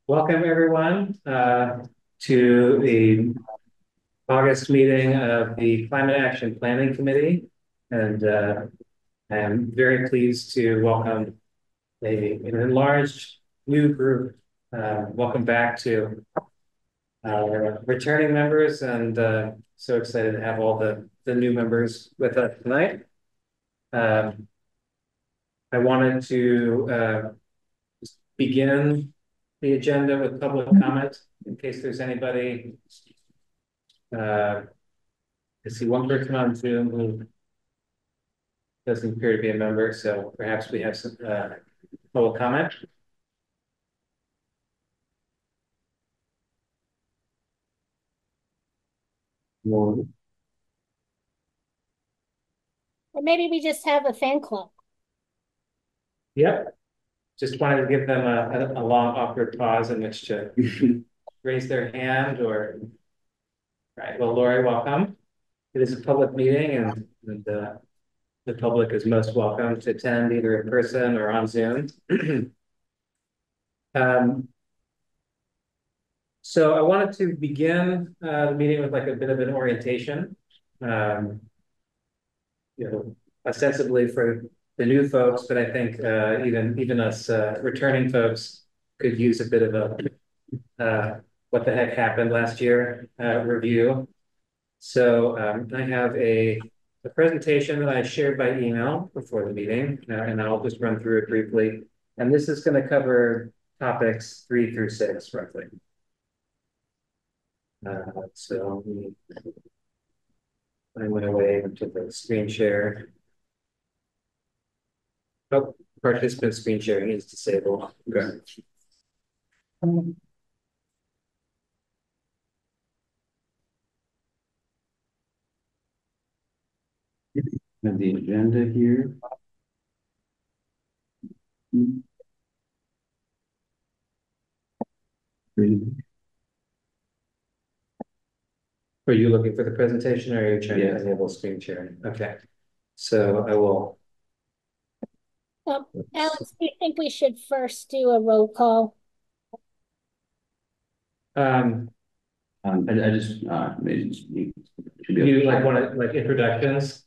Welcome everyone to the August meeting of the Climate Action Planning Committee. And I'm very pleased to welcome an enlarged new group. Welcome back to our returning members, and so excited to have all the new members with us tonight. I wanted to begin the agenda with public comment in case there's anybody. I see one person on Zoom who doesn't appear to be a member, so perhaps we have some public comment. Or maybe we just have a fan club. Yep. Just wanted to give them a long awkward pause in which to raise their hand or, right. Well, Lori, welcome. It is a public meeting and the public is most welcome to attend either in person or on Zoom. So I wanted to begin the meeting with like a bit of an orientation, ostensibly for the new folks, but I think even us returning folks could use a bit of a what the heck happened last year review. So I have a presentation that I shared by email before the meeting, and I'll just run through it briefly. And this is going to cover topics 3 through 6, roughly. So I went away to the screen share. Oh, participant screen sharing is disabled. Okay. Have the agenda here. Are you looking for the presentation or are you trying to enable screen sharing? Okay. So I will. Alex, do you think we should first do a roll call? I just you like want to like introductions?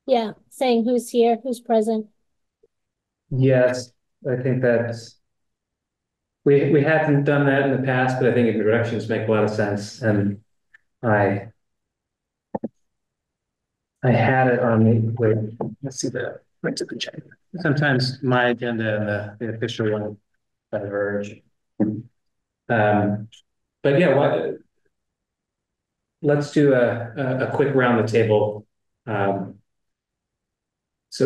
Yeah, saying who's here, who's present. Yes, I think that's we haven't done that in the past, but I think introductions make a lot of sense. And I had it on me. Wait, let's see the right to the check. Sometimes my agenda and the official one diverge. But yeah, let's do a quick round the table. So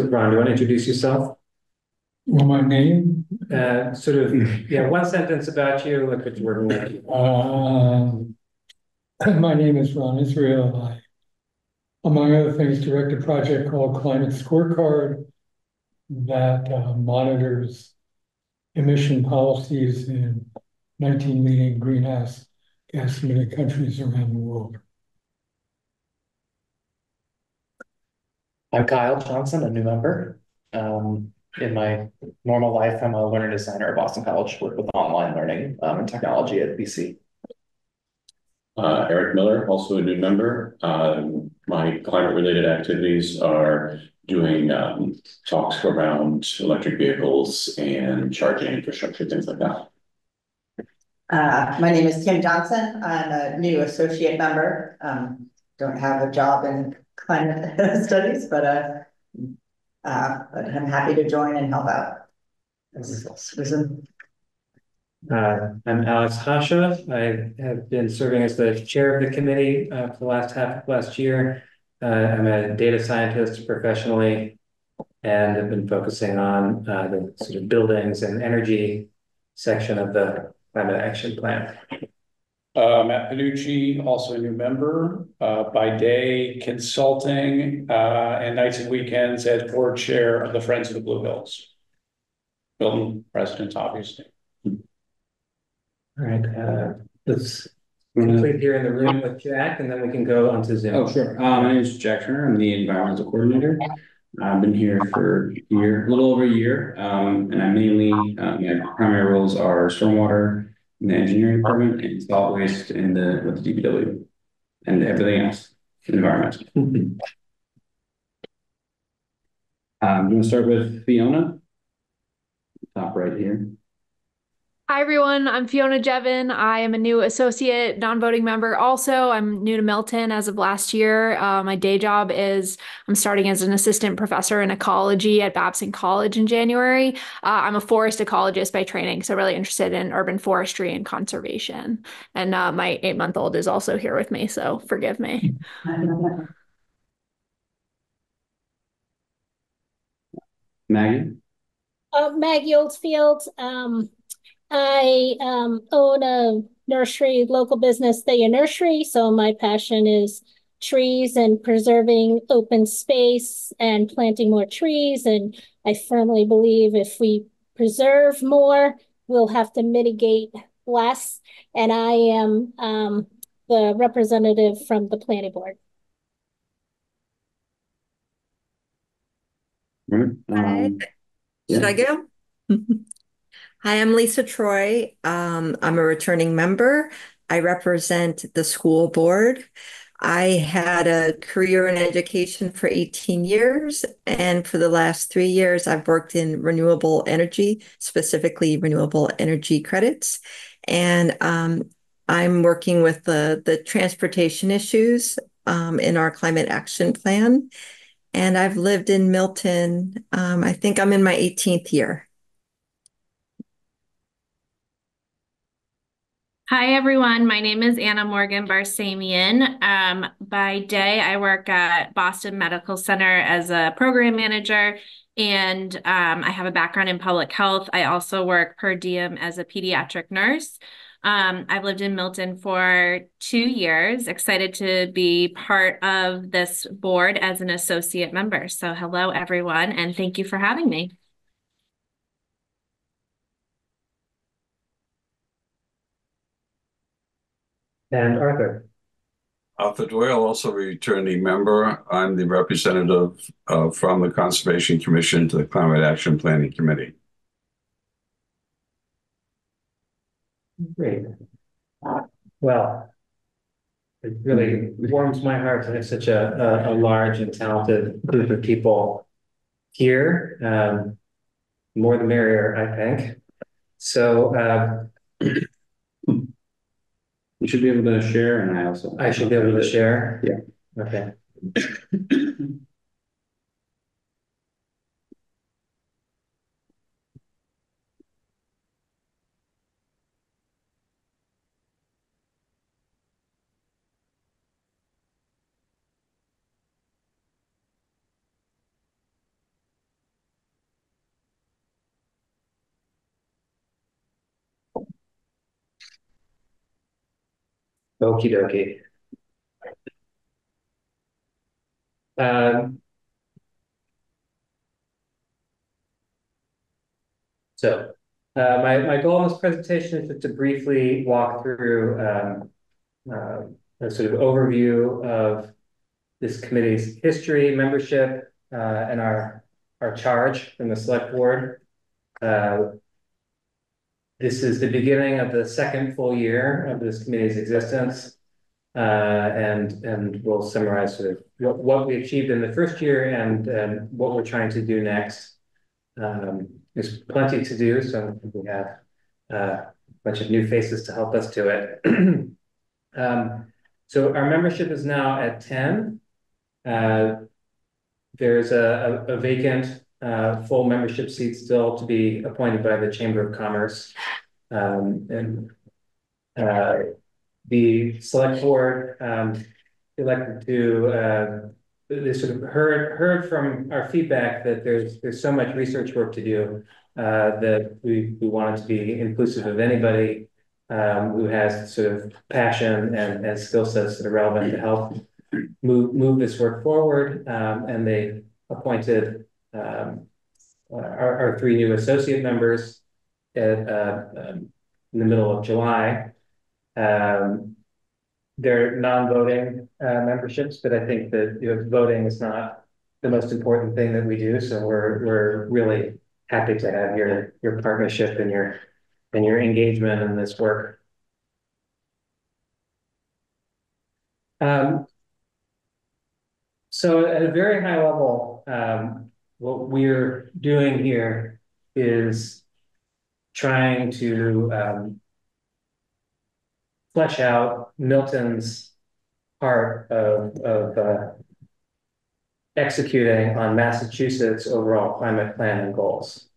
Ron, do you want to introduce yourself? Well, my name? Sort of, yeah, one sentence about you, like what you're working with. My name is Ron Israel. I, among other things, direct a project called Climate Scorecard that monitors emission policies in 19 leading greenhouse gas emitting countries around the world. I'm Kyle Johnson, a new member. In my normal life, I'm a learner designer at Boston College, work with online learning and technology at BC. Eric Miller, also a new member. My climate-related activities are doing talks around electric vehicles and charging infrastructure, things like that. My name is Kim Johnson. I'm a new associate member. Don't have a job in climate studies, but I'm happy to join and help out. Susan. I'm Alex Hasha. I have been serving as the chair of the committee for the last half of last year. I'm a data scientist professionally, and have been focusing on the sort of buildings and energy section of the Climate Action Plan. Matt Panucci, also a new member, by day consulting and nights and weekends as board chair of the Friends of the Blue Hills. Milton, president, obviously. All right, let's complete here in the room with Jack, and then we can go on to Zoom. Oh, sure. My name is Jack Turner. I'm the environmental coordinator. I've been here for a little over a year, and I mainly, my primary roles are stormwater, in the engineering department, and solid waste in with the DPW, and everything else, environmental. I'm gonna start with Fiona. Top right here. Hi, everyone. I'm Fiona Jevin. I am a new associate non-voting member. Also, I'm new to Milton as of last year. My day job is I'm starting as an assistant professor in ecology at Babson College in January. I'm a forest ecologist by training, so really interested in urban forestry and conservation. And my 8-month-old is also here with me, so forgive me. Maggie. Maggie Oldfield, I own a nursery, local business, the Nursery. So my passion is trees and preserving open space and planting more trees. And I firmly believe if we preserve more, we'll have to mitigate less. And I am the representative from the planning board. Right. Should I go? Hi, I'm Lisa Troy. I'm a returning member. I represent the school board. I had a career in education for 18 years, and for the last 3 years, I've worked in renewable energy, specifically renewable energy credits. And I'm working with the transportation issues in our climate action plan. And I've lived in Milton. I think I'm in my 18th year. Hi, everyone. My name is Anna Morgan Barsamian. By day, I work at Boston Medical Center as a program manager, and I have a background in public health. I also work per diem as a pediatric nurse. I've lived in Milton for 2 years, excited to be part of this board as an associate member. So hello, everyone, and thank you for having me. And Arthur. Arthur Doyle, also a returning member. I'm the representative from the Conservation Commission to the Climate Action Planning Committee. Great. Well, it really warms my heart to have such a large and talented group of people here. More the merrier, I think. So You should be able to share, and I should be able to share. Yeah. Okay. Okie dokie. My goal in this presentation is just to briefly walk through a sort of overview of this committee's history, membership, and our charge from the select board. This is the beginning of the second full year of this committee's existence. And we'll summarize sort of what we achieved in the first year and what we're trying to do next. There's plenty to do, so we have a bunch of new faces to help us do it. So our membership is now at 10. There's a vacant full membership seat still to be appointed by the Chamber of Commerce. The select board elected to they sort of heard from our feedback that there's so much research work to do that we wanted to be inclusive of anybody who has sort of passion and skill sets that are relevant to help move this work forward. And they appointed our 3 new associate members in the middle of July. They're non-voting memberships, but I think that voting is not the most important thing that we do. So we're really happy to have your partnership and your engagement in this work. So at a very high level, what we're doing here is trying to flesh out Milton's part of executing on Massachusetts' overall climate plan and goals.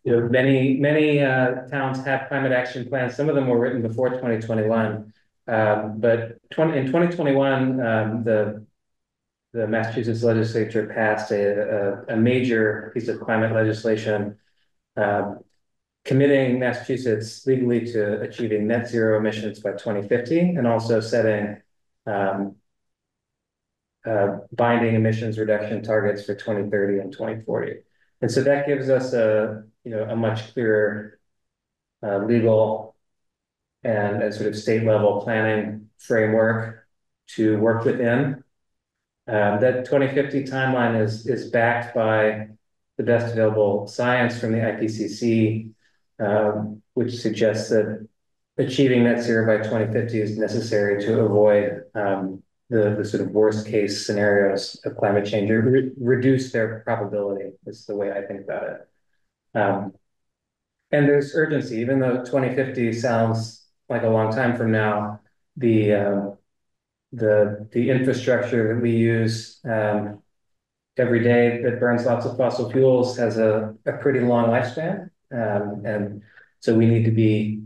Many towns have climate action plans. Some of them were written before 2021. But in 2021, the Massachusetts legislature passed a major piece of climate legislation committing Massachusetts legally to achieving net zero emissions by 2050 and also setting binding emissions reduction targets for 2030 and 2040. And so that gives us a much clearer legal and a sort of state level planning framework to work within. That 2050 timeline is backed by the best available science from the IPCC, which suggests that achieving net zero by 2050 is necessary to avoid the sort of worst case scenarios of climate change or reduce their probability is the way I think about it. And there's urgency, even though 2050 sounds like a long time from now, the infrastructure that we use every day that burns lots of fossil fuels has a pretty long lifespan. And so we need to be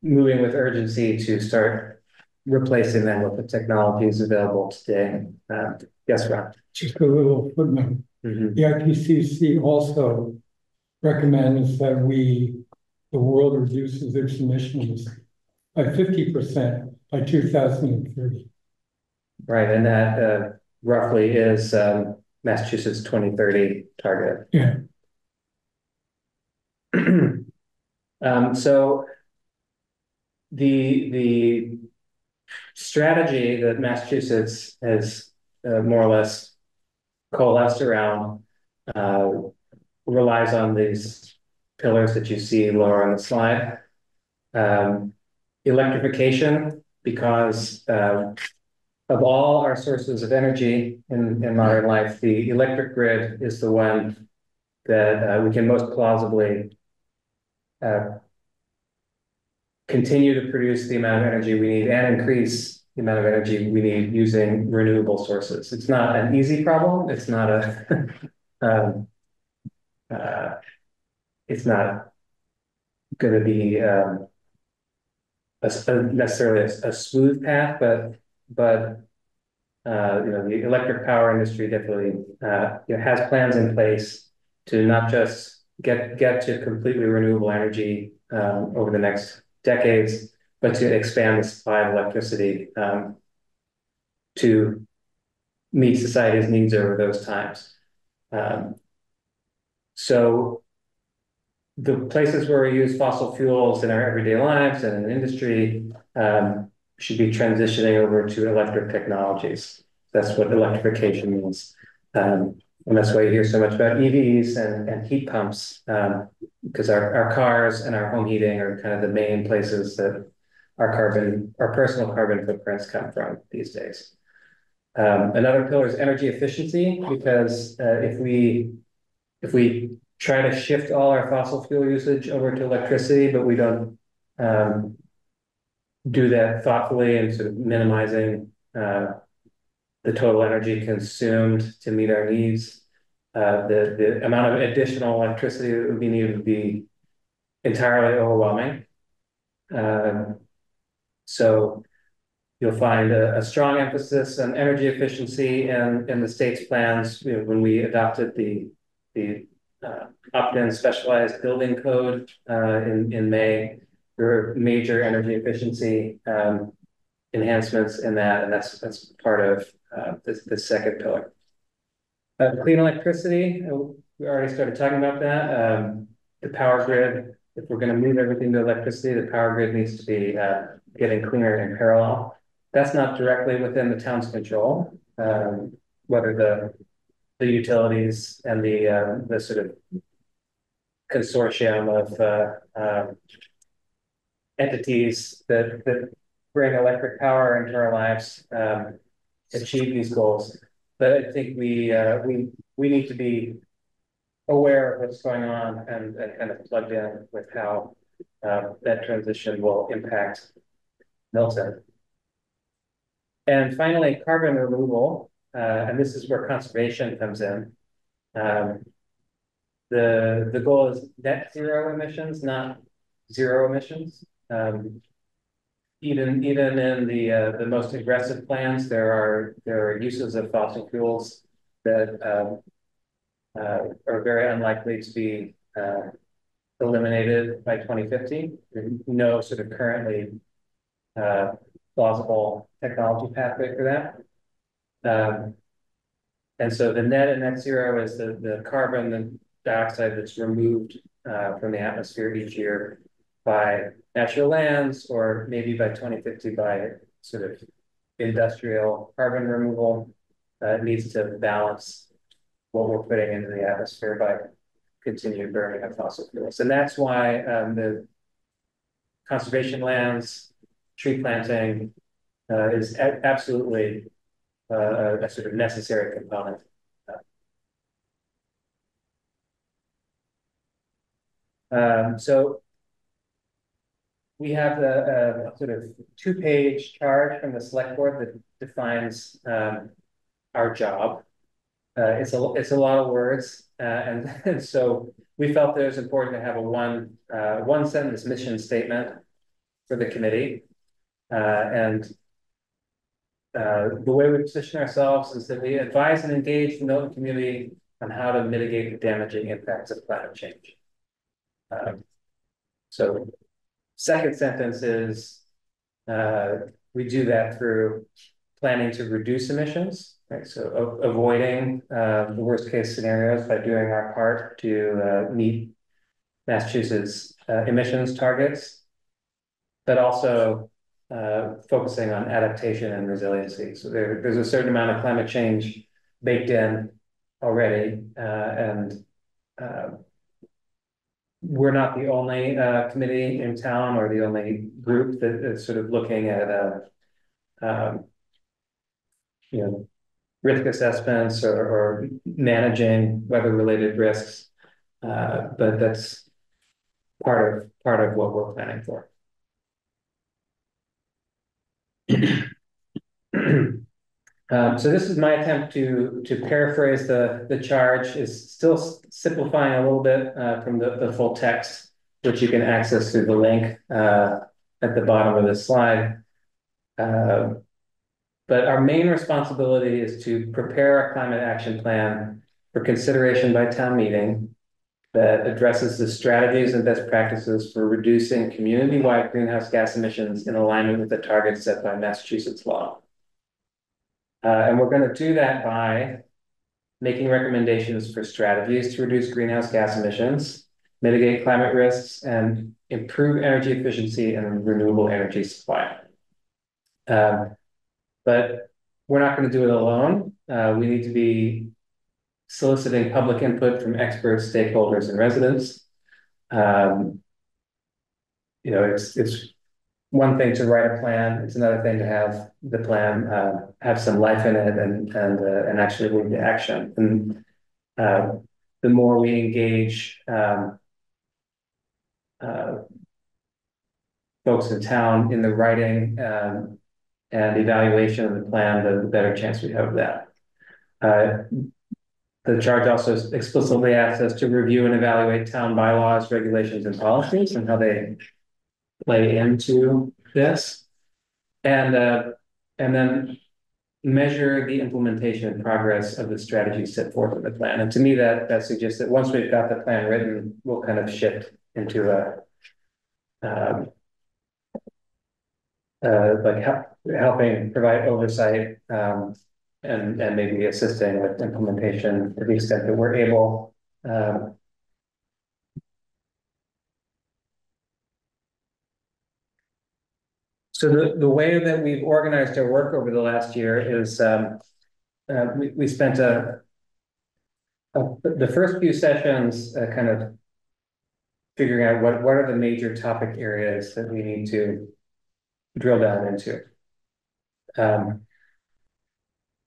moving with urgency to start replacing them with the technologies available today. Yes, Ron? Just a little footnote. Mm-hmm. The IPCC also recommends that the world reduces its emissions by 50% by 2030. Right, and that roughly is Massachusetts 2030 target. Yeah. So the strategy that Massachusetts has more or less coalesced around relies on these pillars that you see lower on the slide. Electrification, because of all our sources of energy in modern life, the electric grid is the one that we can most plausibly continue to produce the amount of energy we need and increase the amount of energy we need using renewable sources. It's not an easy problem. It's not it's not going to be necessarily a smooth path, but the electric power industry definitely has plans in place to not just get to completely renewable energy over the next decades, but to expand the supply of electricity to meet society's needs over those times. So the places where we use fossil fuels in our everyday lives and in industry should be transitioning over to electric technologies. That's what electrification means. And that's why you hear so much about EVs and heat pumps, because our cars and our home heating are kind of the main places that our personal carbon footprints come from these days. Another pillar is energy efficiency, because if we try to shift all our fossil fuel usage over to electricity, but we don't do that thoughtfully and sort of minimizing the total energy consumed to meet our needs, the amount of additional electricity that would be needed would be entirely overwhelming. So you'll find a strong emphasis on energy efficiency in the state's plans. When we adopted the opt-in specialized building code in May, there were major energy efficiency enhancements in that, and that's part of the second pillar. Clean electricity, we already started talking about that. The power grid, if we're going to move everything to electricity, the power grid needs to be getting cleaner in parallel. That's not directly within the town's control, whether the utilities and the sort of consortium of entities that bring electric power into our lives achieve these goals. But I think we need to be aware of what's going on and kind of plugged in with how that transition will impact Milton. And finally, carbon removal, and this is where conservation comes in. The goal is net zero emissions, not zero emissions. Even in the most aggressive plans, there are uses of fossil fuels that are very unlikely to be eliminated by 2050. There's no sort of currently plausible technology pathway for that. And so the net zero is the carbon dioxide that's removed from the atmosphere each year by natural lands, or maybe by 2050 by sort of industrial carbon removal. It needs to balance what we're putting into the atmosphere by continued burning of fossil fuels. And that's why the conservation lands, tree planting is absolutely a sort of necessary component. So we have a sort of 2-page charge from the select board that defines our job. It's a lot of words, and so we felt that it was important to have a one sentence mission statement for the committee. And the way we position ourselves is that we advise and engage the Milton community on how to mitigate the damaging impacts of climate change. So second sentence is we do that through planning to reduce emissions, right? So avoiding the worst case scenarios by doing our part to meet Massachusetts emissions targets, but also focusing on adaptation and resiliency. So there's a certain amount of climate change baked in already, and we're not the only committee in town or the only group that's sort of looking at risk assessments or managing weather-related risks, but that's part of what we're planning for. So this is my attempt to paraphrase the charge. Is still simplifying a little bit from the full text, which you can access through the link at the bottom of this slide. But our main responsibility is to prepare a climate action plan for consideration by town meeting that addresses the strategies and best practices for reducing community-wide greenhouse gas emissions in alignment with the targets set by Massachusetts law. And we're going to do that by making recommendations for strategies to reduce greenhouse gas emissions, mitigate climate risks, and improve energy efficiency and renewable energy supply. But we're not going to do it alone. We need to be soliciting public input from experts, stakeholders, and residents. It's one thing to write a plan. It's another thing to have the plan have some life in it and actually lead to action. And the more we engage folks in town in the writing and evaluation of the plan, the better chance we have of that. The charge also explicitly asks us to review and evaluate town bylaws, regulations, and policies and how they play into this, and then measure the implementation and progress of the strategies set forth in the plan. And to me, that suggests that once we've got the plan written, we'll kind of shift into helping provide oversight and maybe assisting with implementation to the extent that we're able. So the way that we've organized our work over the last year is we spent the first few sessions kind of figuring out what are the major topic areas that we need to drill down into.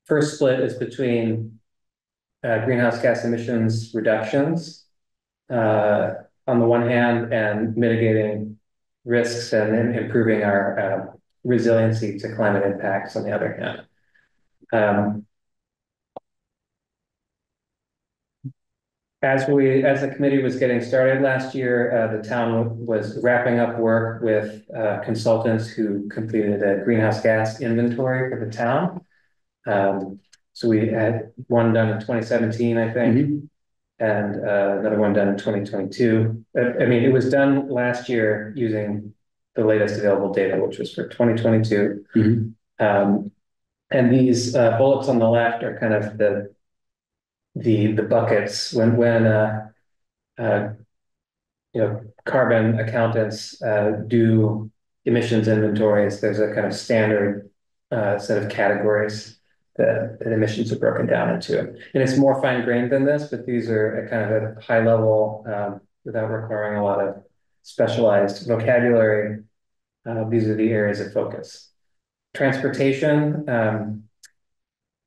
First split is between greenhouse gas emissions reductions on the one hand, and mitigating risks and improving our resiliency to climate impacts on the other hand. As the committee was getting started last year, the town was wrapping up work with consultants who completed a greenhouse gas inventory for the town. So we had one done in 2017, I think, and another one done in 2022. I mean, it was done last year using the latest available data, which was for 2022. And these bullets on the left are kind of the buckets when carbon accountants do emissions inventories. There's a kind of standard set of categories that emissions are broken down into, and it's more fine-grained than this, but these are at kind of a high level without requiring a lot of specialized vocabulary. These are the areas of focus. Transportation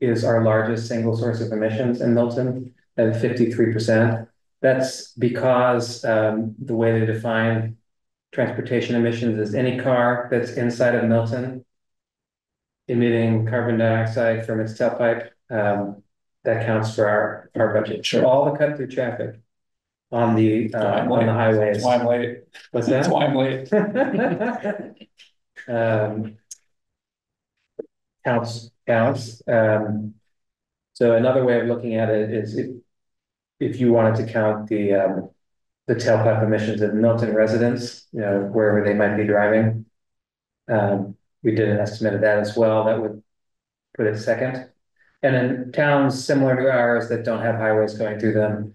is our largest single source of emissions in Milton at 53%. That's because the way they define transportation emissions is any car that's inside of Milton emitting carbon dioxide from its tailpipe, that counts for our budget. Sure. All the cut through traffic on the highways. That's why I'm late. What's that? That's why I'm late. Counts. So another way of looking at it is if you wanted to count the tailpipe emissions of Milton residents, wherever they might be driving. We did an estimate of that as well. That would put it second. And in towns similar to ours that don't have highways going through them,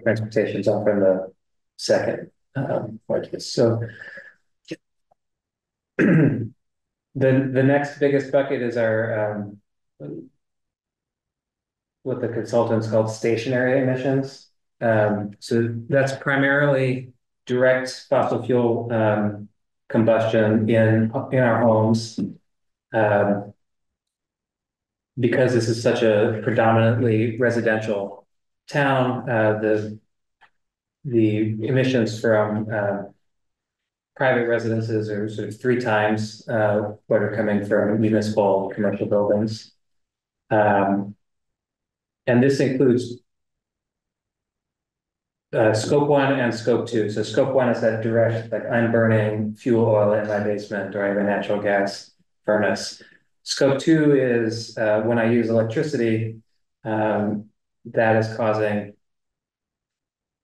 transportation's often the second largest. So the next biggest bucket is our what the consultants called stationary emissions. So that's primarily direct fossil fuel combustion in our homes. Because this is such a predominantly residential town, the emissions from private residences are sort of 3 times what are coming from municipal commercial buildings. And this includes scope 1 and scope 2. So scope 1 is that direct, like I'm burning fuel oil in my basement, or I have a natural gas furnace. Scope 2 is when I use electricity, that is causing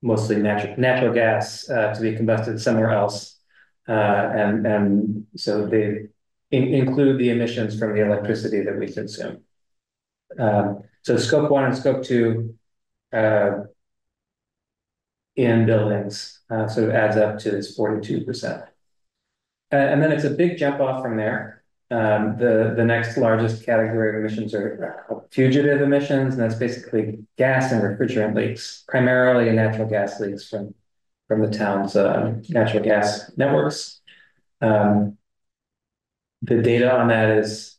mostly natural gas to be combusted somewhere else. And so they include the emissions from the electricity that we consume. So scope 1 and scope 2 in buildings sort of adds up to this 42%. And then it's a big jump off from there. The next largest category of emissions are fugitive emissions, and that's basically gas and refrigerant leaks, primarily natural gas leaks from the town's natural gas networks. The data on that is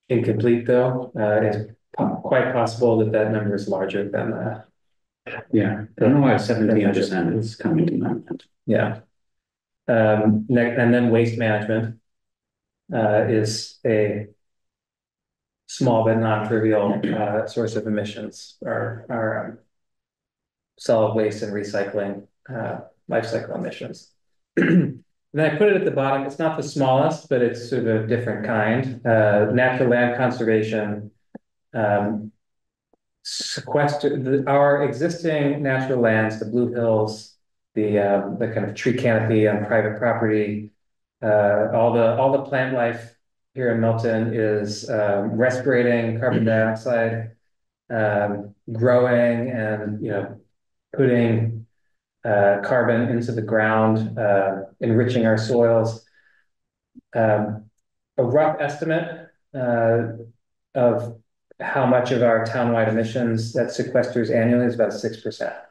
incomplete, though. It's quite possible that number is larger than that. Yeah, I don't know why 17% is coming to mind. Yeah. And then waste management is a small but non-trivial source of emissions. Our solid waste and recycling life cycle emissions. Then I put it at the bottom. It's not the smallest, but it's sort of a different kind. Natural land conservation. Sequester our existing natural lands, the Blue Hills, the kind of tree canopy on private property, all the plant life here in Milton is respirating carbon dioxide, growing, and putting carbon into the ground, enriching our soils. A rough estimate of how much of our townwide emissions that sequesters annually is about 6%.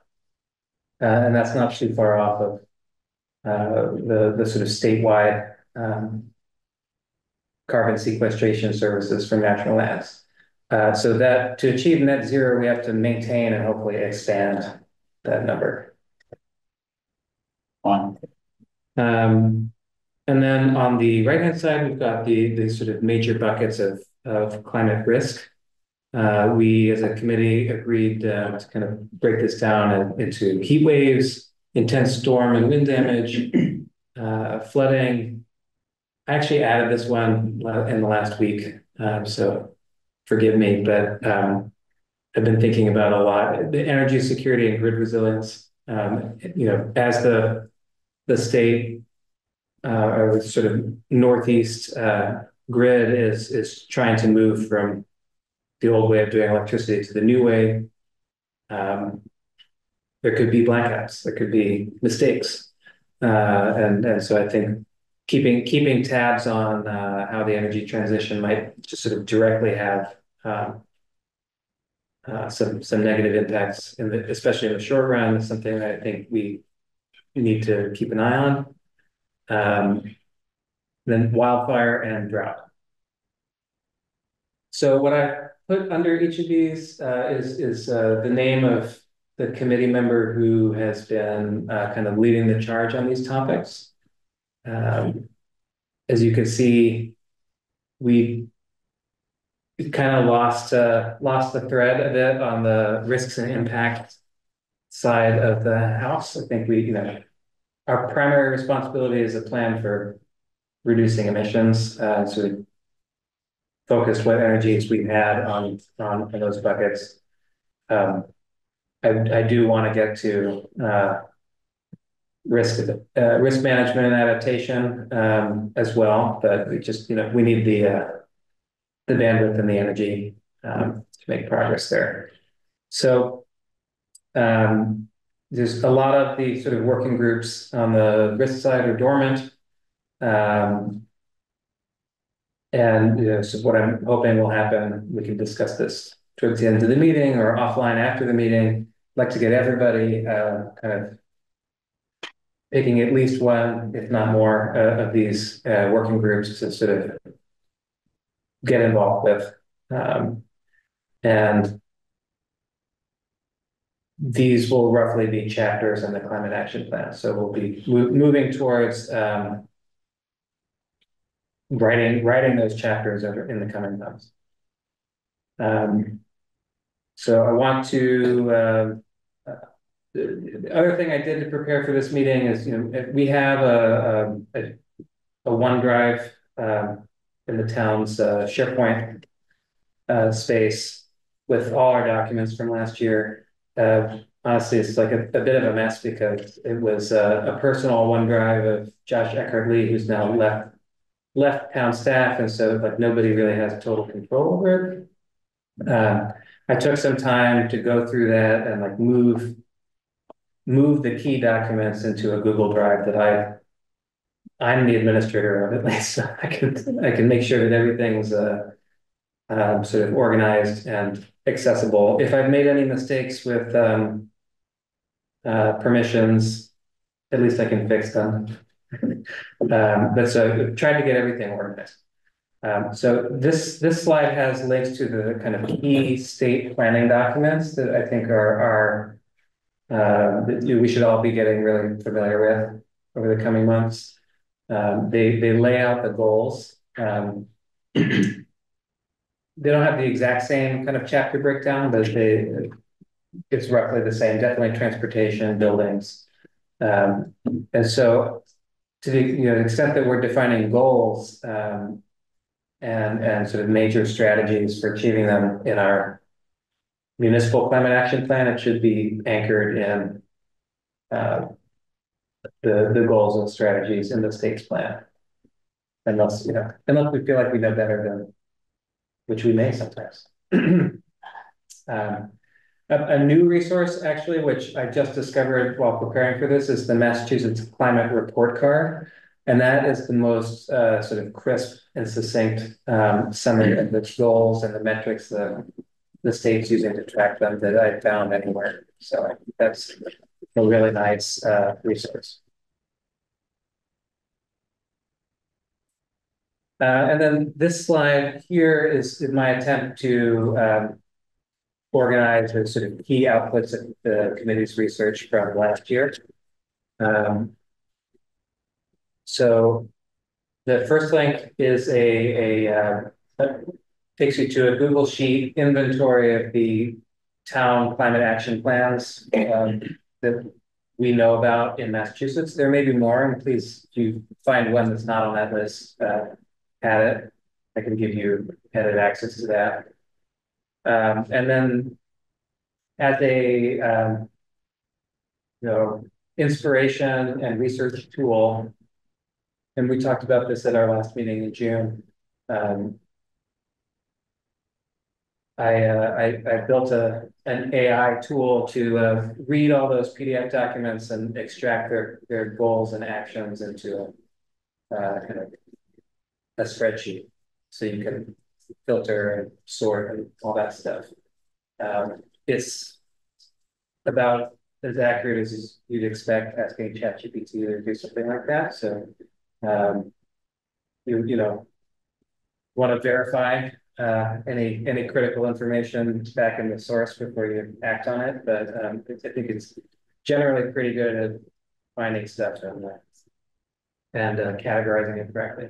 and that's not too far off of the sort of statewide carbon sequestration services from natural lands. So that to achieve net zero, we have to maintain and hopefully expand that number. Fine. And then on the right-hand side, we've got the sort of major buckets of climate risk. We as a committee agreed to kind of break this down into heat waves, intense storm and wind damage, flooding. I actually added this one in the last week, so forgive me, but I've been thinking about a lot. The energy security and grid resilience, as the state or sort of Northeast grid is trying to move from the old way of doing electricity to the new way. There could be blackouts, there could be mistakes. And so I think keeping tabs on how the energy transition might just sort of directly have some negative impacts, especially in the short run, is something that I think we need to keep an eye on. Then wildfire and drought. So what I put under each of these is the name of the committee member who has been kind of leading the charge on these topics. As you can see, we kind of lost the thread a bit on the risks and impact side of the house. I think our primary responsibility is a plan for reducing emissions. So we focused what energies we've had on those buckets. I do want to get to risk management and adaptation as well, but we need the bandwidth and the energy to make progress there. So there's a lot of the sort of working groups on the risk side are dormant. So what I'm hoping will happen, we can discuss this towards the end of the meeting or offline after the meeting. I'd like to get everybody kind of picking at least one, if not more, of these working groups to sort of get involved with. And these will roughly be chapters in the climate action plan. So we'll be moving towards writing those chapters in the coming months. So I want to, the other thing I did to prepare for this meeting is, we have a OneDrive in the town's SharePoint space with all our documents from last year. Honestly, it's like a bit of a mess because it was a personal OneDrive of Josh Eckhart Lee, who's now left town staff, and so like nobody really has total control over it. I took some time to go through that and like move the key documents into a Google Drive that I'm the administrator of, at least, so I can make sure that everything's sort of organized and accessible. If I've made any mistakes with permissions, at least I can fix them. But so tried to get everything organized. So this slide has links to the kind of key state planning documents that I think that we should all be getting really familiar with over the coming months. They lay out the goals. They don't have the exact same kind of chapter breakdown, but it's roughly the same. Definitely transportation, buildings, and so to the extent that we're defining goals and sort of major strategies for achieving them in our municipal climate action plan, it should be anchored in the goals and strategies in the state's plan. Unless we feel like we know better than, which we may sometimes. A new resource, actually, which I just discovered while preparing for this, is the Massachusetts Climate Report Card. And that is the most sort of crisp and succinct summary of the goals and the metrics that the state's using to track them that I found anywhere. So that's a really nice resource. And then this slide here is my attempt to organize the sort of key outputs of the committee's research from last year. So the first link is takes you to a Google Sheet inventory of the town climate action plans that we know about in Massachusetts. There may be more, and please, if you find one that's not on that list, add it. I can give you edit access to that. And then as a inspiration and research tool, and we talked about this at our last meeting in June. I built an AI tool to read all those PDF documents and extract their goals and actions into kind of a spreadsheet, so you can filter and sort and all that stuff. It's about as accurate as you'd expect asking ChatGPT to do something like that. So you know, want to verify any critical information back in the source before you act on it, but I think it's generally pretty good at finding stuff and categorizing it correctly.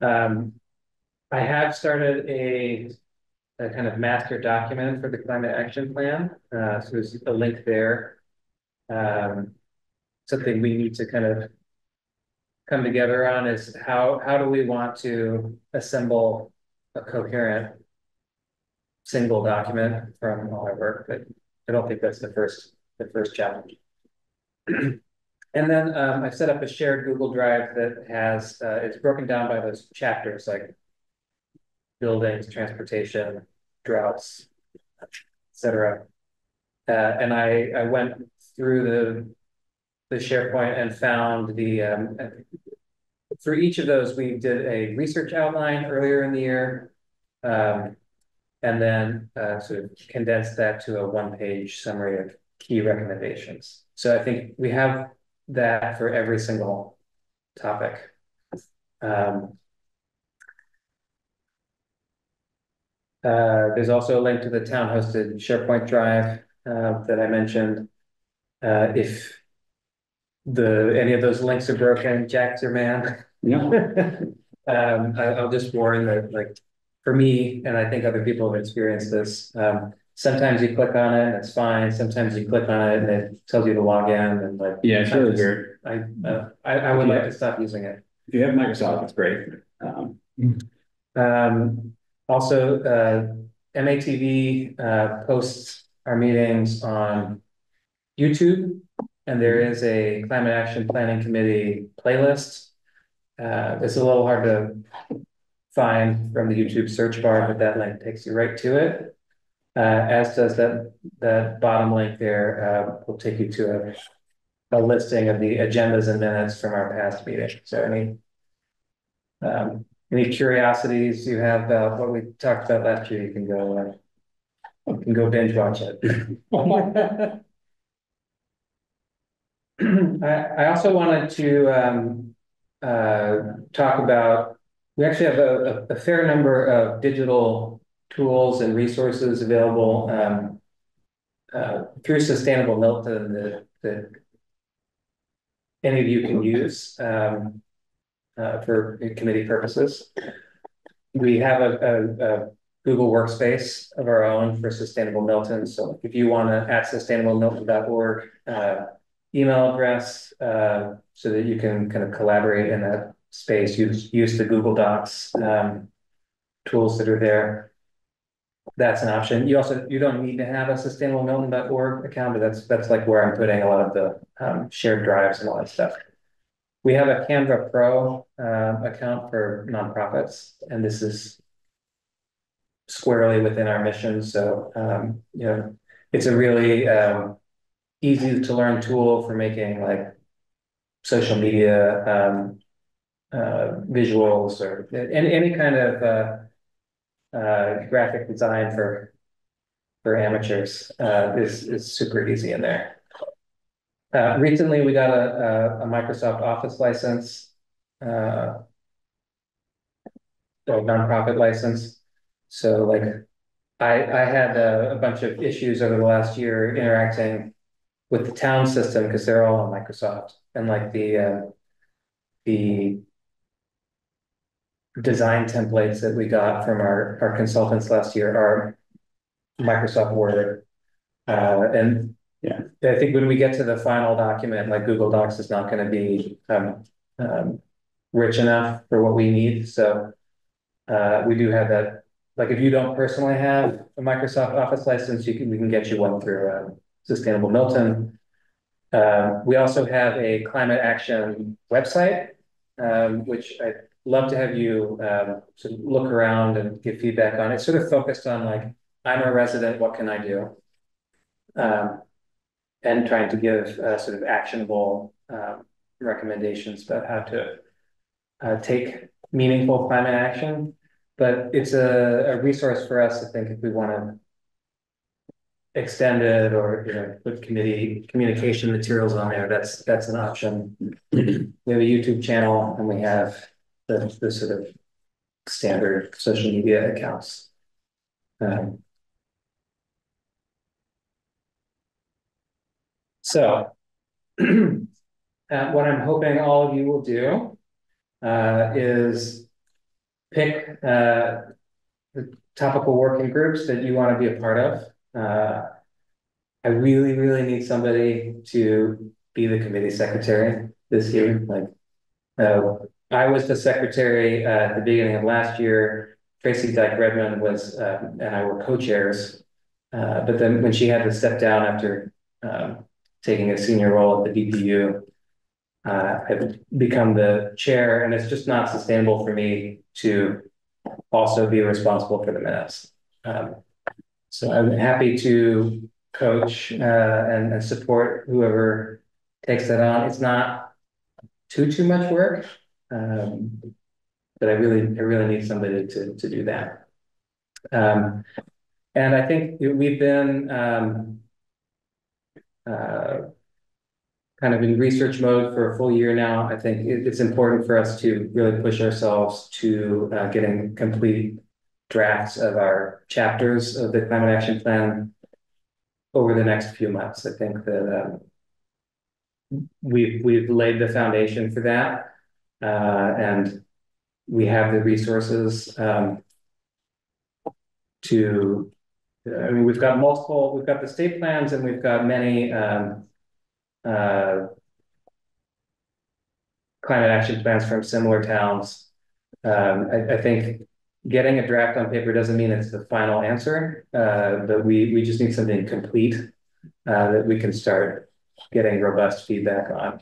I have started a kind of master document for the climate action plan. So there's a link there. Something we need to kind of come together on is how do we want to assemble a coherent single document from all our work, but I don't think that's the first challenge. And then I've set up a shared Google Drive that has, it's broken down by those chapters like buildings, transportation, droughts, etc. And I went through the SharePoint and found for each of those, we did a research outline earlier in the year, and then sort of condensed that to a one-page summary of key recommendations. So I think we have that for every single topic. There's also a link to the town-hosted SharePoint drive that I mentioned. If any of those links are broken, Jack's your man. Yeah. I'll just warn that, like, for me, and I think other people have experienced this, sometimes you click on it and it's fine. Sometimes you click on it and it tells you to log in, and like, Yeah, it's really weird. I would like to stop using it. If you have Microsoft, it's great. Also, MATV posts our meetings on YouTube, and there is a Climate Action Planning Committee playlist. It's a little hard to find from the YouTube search bar, but that link takes you right to it. As does that bottom link there, will take you to a listing of the agendas and minutes from our past meeting. So any curiosities you have about what we talked about last year, you can go binge watch it. I also wanted to talk about, we actually have a fair number of digital tools and resources available through Sustainable Milton that any of you can use for committee purposes. We have a Google Workspace of our own for Sustainable Milton. So if you want to at sustainablemilton.org email address so that you can kind of collaborate in that space, use the Google Docs tools that are there. That's an option. You don't need to have a sustainablemilton.org account, but that's like where I'm putting a lot of the shared drives and all that stuff. We have a Canva Pro account for nonprofits, and this is squarely within our mission. So, it's a really easy to learn tool for making like social media visuals or any kind of graphic design for amateurs is super easy in there. Recently we got a Microsoft Office license, a nonprofit license. So like I had a bunch of issues over the last year interacting with the town system because they're all on Microsoft, and like the design templates that we got from our consultants last year are Microsoft Word. And yeah, I think when we get to the final document, like Google Docs is not going to be rich enough for what we need. So we do have that. Like if you don't personally have a Microsoft Office license, we can get you one through Sustainable Milton. We also have a climate action website, which I'd love to have you sort of look around and give feedback on. It's sort of focused on like, I'm a resident, what can I do? And trying to give sort of actionable recommendations about how to take meaningful climate action. But it's a resource for us, I think, if we want to extend it or put communication materials on there, that's an option. We have a YouTube channel and we have the sort of standard social media accounts. So what I'm hoping all of you will do is pick the topical working groups that you want to be a part of. I really, really need somebody to be the committee secretary this year. Like, I was the secretary at the beginning of last year. Tracy Dyke Redmond was, and I were co-chairs. But then when she had to step down after taking a senior role at the DPU, I've become the chair, and it's just not sustainable for me to also be responsible for the minutes. So I'm happy to coach and support whoever takes that on. It's not too much work, but I really need somebody to do that. And I think we've been kind of in research mode for a full year now. I think it's important for us to really push ourselves to getting complete drafts of our chapters of the climate action plan over the next few months. I think that we've laid the foundation for that, and we have the resources to. I mean, we've got the state plans, and we've got many climate action plans from similar towns. I think getting a draft on paper doesn't mean it's the final answer, but we just need something complete that we can start getting robust feedback on.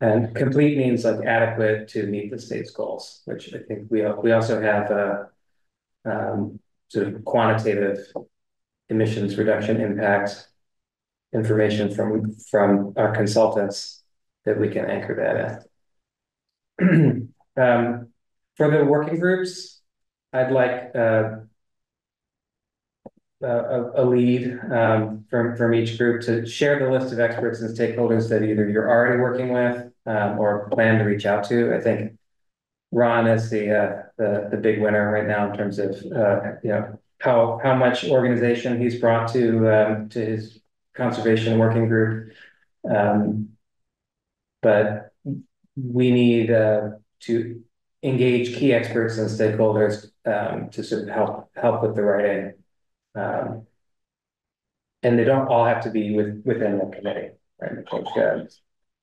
And complete means like adequate to meet the state's goals, which I think we also have sort of quantitative emissions reduction impact information from our consultants that we can anchor that in. For the working groups, I'd like a lead from each group to share the list of experts and stakeholders that either you're already working with or plan to reach out to. I think Ron is the big winner right now in terms of how much organization he's brought to his conservation working group, but we need to engage key experts and stakeholders to sort of help with the writing, and they don't all have to be within the committee, right?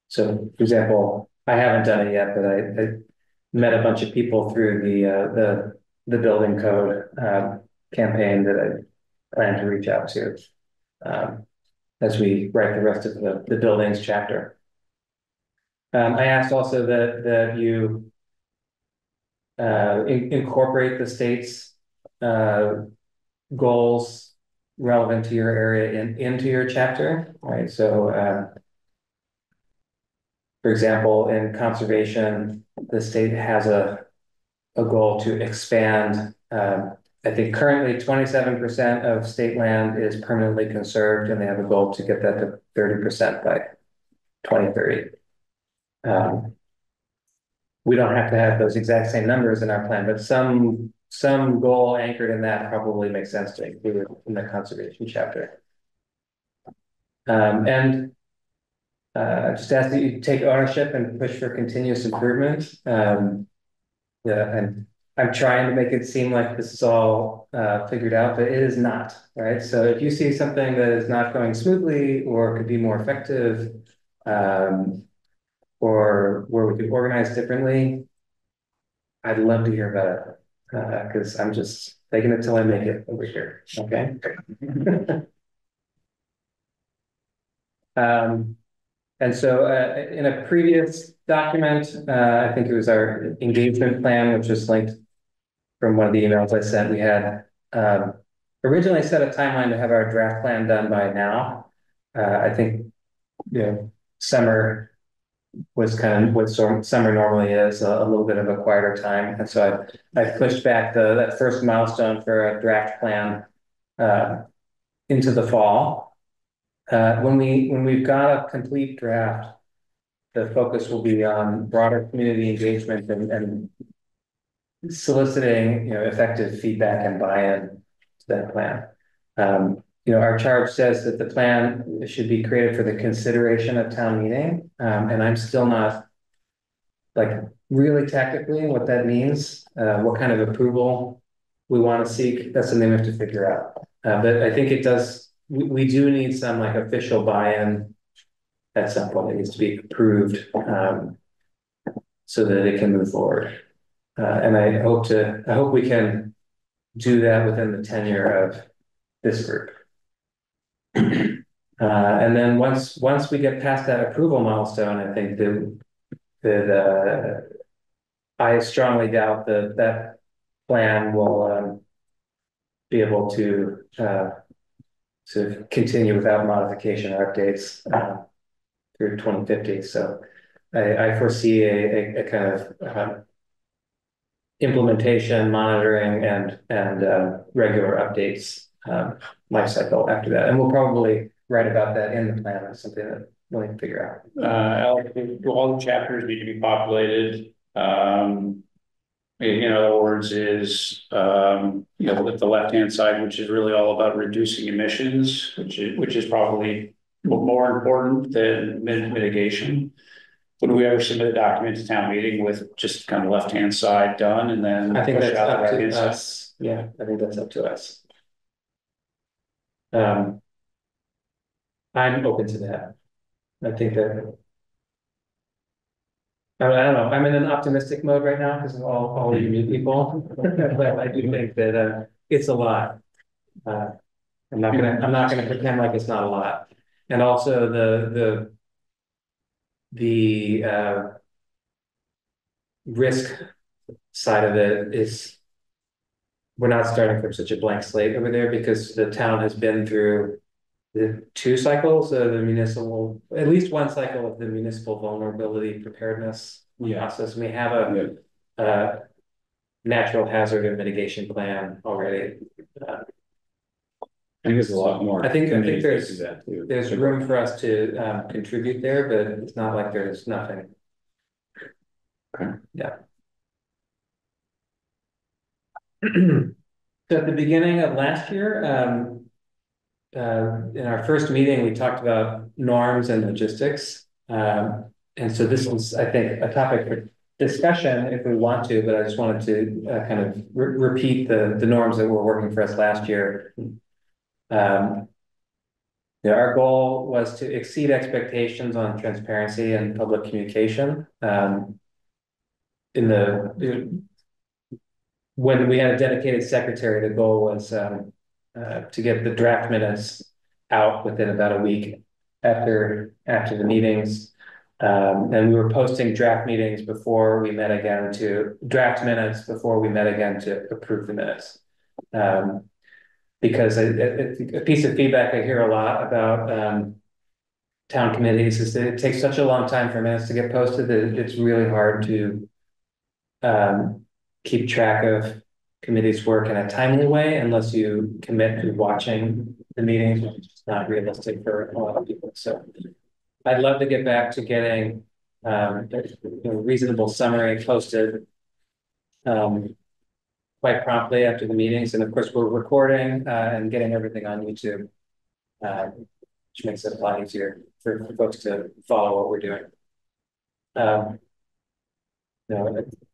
So, for example, I haven't done it yet, but I met a bunch of people through the building code campaign that I plan to reach out to as we write the rest of the buildings chapter. I asked also that you incorporate the state's goals relevant to your area into your chapter, right? So, for example, in conservation, the state has a goal to expand. I think currently 27% of state land is permanently conserved, and they have a goal to get that to 30% by 2030. We don't have to have those exact same numbers in our plan, but some goal anchored in that probably makes sense to include in the conservation chapter. And just ask that you take ownership and push for continuous improvement. Yeah, and I'm trying to make it seem like this is all figured out, but it is not, right? So if you see something that is not going smoothly or could be more effective, or where we could organize differently, I'd love to hear about it, because I'm just taking it till I make it over here, okay? And so in a previous document, I think it was our engagement plan, which was linked from one of the emails I sent. We had originally set a timeline to have our draft plan done by now. I think, you know, summer was kind of what summer normally is, a little bit of a quieter time. And so I pushed back that first milestone for a draft plan into the fall. When we've got a complete draft, the focus will be on broader community engagement and soliciting, you know, effective feedback and buy-in to that plan. You know, our charge says that the plan should be created for the consideration of town meeting, and I'm still not like really technically what that means, what kind of approval we want to seek. That's something we have to figure out. But I think it does. We do need some like official buy-in at some point. It needs to be approved so that it can move forward. And I hope we can do that within the tenure of this group. And then once we get past that approval milestone, I think that I strongly doubt that plan will be able to continue without modification or updates through 2050. So I foresee a kind of implementation, monitoring, and regular updates life cycle after that. And we'll probably write about that in the plan. It's something that we'll need to figure out. All the chapters need to be populated. In other words, is you know, with the left-hand side, which is really all about reducing emissions, which is probably more important than mitigation. Would we ever submit a document to town meeting with just kind of left-hand side done, and then I think push that's out the up right-hand to side? us. Yeah, I think that's up to us. I'm open to that. I think that I don't know. I'm in an optimistic mode right now because of all you new people. But I do think that it's a lot. I'm not gonna pretend like it's not a lot. And also the risk side of it is we're not starting from such a blank slate over there, because the town has been through the 2 cycles of the municipal, at least 1 cycle of the municipal vulnerability preparedness process. And we have a natural hazard and mitigation plan already. I think there's a lot more. I think there's room for us to contribute there, but it's not like there's nothing. Okay. Yeah. So at the beginning of last year, in our first meeting, we talked about norms and logistics. And so this was, I think, a topic for discussion if we want to, but I just wanted to kind of repeat the norms that were working for us last year. Yeah, our goal was to exceed expectations on transparency and public communication. When we had a dedicated secretary, the goal was to get the draft minutes out within about a week after the meetings. And we were posting draft minutes before we met again to approve the minutes. Because a piece of feedback I hear a lot about town committees is that it takes such a long time for minutes to get posted that it's really hard to keep track of committees' work in a timely way unless you commit to watching the meetings, which is not realistic for a lot of people. So I'd love to get back to getting a reasonable summary posted quite promptly after the meetings. And of course, we're recording and getting everything on YouTube, which makes it a lot easier for folks to follow what we're doing. I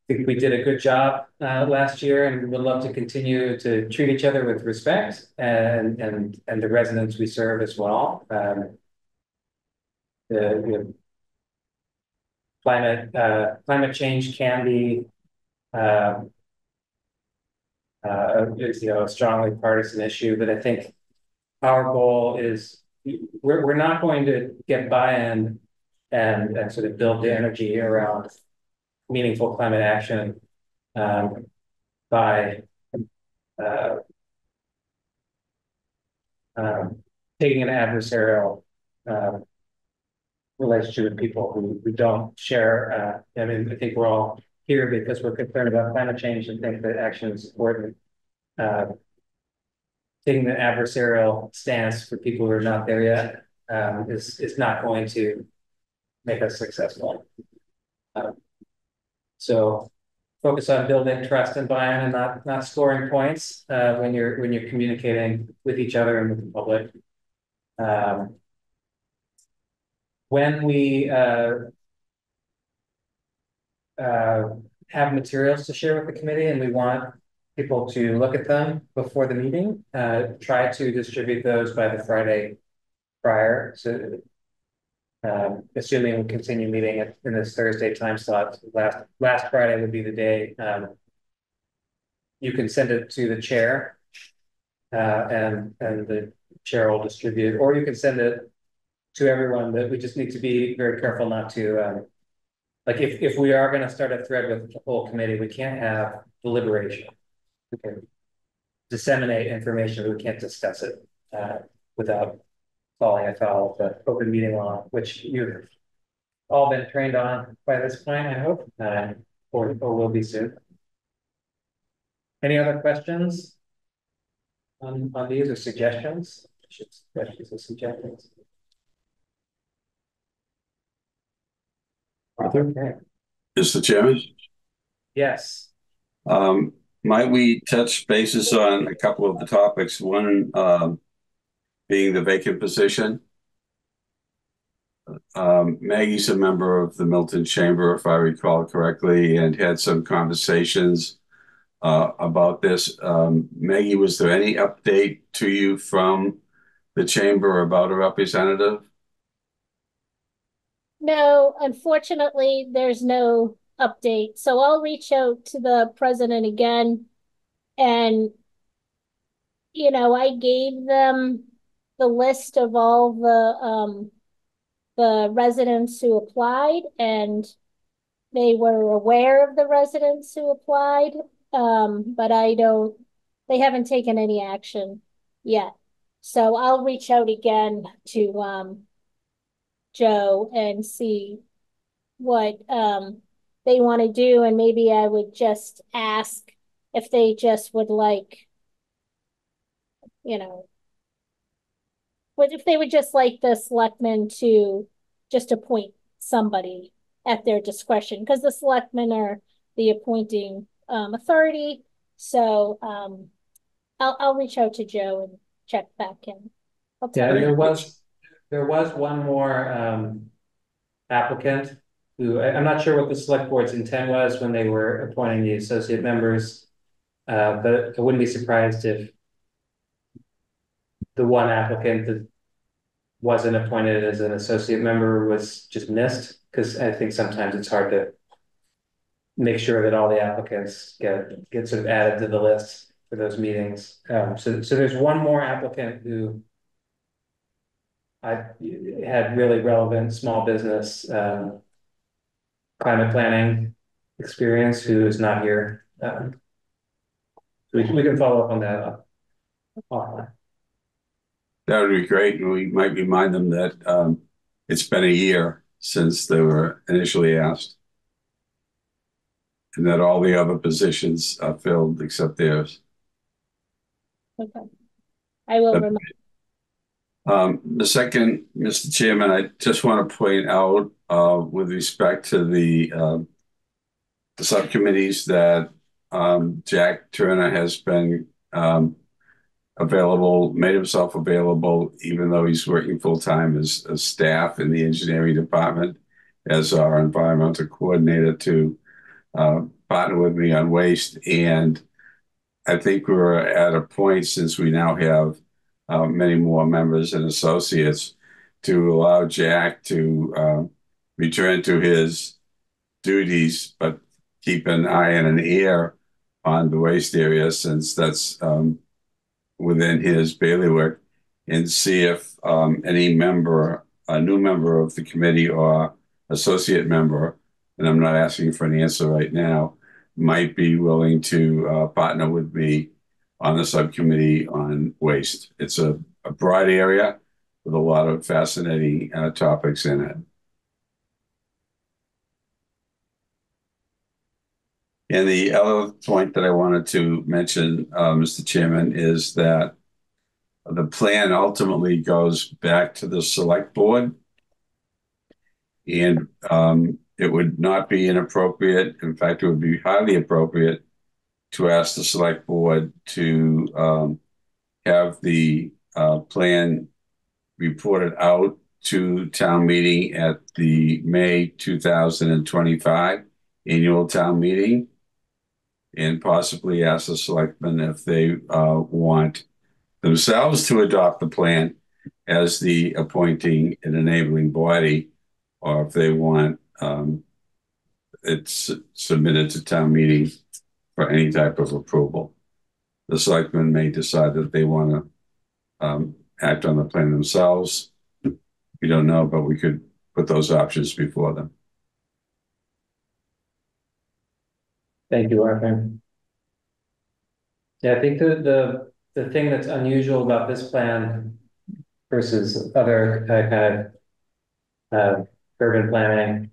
think we did a good job last year, and would love to continue to treat each other with respect and the residents we serve as well. The climate change can be a strongly partisan issue, but I think our goal is we're not going to get buy-in and sort of build the energy around meaningful climate action by taking an adversarial relationship with people who don't share. I mean, I think we're all here because we're concerned about climate change and think that action is important. Taking the adversarial stance for people who are not there yet is not going to make us successful. So focus on building trust and buy-in, and not scoring points when you're communicating with each other and with the public. When we have materials to share with the committee and we want people to look at them before the meeting, try to distribute those by the Friday prior. So assuming we continue meeting in this Thursday time slot, last Friday would be the day. You can send it to the chair and the chair will distribute, or you can send it to everyone. That we just need to be very careful not to like if we are going to start a thread with the whole committee, we can't have deliberation. We can disseminate information, but we can't discuss it without falling afoul of the open meeting law, which you've all been trained on by this point, I hope, or will be soon. Any other questions on these or suggestions? Questions or suggestions? Arthur? Okay. Mr. Chairman? Yes. Might we touch bases on a couple of the topics? One being the vacant position. Maggie's a member of the Milton Chamber, if I recall correctly, and had some conversations about this. Maggie, was there any update to you from the chamber about a representative? No, unfortunately, there's no update. So I'll reach out to the president again. And, I gave them the list of all the residents who applied, and they were aware of the residents who applied. But they haven't taken any action yet. So I'll reach out again to Joe and see what they want to do, and maybe I would just ask if they just would like, if they would just like the selectmen to just appoint somebody at their discretion, because the selectmen are the appointing authority. So I'll reach out to Joe and check back in. Yeah, there was one more applicant who I'm not sure what the select board's intent was when they were appointing the associate members, but I wouldn't be surprised if the one applicant that wasn't appointed as an associate member was just missed, because I think sometimes it's hard to make sure that all the applicants get sort of added to the list for those meetings. So there's one more applicant who I had really relevant small business climate planning experience who is not here. We can follow up on that offline. That would be great. And we might remind them that it's been a year since they were initially asked, and that all the other positions are filled except theirs. Okay. I will remind. The second, Mr. Chairman, I just want to point out, with respect to the subcommittees that, Jack Turner has been, available, made himself available, even though he's working full-time as staff in the engineering department as our environmental coordinator to, partner with me on waste. And I think we're at a point, since we now have many more members and associates, to allow Jack to return to his duties, but keep an eye and an ear on the waste area, since that's within his bailiwick, and see if any member, a new member of the committee or associate member, and I'm not asking for an answer right now, might be willing to partner with me on the subcommittee on waste. It's a broad area with a lot of fascinating topics in it. And the other point that I wanted to mention, Mr. Chairman, is that the plan ultimately goes back to the select board. And it would not be inappropriate. In fact, it would be highly appropriate to ask the select board to have the plan reported out to town meeting at the May 2025 annual town meeting, and possibly ask the selectmen if they want themselves to adopt the plan as the appointing and enabling body, or if they want it's submitted to town meeting for any type of approval. The selectmen may decide that they want to act on the plan themselves. We don't know, but we could put those options before them. Thank you, Arthur. Yeah, I think the thing that's unusual about this plan versus other kind of urban planning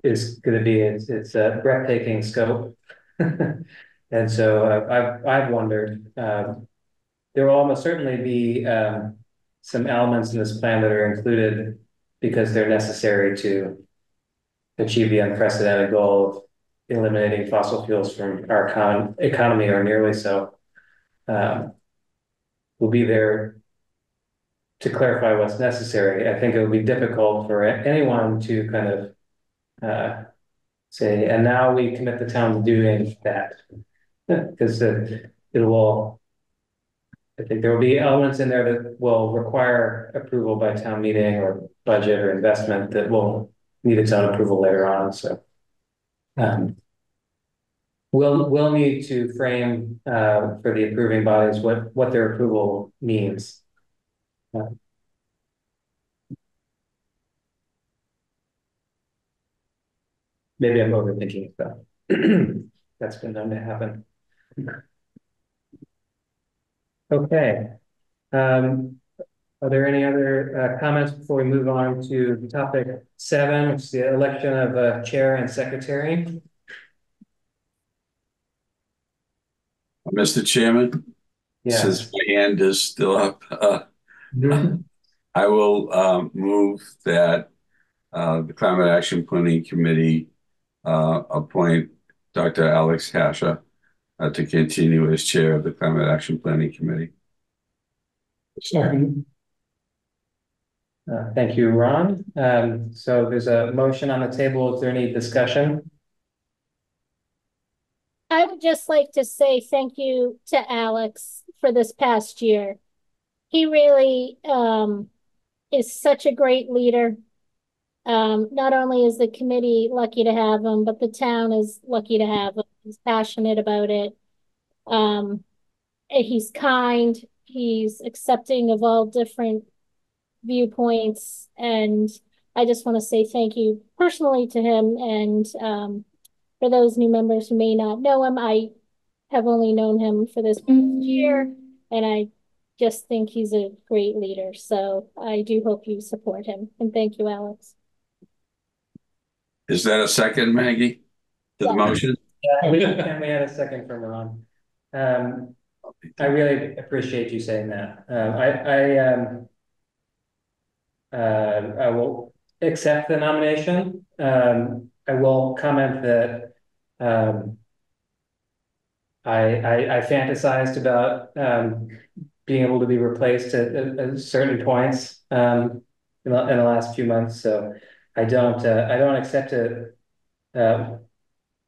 is going to be it's a breathtaking scope. And so I've wondered, there will almost certainly be some elements in this plan that are included because they're necessary to achieve the unprecedented goal of eliminating fossil fuels from our economy, or nearly so. Will be there to clarify what's necessary. I think it would be difficult for anyone to kind of say, and now we commit the town to doing that, because it will. I think there will be elements in there that will require approval by town meeting, or budget or investment that will need its own approval later on. So we'll need to frame for the approving bodies what their approval means. Maybe I'm overthinking it, though. That's been known to happen. Okay. Are there any other comments before we move on to topic 7, which is the election of a chair and secretary? Mr. Chairman, yes. Since my hand is still up, I will move that the Climate Action Planning Committee appoint Dr. Alex Hasha to continue as chair of the Climate Action Planning Committee. Second. Thank you, Ron. So there's a motion on the table. Is there any discussion? I would just like to say thank you to Alex for this past year. He really is such a great leader. Not only is the committee lucky to have him, but the town is lucky to have him. He's passionate about it. He's kind. He's accepting of all different viewpoints. And I just want to say thank you personally to him. And for those new members who may not know him, I have only known him for this year, and I just think he's a great leader. So I do hope you support him. And thank you, Alex. Is that a second, Maggie, to the motion? Yeah, we had a second from Ron. I really appreciate you saying that. I will accept the nomination. I will comment that I fantasized about being able to be replaced at certain points in the last few months. So I don't accept it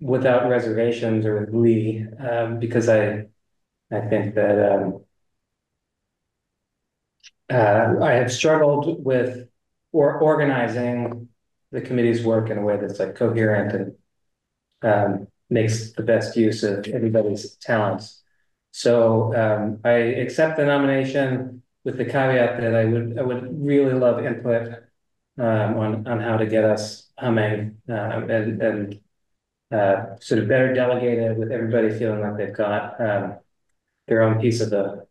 without reservations or with glee because I think that I have struggled with organizing the committee's work in a way that's like coherent and makes the best use of everybody's talents. So I accept the nomination with the caveat that I would really love input on how to get us humming and sort of better delegated with everybody feeling like they've got their own piece of the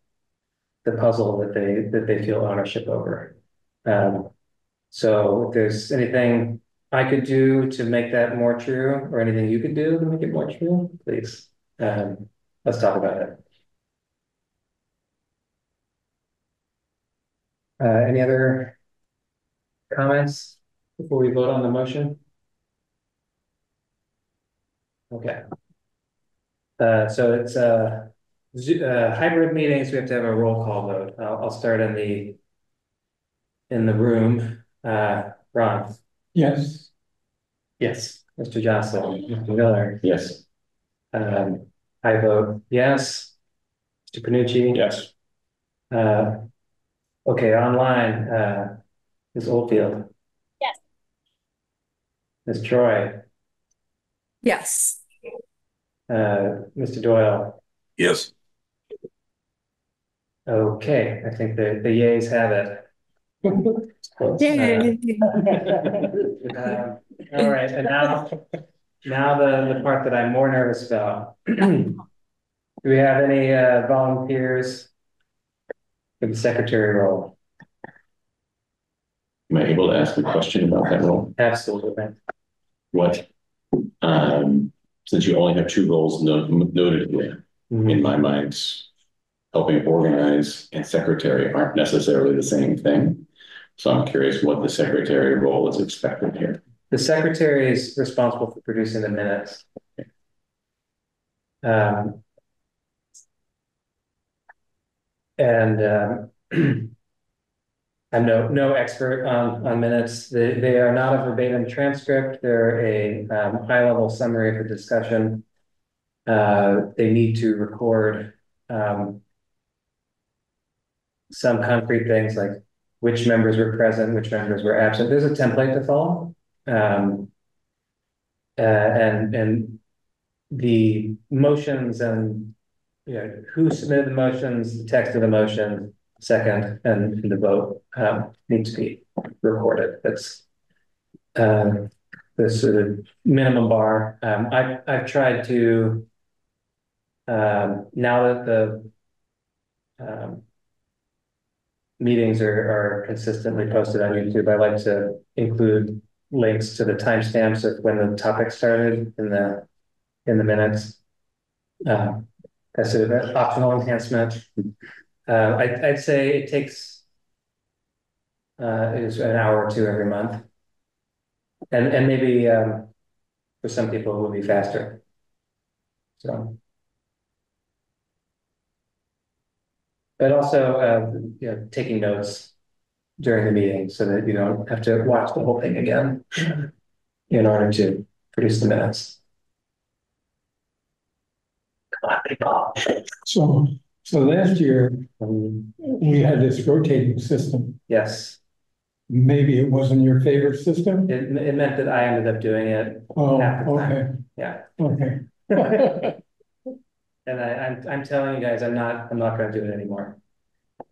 puzzle that they feel ownership over. So if there's anything I could do to make that more true, or anything you could do to make it more true, please. Let's talk about it. Any other comments before we vote on the motion? Okay. So it's hybrid meetings. We have to have a roll call vote. I'll start in the room. Ron. Yes. Yes. Mr. Johnson. Mr. Miller. Yes. I vote yes. Mr. Panucci. Yes. Okay, online, Ms. Oldfield. Yes. Ms. Troy. Yes. Mr. Doyle. Yes. Okay, I think the yeas have it. Yay. All right, and now the part that I'm more nervous about. Do we have any volunteers for the secretary role? Am I able to ask a question about that role? Absolutely. What, since you only have two roles noted here, in my mind, helping organize and secretary aren't necessarily the same thing. So I'm curious what the secretary role is expected here. The secretary is responsible for producing the minutes. I'm no expert on minutes. They are not a verbatim transcript. They're a high-level summary of the discussion. They need to record some concrete things like which members were present, which members were absent. There's a template to follow. And the motions and who submitted the motions, the text of the motion, second, and the vote need to be recorded. That's the sort of minimum bar. I've tried to now that the meetings are consistently posted on YouTube, I like to include links to the timestamps of when the topic started in the minutes. That's sort of an optional enhancement. I'd say it takes is an hour or two every month, and maybe for some people it will be faster. So, but also taking notes during the meeting so that you don't have to watch the whole thing again in order to produce the minutes. So last year, we had this rotating system. Yes. Maybe it wasn't your favorite system? It meant that I ended up doing it. Oh, half the time. okay. Yeah. Okay. And I'm telling you guys, I'm not going to do it anymore.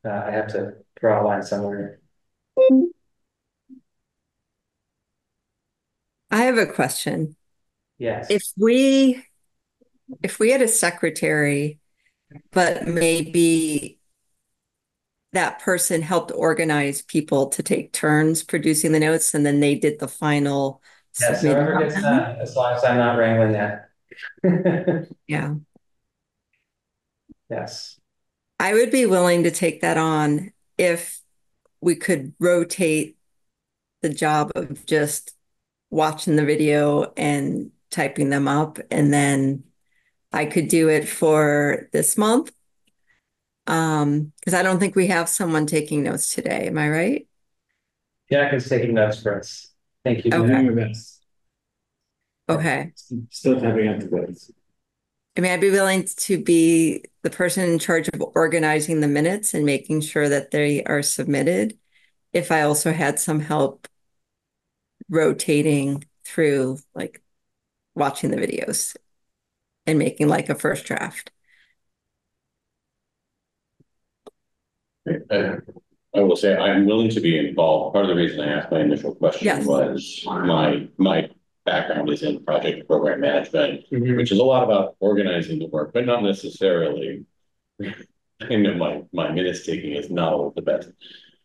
I have to draw a line somewhere. I have a question. Yes. If we had a secretary, but maybe that person helped organize people to take turns producing the notes and then they did the final Yes, submitting. whoever gets done, as long as I'm not wrangling that. Yeah. Yes. I would be willing to take that on if we could rotate the job of just watching the video and typing them up, and then I could do it for this month. Because I don't think we have someone taking notes today. Am I right? Jack is taking notes for us. Thank you. Okay. my best. Okay. Still typing out the words. I mean, I'd be willing to be the person in charge of organizing the minutes and making sure that they are submitted if I also had some help rotating through, like watching the videos and making like a first draft. I will say I'm willing to be involved. Part of the reason I asked my initial question Yes. was my background is in project program management, which is a lot about organizing the work, but not necessarily. I know my minutes taking is not always the best.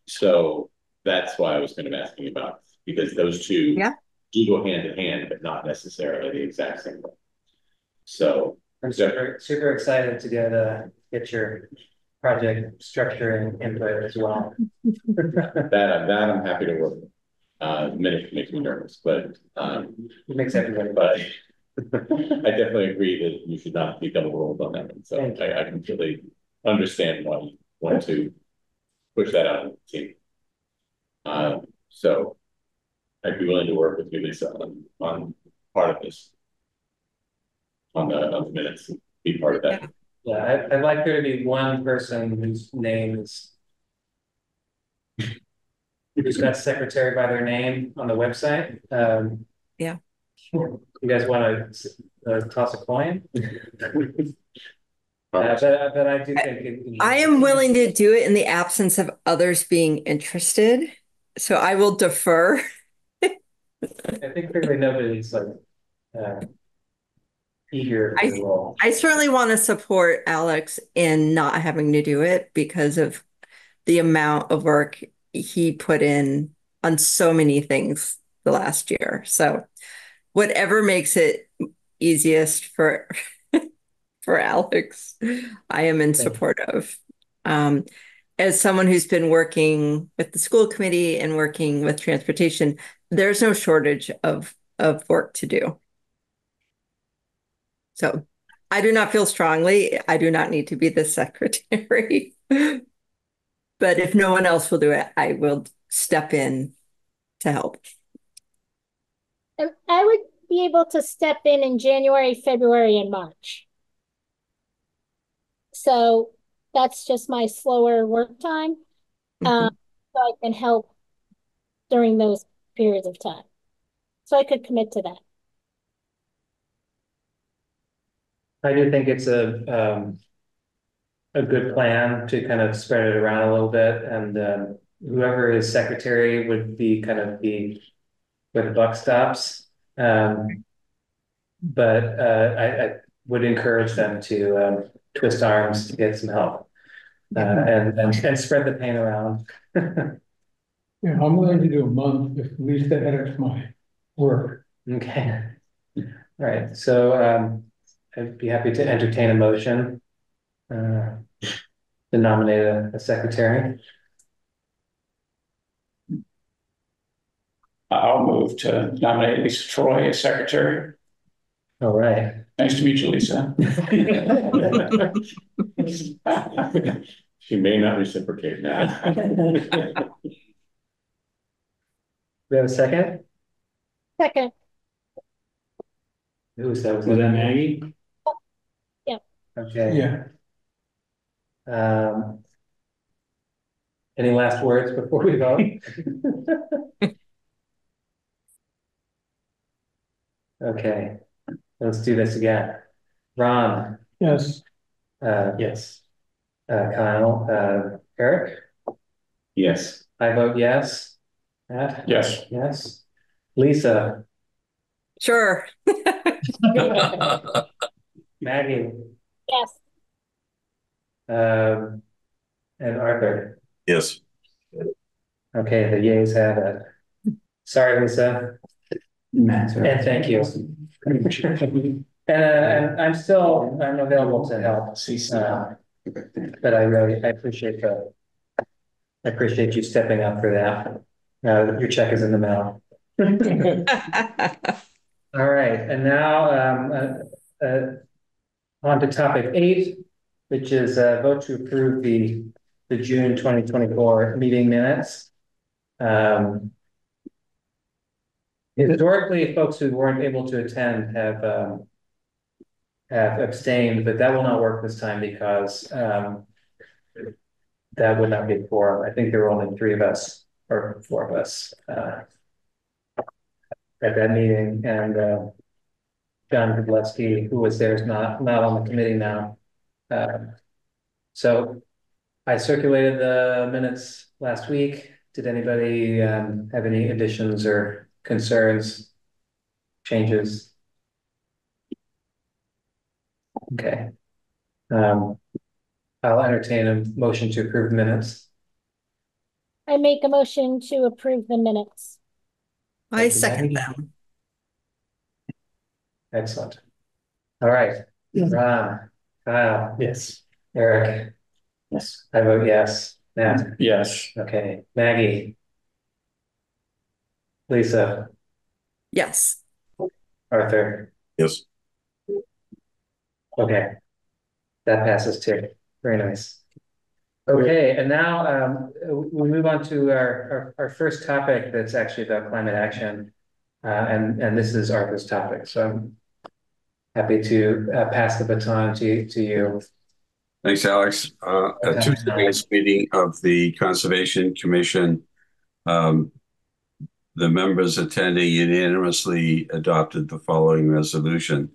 So that's why I was kind of asking about, because those two do go hand in hand, but not necessarily the exact same way. So I'm super excited to get your project structure and input as well. that I'm happy to work with. Minute makes me nervous, but it makes everybody. But I definitely agree that you should not be double rolled on that one. So I completely understand why you want to push that out of the team. So I'd be willing to work with you, Lisa, on part of this, on the minutes, be part of that. Yeah, I'd like there to be one person whose name is who's got secretary by their name on the website. Yeah. You guys want to toss a coin? But I do think I am willing to do it in the absence of others being interested. So I will defer. I think clearly nobody's like eager for the role. I certainly want to support Alex in not having to do it because of the amount of work he put in on so many things the last year. So whatever makes it easiest for Alex, I am in support of. As someone who's been working with the school committee and working with transportation, there's no shortage of work to do. So I do not feel strongly. I do not need to be the secretary. But if no one else will do it, I will step in to help. And I would be able to step in January, February, and March. So that's just my slower work time. So I can help during those periods of time. So I could commit to that. I do think it's a good plan to kind of spread it around a little bit, and whoever is secretary would be kind of where the buck stops. But I would encourage them to twist arms to get some help and spread the pain around. Yeah, I'm willing to do a month if Lisa edits my work. Okay. All right. So I'd be happy to entertain a motion to nominate a secretary. I'll move to nominate Lisa Troy as secretary. All right. Nice to meet you, Lisa. She may not reciprocate now. We have a second? Second. Who said was that Maggie? Yeah. Okay. Yeah. Any last words before we vote? Okay, let's do this again. Ron? Yes. Yes. Kyle? Eric? Yes. I vote yes. Matt? Yes. Yes. Lisa? Sure. Maggie? Yes. And Arthur? Yes. Okay, the yeas have it. Sorry, Lisa. And thank you. And I'm available to help. But I appreciate you stepping up for that. Your check is in the mail. All right, and now on to topic 8, which is vote to approve the June 2024 meeting minutes. Historically, folks who weren't able to attend have abstained, but that will not work this time because that would not be a quorum. I think there were only 3 of us or 4 of us at that meeting, and John Godlewski, who was there, is not on the committee now. So I circulated the minutes last week. Did anybody have any additions or concerns, changes? Okay. I'll entertain a motion to approve the minutes. I make a motion to approve the minutes. I second them. Excellent. All right. Ron, Kyle. Yes. Eric. Yes. I vote yes. Matt. Yes. Okay. Maggie. Lisa. Yes. Arthur. Yes. Okay. That passes too. Very nice. Okay, and now we move on to our first topic that's actually about climate action. And this is Arthur's topic. So I'm happy to pass the baton to you. Thanks, Alex. At Tuesday's meeting of the Conservation Commission, the members attending unanimously adopted the following resolution.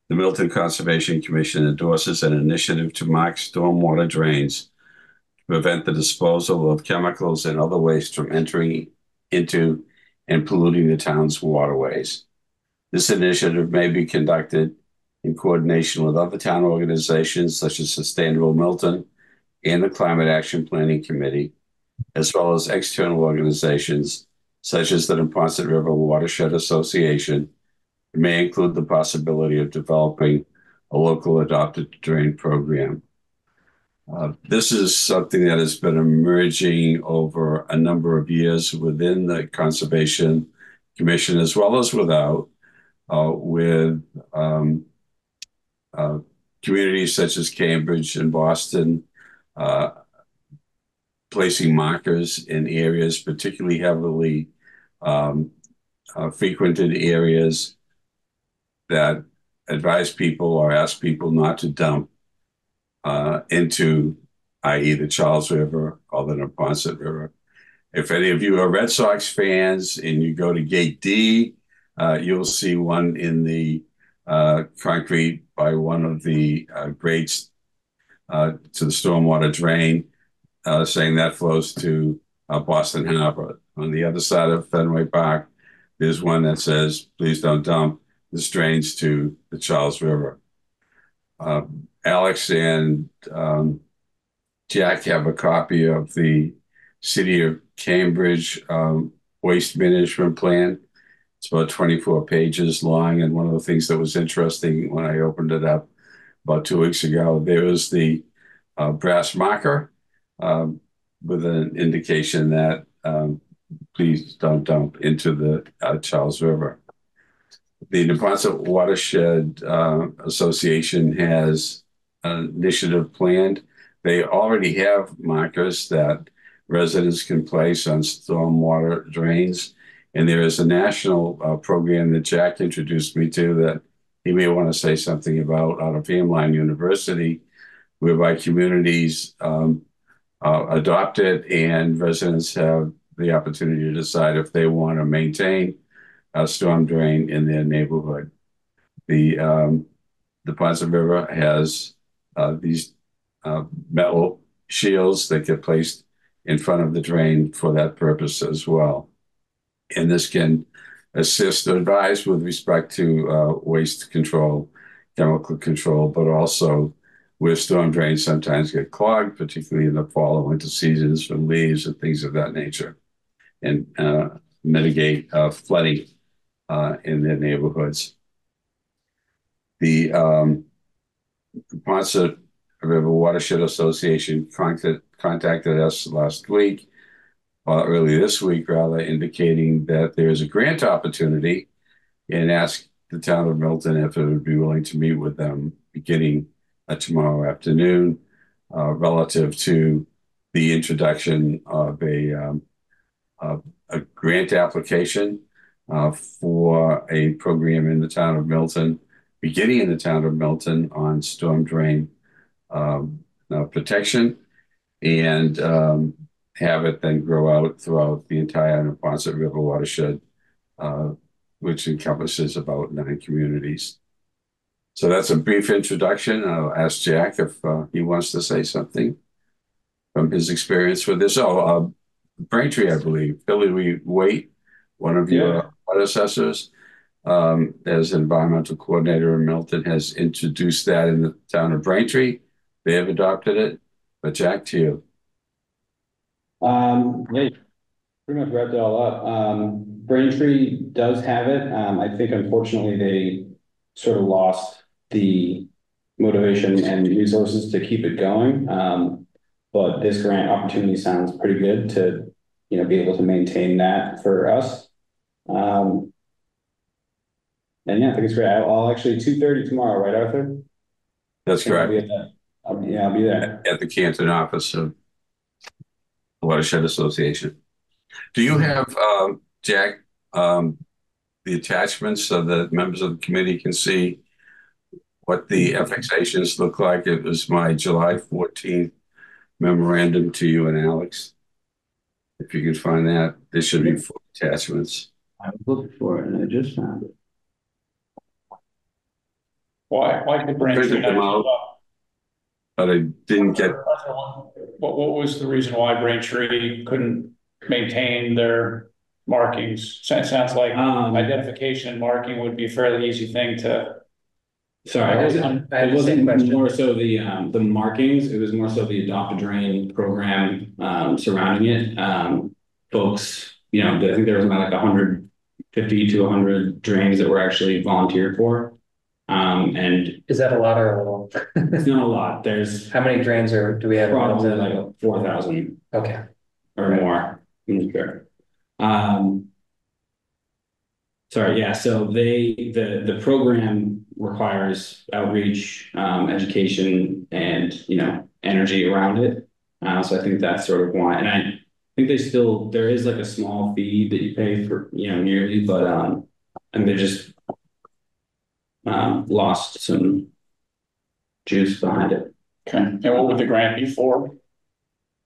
The Milton Conservation Commission endorses an initiative to mark stormwater drains to prevent the disposal of chemicals and other waste from entering into and polluting the town's waterways. This initiative may be conducted in coordination with other town organizations such as Sustainable Milton and the Climate Action Planning Committee, as well as external organizations such as the Neponset River Watershed Association. It may include the possibility of developing a local adopted drain program. This is something that has been emerging over a number of years within the Conservation Commission, as well as without, with communities such as Cambridge and Boston, placing markers in areas, particularly heavily frequented areas, that advise people or ask people not to dump into, i.e. the Charles River or the Neponset River. If any of you are Red Sox fans and you go to Gate D, you'll see one in the concrete by one of the grates to the stormwater drain, saying that flows to Boston Harbor. On the other side of Fenway Park, there's one that says, please don't dump. This drains to the Charles River. Alex and Jack have a copy of the City of Cambridge waste management plan. It's about 24 pages long. And one of the things that was interesting when I opened it up about 2 weeks ago, there was the brass marker with an indication that please don't dump into the Charles River. The Neponset Watershed Association has an initiative planned. They already have markers that residents can place on stormwater drains. And there is a national program that Jack introduced me to that he may want to say something about out of Hamline University, whereby communities adopt it and residents have the opportunity to decide if they want to maintain a storm drain in their neighborhood. The Neponset River has these metal shields that get placed in front of the drain for that purpose as well. And this can assist or advise with respect to waste control, chemical control, but also where storm drains sometimes get clogged, particularly in the fall and winter seasons from leaves and things of that nature, and mitigate flooding in their neighborhoods. The Neponset River Watershed Association contacted us last week early this week, rather, indicating that there is a grant opportunity and asked the town of Milton if it would be willing to meet with them beginning tomorrow afternoon relative to the introduction of a grant application for a program in the town of Milton, beginning in the town of Milton on storm drain protection, and have it then grow out throughout the entire Neponset River watershed, which encompasses about 9 communities. So that's a brief introduction. I'll ask Jack if he wants to say something from his experience with this. Braintree, I believe, Billy Waite, one of your predecessors, as environmental coordinator in Milton, has introduced that in the town of Braintree. They have adopted it. But Jack, to you. Yeah, pretty much wrapped it all up. Braintree does have it. I think unfortunately they sort of lost the motivation and resources to keep it going. But this grant opportunity sounds pretty good to, be able to maintain that for us. And yeah, I think it's great. I'll actually 2:30 tomorrow, right, Arthur? That's correct. I'll be there. At the Canton office of the Watershed Association. Do you have, Jack, the attachments so that members of the committee can see what the affixations look like? It was my July 14th memorandum to you and Alex. If you could find that, there should be 4 attachments. I was looking for it and I just found it. Why could Braintree not keep up? But I didn't get. What was the reason why Braintree couldn't maintain their markings? Sounds like identification and marking would be a fairly easy thing to. Sorry, it wasn't more so the markings. It was more so the Adopt a Drain program surrounding it. Folks, I think there was about like 150 to 100 drains that were actually volunteered for. And is that a lot or a little? It's not a lot. There's how many drains do we have? Probably like 4,000. Okay. Or more. I'm sure. Sorry, yeah. So the program requires outreach, education, and energy around it. So I think that's sort of why. And I think there is like a small fee that you pay for yearly, but and they just lost some juice behind it. Okay. And what would the grant be for?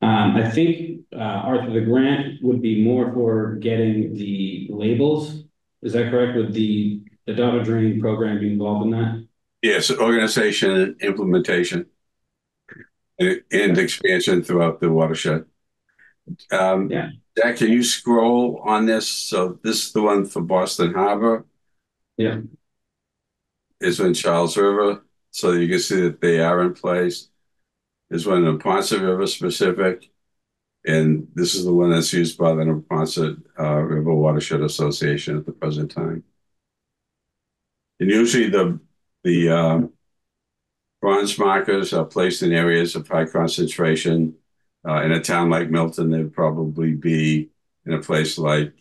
I think Arthur, the grant would be more for getting the labels. Is that correct? Would the Adopt a Drain program be involved in that? Yes, organization and implementation and expansion throughout the watershed. Yeah. Jack, can you scroll on this? So this is the one for Boston Harbor. Yeah. Is in Charles River, so you can see that they are in place. There's one in the Neponset River specific, and this is the one that's used by the Neponset River Watershed Association at the present time. And usually the bronze markers are placed in areas of high concentration. In a town like Milton, they'd probably be in a place like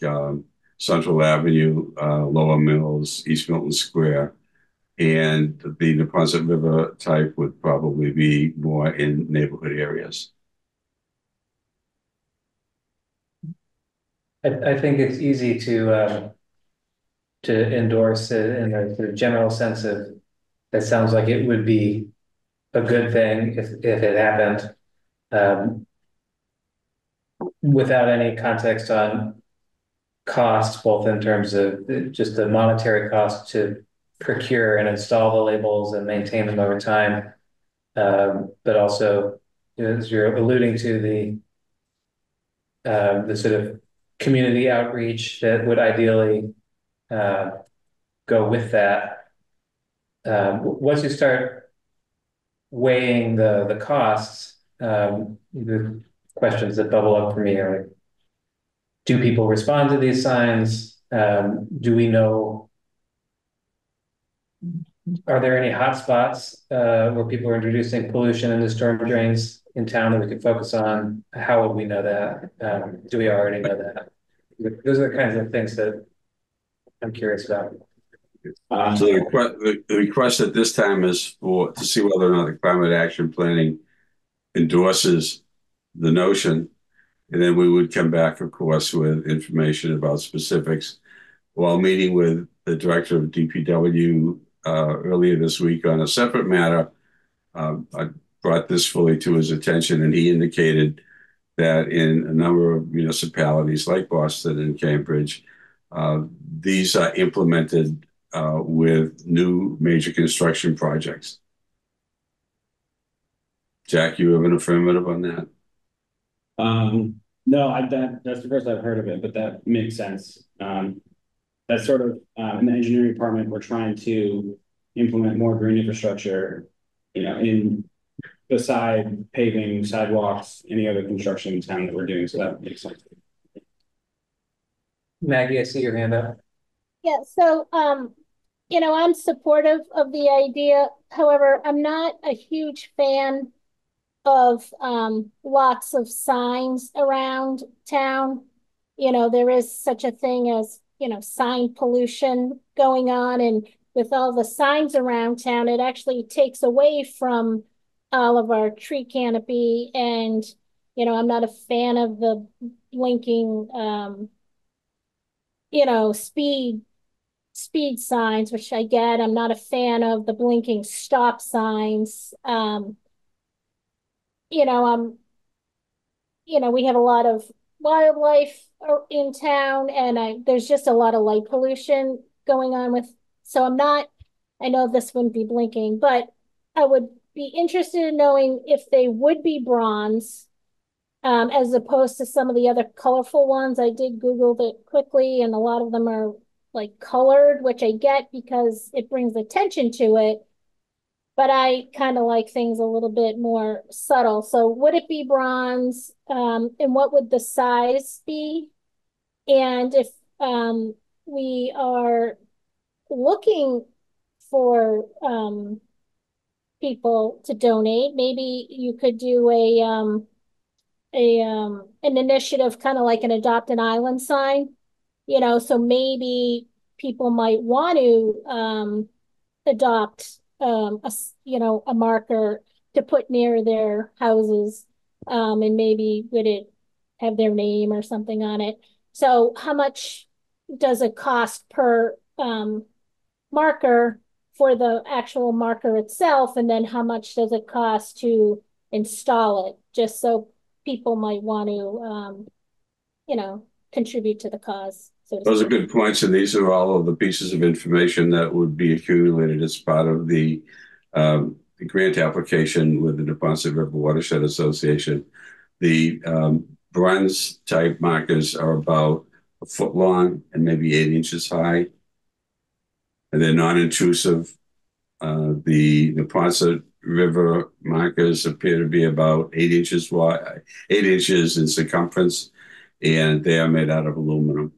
Central Avenue, Lower Mills, East Milton Square. And the Neponset River type would probably be more in neighborhood areas. I think it's easy to endorse it in a sort of general sense of that sounds like it would be a good thing if it happened, without any context on costs, both in terms of just the monetary cost to procure and install the labels and maintain them over time, but also, as you're alluding to, the sort of community outreach that would ideally go with that. Once you start weighing the costs, the questions that bubble up for me are like, do people respond to these signs? Do we know are there any hot spots where people are introducing pollution into storm drains in town that we could focus on? How would we know that? Do we already know that? Those are the kinds of things that I'm curious about. So the request at this time is to see whether or not the climate action planning endorses the notion. And then we would come back, of course, with information about specifics. While meeting with the director of DPW earlier this week on a separate matter, I brought this fully to his attention, and he indicated that in a number of municipalities like Boston and Cambridge, these are implemented with new major construction projects. Jack, you have an affirmative on that? No, that's the first I've heard of it, but that makes sense. That's sort of in the engineering department, we're trying to implement more green infrastructure, in beside paving, sidewalks, any other construction in town that we're doing. So that makes sense. Maggie, I see your hand up. Yeah, so I'm supportive of the idea. However, I'm not a huge fan of lots of signs around town. There is such a thing as, sign pollution going on, and with all the signs around town, it actually takes away from all of our tree canopy. And, I'm not a fan of the blinking speed signs, which I get. I'm not a fan of the blinking stop signs. I'm we have a lot of wildlife in town, and there's just a lot of light pollution going on with, so I know this wouldn't be blinking, but I would be interested in knowing if they would be bronze, as opposed to some of the other colorful ones. I did Google it quickly, and a lot of them are like colored, which I get because it brings attention to it. But I kind of like things a little bit more subtle. So would it be bronze? And what would the size be? And if we are looking for people to donate, maybe you could do an initiative, kind of like an Adopt an Island sign. So maybe people might want to adopt a marker to put near their houses, and maybe would it have their name or something on it. So how much does it cost per marker for the actual marker itself, and then how much does it cost to install it, just so people might want to contribute to the cause. So those are good points, and these are all of the pieces of information that would be accumulated as part of the grant application with the Neponset River Watershed Association. The bronze type markers are about a foot long and maybe 8 inches high, and they're non-intrusive. The Neponset River markers appear to be about 8 inches wide, 8 inches in circumference, and they are made out of aluminum.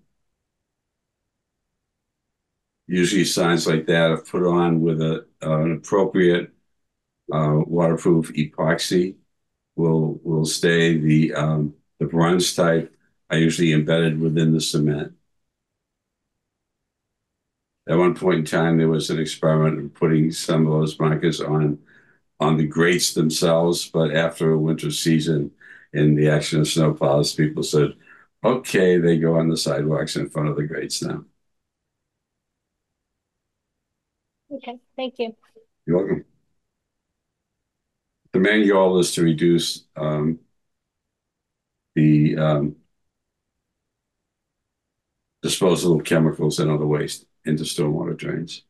Usually signs like that are put on with an appropriate waterproof epoxy. Will stay. The bronze type are usually embedded within the cement. At one point in time, there was an experiment of putting some of those markers on the grates themselves, but after a winter season in the action of snowplows, people said, okay, they go on the sidewalks in front of the grates now. Okay, thank you. You're welcome. The main goal is to reduce the disposal of chemicals and other waste into stormwater drains.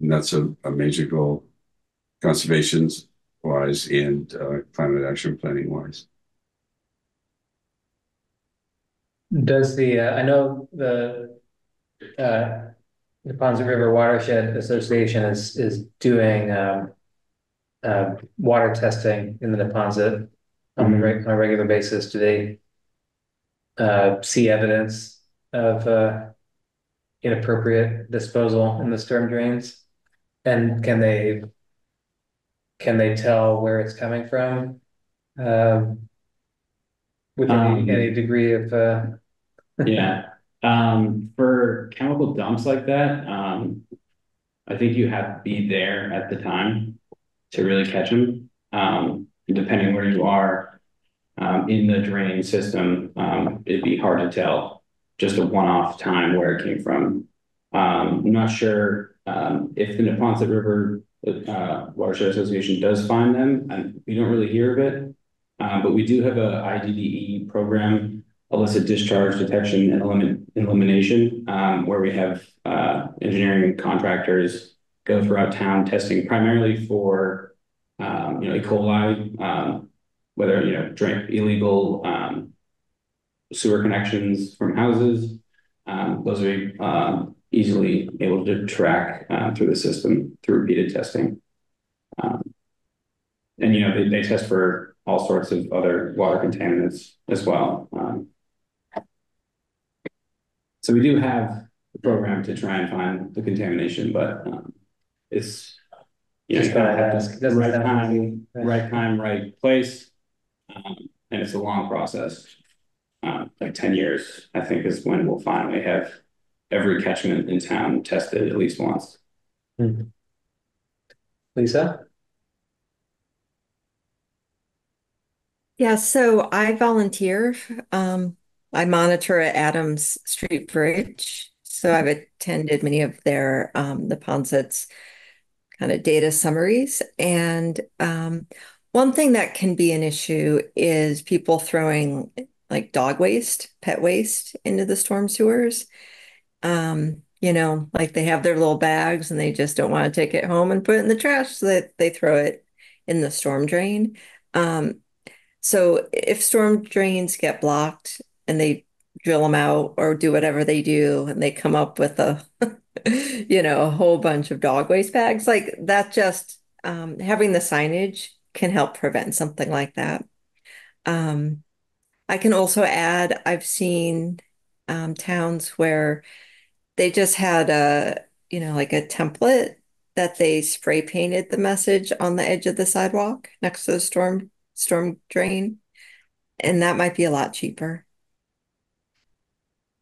And that's a major goal, conservations wise and climate action planning wise. Does I know the Neponset River Watershed Association is doing water testing in the Neponset on a regular basis. Do they see evidence of inappropriate disposal in the storm drains? And can they tell where it's coming from? With any degree of Yeah, for chemical dumps like that, I think you have to be there at the time to really catch them. Depending where you are, in the drain system, it'd be hard to tell just a one-off time where it came from. I'm not sure, if the Neponset River, Watershed Association does find them, and we don't really hear of it. But we do have a IDDE program, illicit discharge detection and elimination, where we have engineering contractors go throughout town testing primarily for E. coli, whether drink illegal sewer connections from houses. Those are easily able to track through the system through repeated testing. And they test for all sorts of other water contaminants as well. So we do have a program to try and find the contamination, but it's Just kind of gotta ask. Doesn't right sound time, like- right time, right place, and it's a long process. Like 10 years, I think, is when we'll finally have every catchment in town tested at least once. Lisa? Yeah, so I volunteer. I monitor at Adams Street Bridge. So I've attended many of their the Ponsets kind of data summaries. And one thing that can be an issue is people throwing like dog waste, pet waste into the storm sewers. Like they have their little bags and they just don't want to take it home and put it in the trash, so that they throw it in the storm drain. So if storm drains get blocked and they drill them out or do whatever they do, and they come up with a a whole bunch of dog waste bags, like that, just having the signage can help prevent something like that. I can also add, I've seen towns where they just had like a template that they spray painted the message on the edge of the sidewalk next to the storm drain. And that might be a lot cheaper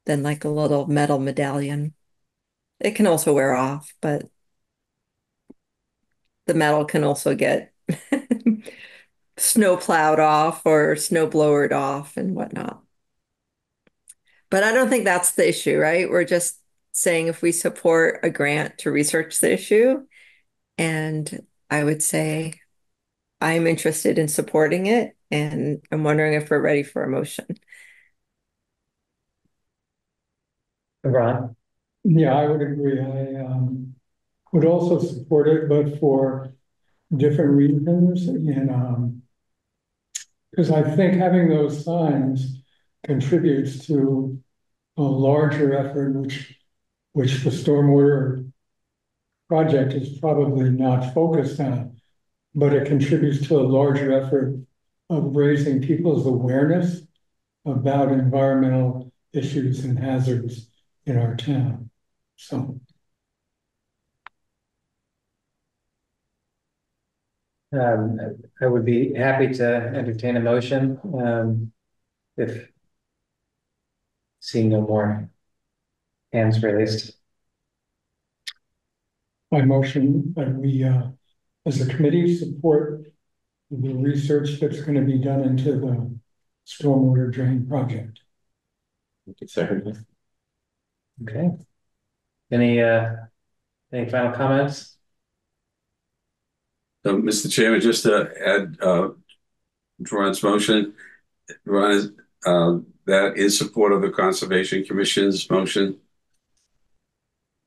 than like a little metal medallion. It can also wear off, but the metal can also get snow plowed off or snow blowered off and whatnot. But I don't think that's the issue, right? We're just saying if we support a grant to research the issue, and I would say I'm interested in supporting it, and I'm wondering if we're ready for a motion. Ron? Yeah, I would agree. I would also support it, but for different reasons. And because I think having those signs contributes to a larger effort, which the stormwater project is probably not focused on, but it contributes to a larger effort of raising people's awareness about environmental issues and hazards in our town. So I would be happy to entertain a motion, if seeing no more hands raised. my motion that we, as a committee, support the research that's going to be done into the stormwater drain project. Second. Okay. Any final comments? Mr. Chairman, just to add, Ron's motion, Ron is, that is support of the Conservation Commission's motion.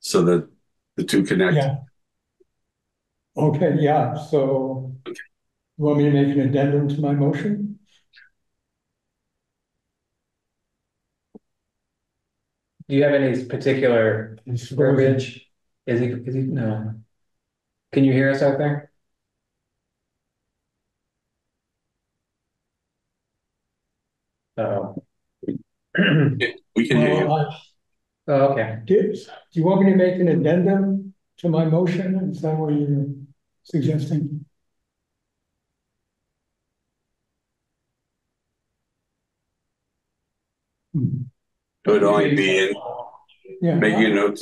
So that the two connect. Yeah. Okay, yeah, so you want me to make an addendum to my motion? Do you have any particular verbiage? Is he, no. Can you hear us out there? Oh. We can hear you. Oh, okay. Do you want me to make an addendum to my motion? Is that what you're suggesting? It would only be in Yeah. making a note,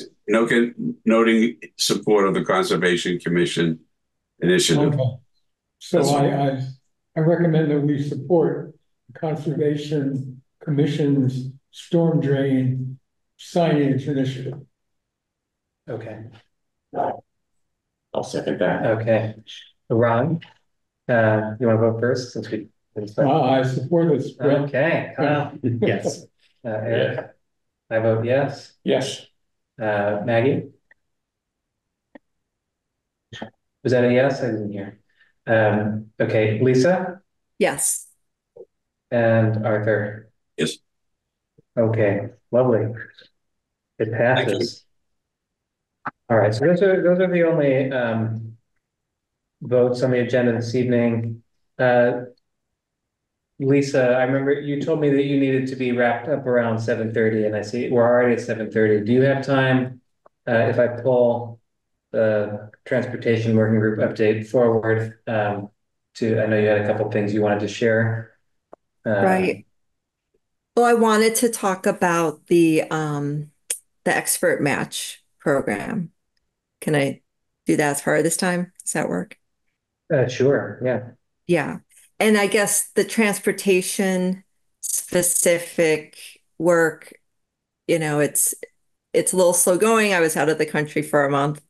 noting support of the Conservation Commission initiative. Okay. So I recommend that we support the Conservation Commission's storm drain signage initiative. Okay, I'll second that. okay. Ron, you want to vote first since we. I support this. Okay, Kyle. Yes. Eric, I vote yes. Yes. Maggie? Was that a yes? I didn't hear. Okay, Lisa Yes. and Arthur. Yes. Okay, lovely. It passes. All right, so those are the only votes on the agenda this evening. Lisa, I remember you told me that you needed to be wrapped up around 7:30, and I see we're already at 7:30. Do you have time if I pull the transportation working group update forward I know you had a couple things you wanted to share. Right. Well, I wanted to talk about the expert match program. Can I do that as part of this time? Does that work? Sure, yeah. Yeah. And I guess the transportation specific work, it's a little slow going. I was out of the country for a month.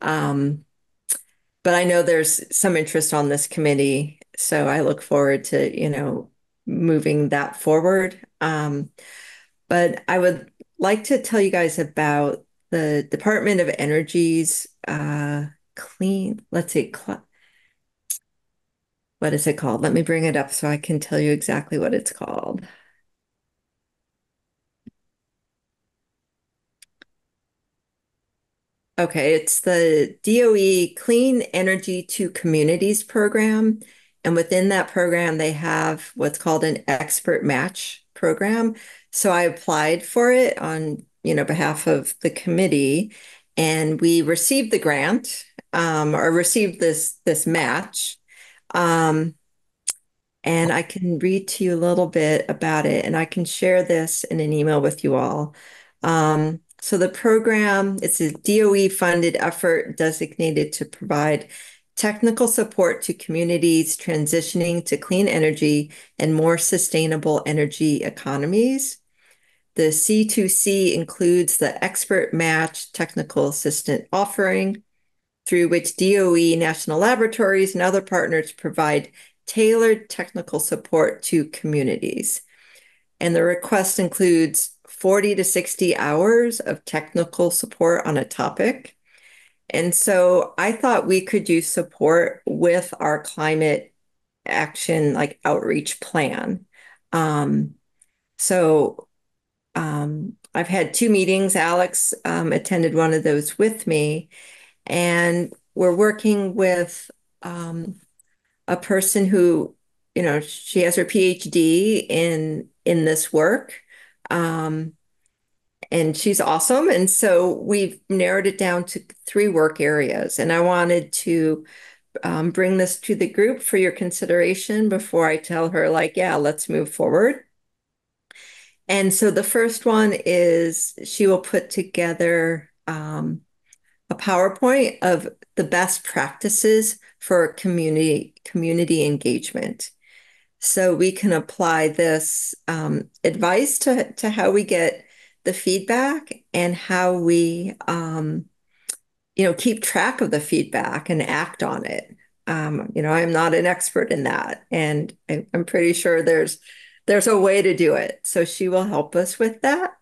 But I know there's some interest on this committee, so I look forward to, moving that forward. But I would like to tell you guys about the Department of Energy's what is it called? Let me bring it up so I can tell you exactly what it's called. Okay, it's the DOE Clean Energy to Communities program. And within that program, they have what's called an expert match program. So I applied for it on, behalf of the committee, and we received the grant, or received this match. And I can read to you a little bit about it, and I can share this in an email with you all. So the program, it's a DOE funded effort designated to provide technical support to communities transitioning to clean energy and more sustainable energy economies. The C2C includes the expert match technical assistant offering, through which DOE, national laboratories, and other partners provide tailored technical support to communities. And the request includes 40 to 60 hours of technical support on a topic. And so I thought we could use support with our climate action, like outreach plan. I've had 2 meetings. Alex attended one of those with me, and we're working with a person who, she has her PhD in this work. And she's awesome. And so we've narrowed it down to 3 work areas. And I wanted to bring this to the group for your consideration before I tell her, yeah, let's move forward. And so the first one is she will put together a PowerPoint of the best practices for community engagement. So we can apply this advice to how we get the feedback and how we, keep track of the feedback and act on it. I'm not an expert in that, and I'm pretty sure there's a way to do it. So she will help us with that.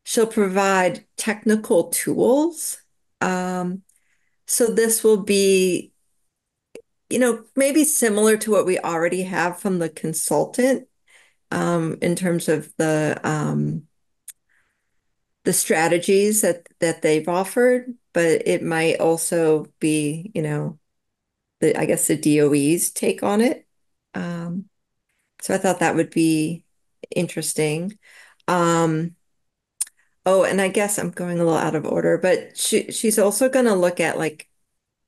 She'll provide technical tools. So this will be, maybe similar to what we already have from the consultant, in terms of the strategies that they've offered, but it might also be, I guess the DOE's take on it. So I thought that would be interesting. Oh, and I guess I'm going a little out of order, but she's also going to look at like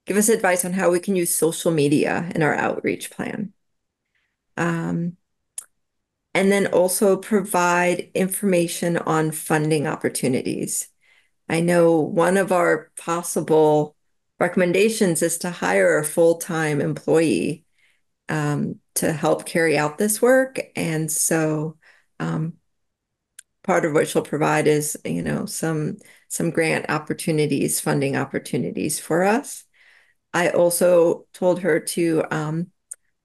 give us advice on how we can use social media in our outreach plan. Um, and then also provide information on funding opportunities. I know one of our possible recommendations is to hire a full-time employee to help carry out this work. And so part of what she'll provide is, some grant opportunities, funding opportunities for us. I also told her to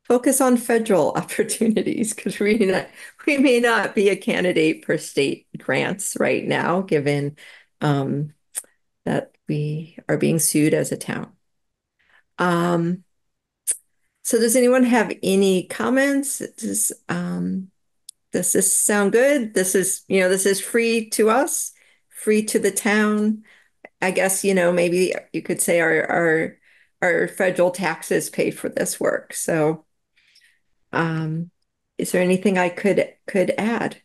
focus on federal opportunities because we may not be a candidate for state grants right now, given that we are being sued as a town. So does anyone have any comments? Does this sound good? This is free to us, free to the town. I guess, maybe you could say our federal taxes pay for this work. So, is there anything I could add?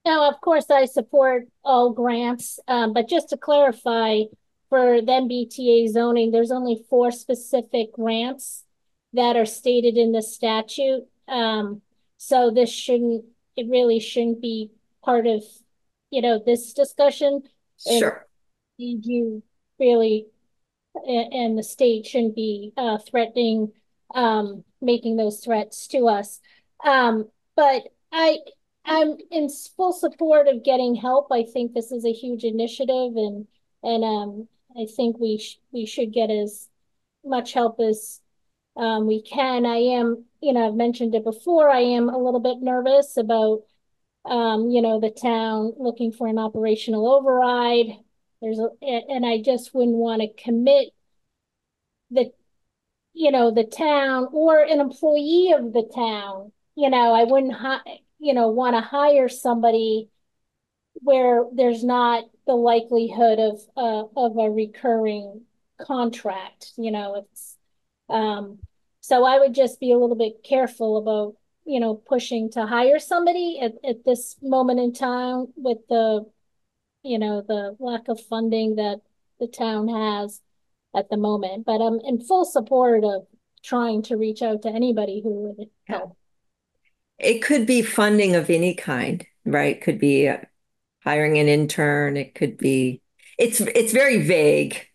Now, of course, I support all grants, but just to clarify, for the MBTA zoning, there's only 4 specific grants that are stated in the statute. So it really shouldn't be part of, this discussion. Sure. And you really, and the state shouldn't be threatening, making those threats to us. But I'm in full support of getting help. I think this is a huge initiative, and I think we should get as much help as we can. I am, I've mentioned it before. I am a little bit nervous about the town looking for an operational override. And I just wouldn't want to commit the the town or an employee of the town. I wouldn't want to hire somebody where there's not the likelihood of a recurring contract. It's so I would just be a little bit careful about pushing to hire somebody at this moment in time with the lack of funding that the town has at the moment. But I'm in full support of trying to reach out to anybody who would help. It could be funding of any kind, right? Could be hiring an intern. It could be, it's very vague.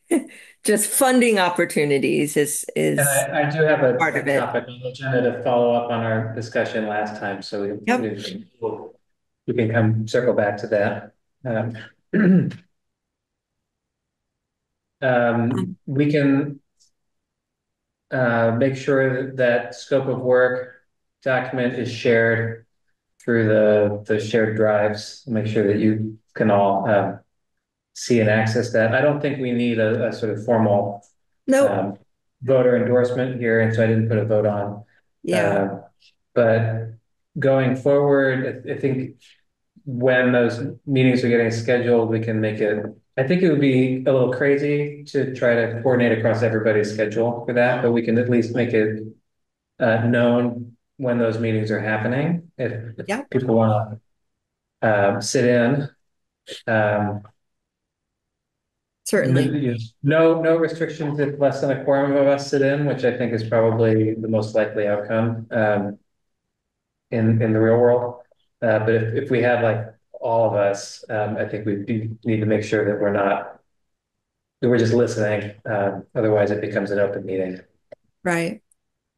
Just funding opportunities is And I do have a part of it. topic on the agenda to follow up on our discussion last time, so we can come circle back to that. We can make sure that scope of work document is shared through the shared drives. Make sure that you can all see and access that. I don't think we need a sort of formal voter endorsement here, and so I didn't put a vote on. Yeah. But going forward, I think when those meetings are getting scheduled, we can make it. I think it would be a little crazy to try to coordinate across everybody's schedule for that, but we can at least make it known when those meetings are happening. If people want to sit in. Certainly. No restrictions if less than a quorum of us sit in, which I think is probably the most likely outcome in the real world. But if we have like all of us, I think we need to make sure that we're just listening. Otherwise, it becomes an open meeting. Right.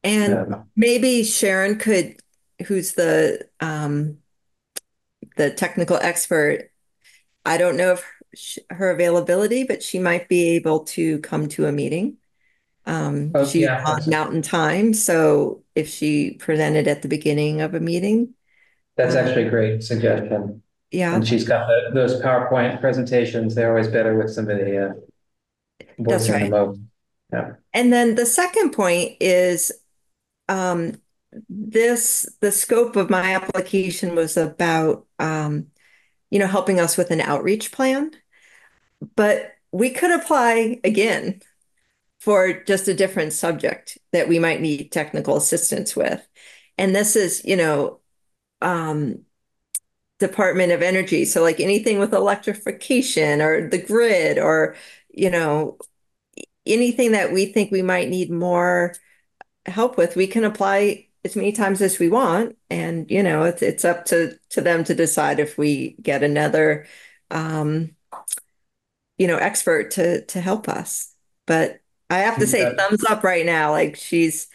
And maybe Sharon who's the technical expert. I don't know if her availability, but she might be able to come to a meeting. She's on Mountain Time, so if she presented at the beginning of a meeting. That's actually a great suggestion. Yeah. And she's got those PowerPoint presentations. They're always better with somebody voicing them over. Yeah. And then the second point is the scope of my application was about helping us with an outreach plan. But we could apply again for just a different subject that we might need technical assistance with. And this is, the Department of Energy. So like anything with electrification or the grid or, you know, anything that we think we might need more help with, we can apply as many times as we want. And, you know, it's up to them to decide if we get another, you know, expert to help us. But I have to say, thumbs up right now. Like she's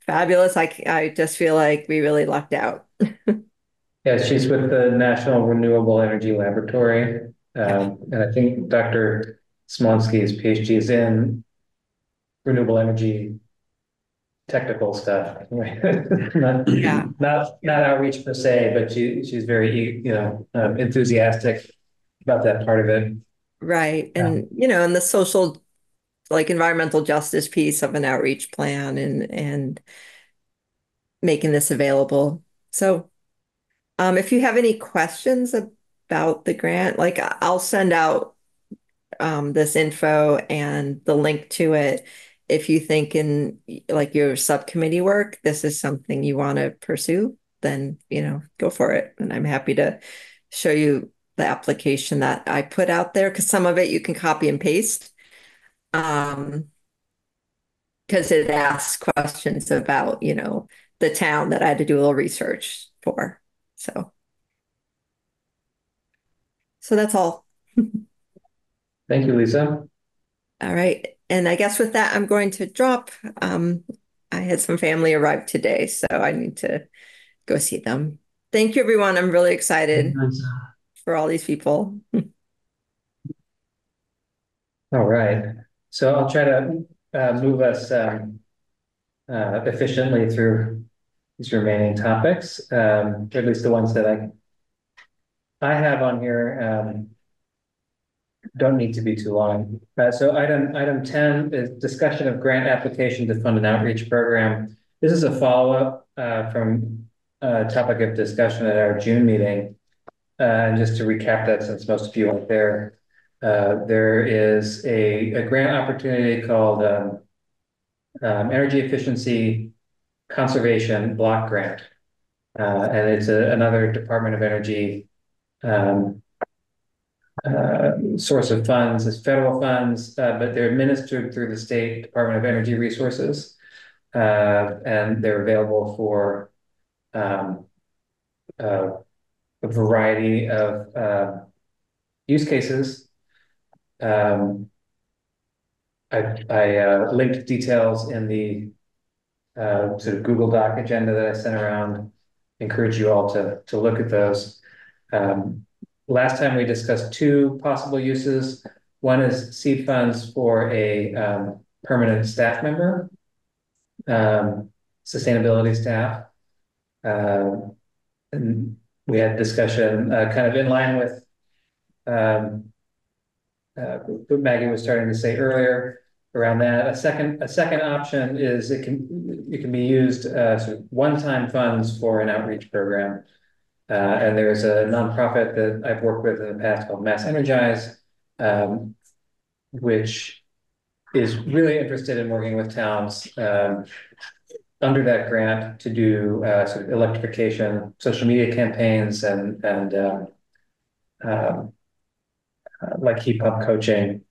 fabulous. I just feel like we really lucked out. Yeah, she's with the National Renewable Energy Laboratory. And I think Dr. Smonsky's PhD is in renewable energy technical stuff. Yeah. Not outreach per se, but she's very, you know, enthusiastic about that part of it. Right. And, you know, and the social, like environmental justice piece of an outreach plan and making this available. So, if you have any questions about the grant, like I'll send out this info and the link to it. If you think in like your subcommittee work, this is something you want to pursue, then, you know, go for it. And I'm happy to show you the application that I put out there because some of it you can copy and paste. Because it asks questions about, you know, the town that I had to do a little research for. So that's all. Thank you, Lisa. All right. And I guess with that, I'm going to drop. I had some family arrive today, so I need to go see them. Thank you, everyone. I'm really excited for all these people. All right. So I'll try to move us efficiently through these remaining topics, or at least the ones that I have on here. Don't need to be too long. So item 10 is discussion of grant application to fund an outreach program. This is a follow-up from a topic of discussion at our June meeting. And just to recap that, since most of you aren't there, there is a grant opportunity called Energy Efficiency Conservation Block Grant. And it's another Department of Energy source of funds. Is federal funds, but they're administered through the State Department of Energy Resources, and they're available for a variety of use cases. I linked details in the sort of Google Doc agenda that I sent around. Encourage you all to look at those. Last time we discussed two possible uses. One is seed funds for a permanent staff member, sustainability staff. And we had discussion kind of in line with what Maggie was starting to say earlier around that. A second option is it can be used sort of one-time funds for an outreach program. And there's a nonprofit that I've worked with in the past called Mass Energize, which is really interested in working with towns under that grant to do sort of electrification, social media campaigns, and like heat pump coaching.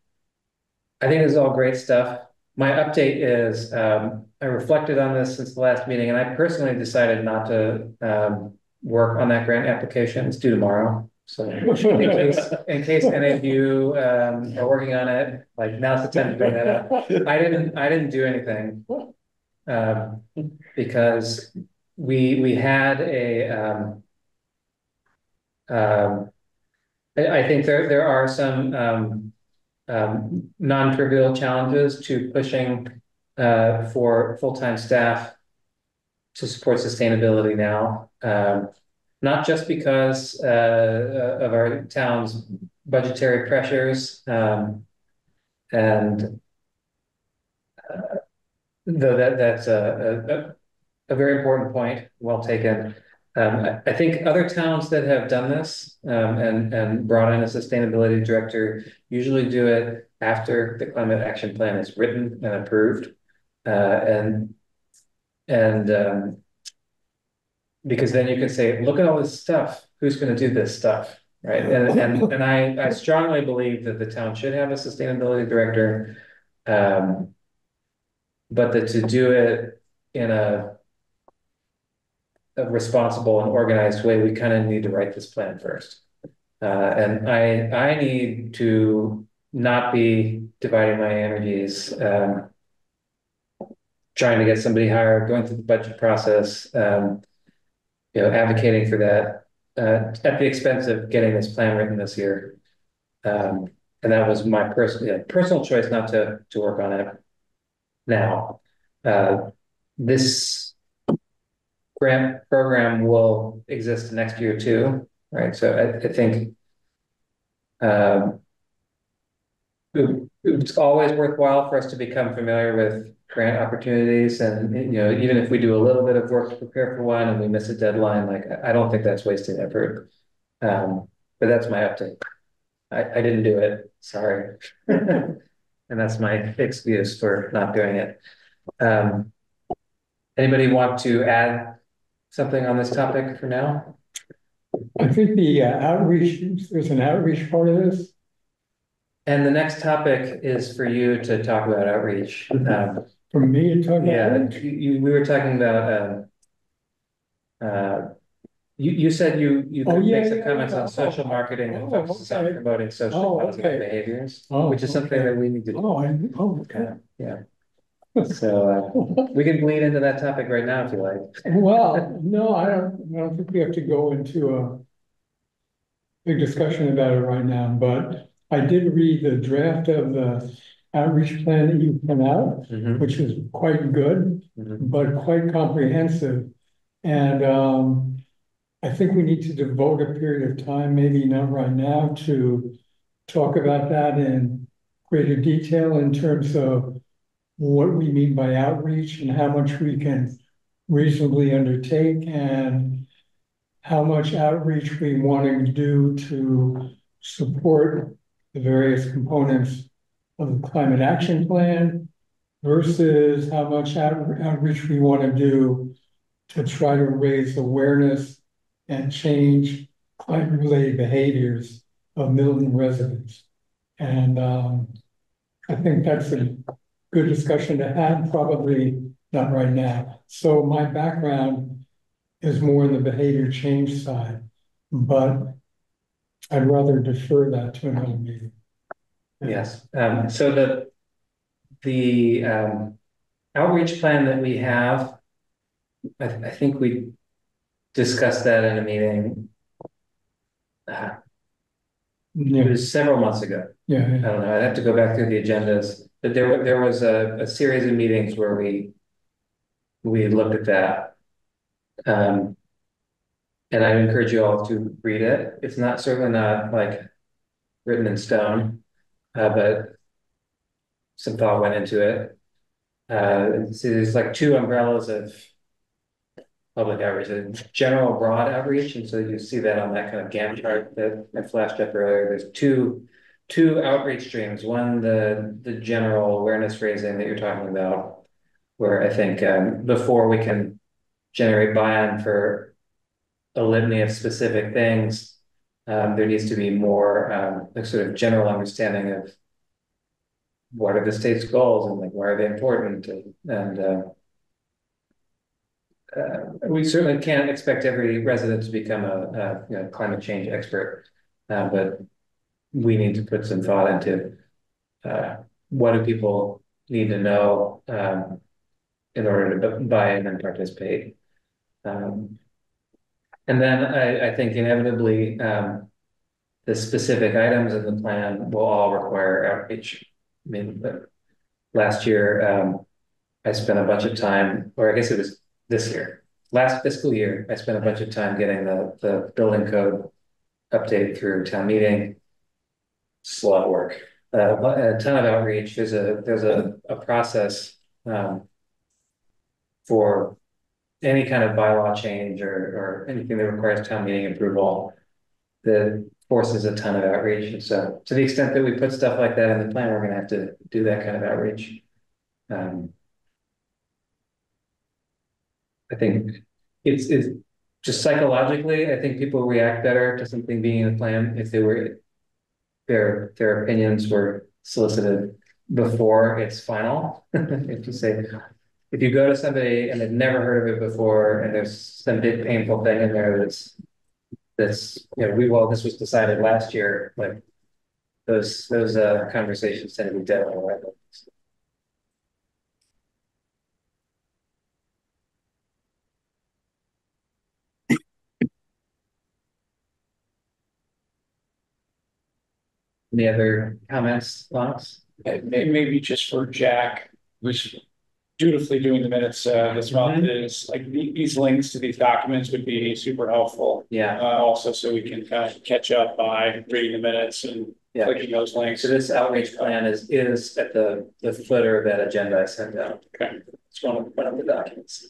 I think this is all great stuff. My update is I reflected on this since the last meeting, and I personally decided not to work on that grant application. It's due tomorrow. So in case any of you are working on it, like now's the time to bring that up. I didn't do anything because we had a I think there are some non-trivial challenges to pushing for full-time staff to support sustainability now. Not just because of our town's budgetary pressures, and though that's a very important point, well taken. I think other towns that have done this and brought in a sustainability director usually do it after the climate action plan is written and approved, and because then you can say, look at all this stuff, who's gonna do this stuff, right? And I strongly believe that the town should have a sustainability director. But that to do it in a responsible and organized way, we kind of need to write this plan first. And I need to not be dividing my energies, trying to get somebody hired, going through the budget process, advocating for that, at the expense of getting this plan written this year. And that was my personal choice not to work on it now. This grant program will exist next year too, right? So I think it's always worthwhile for us to become familiar with grant opportunities, and even if we do a little bit of work to prepare for one and we miss a deadline, like I don't think that's wasted effort. But that's my update. I didn't do it, sorry. And that's my excuse for not doing it. Anybody want to add something on this topic for now? I think the outreach, there's an outreach part of this. And the next topic is for you to talk about outreach. For me to talk about yeah, outreach? we were talking about, you said you could make some comments on social marketing and focuses on promoting socially positive behaviors, which is something that we need to do. Okay. Yeah. So we can bleed into that topic right now if you like. Well, no, I don't think we have to go into a big discussion about it right now, but I did read the draft of the outreach plan that you put out, which is quite good, but quite comprehensive. And I think we need to devote a period of time, maybe not right now, to talk about that in greater detail in terms of what we mean by outreach and how much we can reasonably undertake and how much outreach we want to do to support the various components of the climate action plan versus how much outreach we want to do to try to raise awareness and change climate-related behaviors of Milton residents. And I think that's a good discussion to have, probably not right now. So my background is more in the behavior change side, but I'd rather defer that to another meeting. Yes. So the outreach plan that we have, I think we discussed that in a meeting. It was several months ago. Yeah. I don't know. I'd have to go back through the agendas. But there was a series of meetings where we looked at that. And I encourage you all to read it. It's not certainly not like written in stone, but some thought went into it. So there's like two umbrellas of public outreach, a general broad outreach, and so you see that on that kind of Gantt chart that I flashed up earlier. There's two outreach streams. One, the general awareness raising that you're talking about, where I think before we can generate buy-in for a litany of specific things, there needs to be more like sort of general understanding of what are the state's goals and like why are they important, and we certainly can't expect every resident to become a climate change expert, but we need to put some thought into what do people need to know in order to buy in and participate. And then I think inevitably the specific items in the plan will all require outreach. I mean, last year I spent a bunch of time, or I guess it was this year, last fiscal year, I spent a bunch of time getting the building code update through town meeting. It's a lot of work, a ton of outreach. There's a process for any kind of bylaw change or anything that requires town meeting approval that forces a ton of outreach. And so to the extent that we put stuff like that in the plan, we're going to have to do that kind of outreach. I think it's just psychologically, I think people react better to something being in a plan if their opinions were solicited before it's final. If you say, if you go to somebody and they've never heard of it before, and there's some big painful thing in there that's this was decided last year, like those conversations tend to be dead on arrival. Any other comments, thoughts? Maybe just for Jack, who's dutifully doing the minutes this month, is like these links to these documents would be super helpful. Yeah. Also, so we can kind of catch up by reading the minutes and clicking those links. So this outreach plan is at the footer of that agenda I sent out. Okay. It's one of the documents.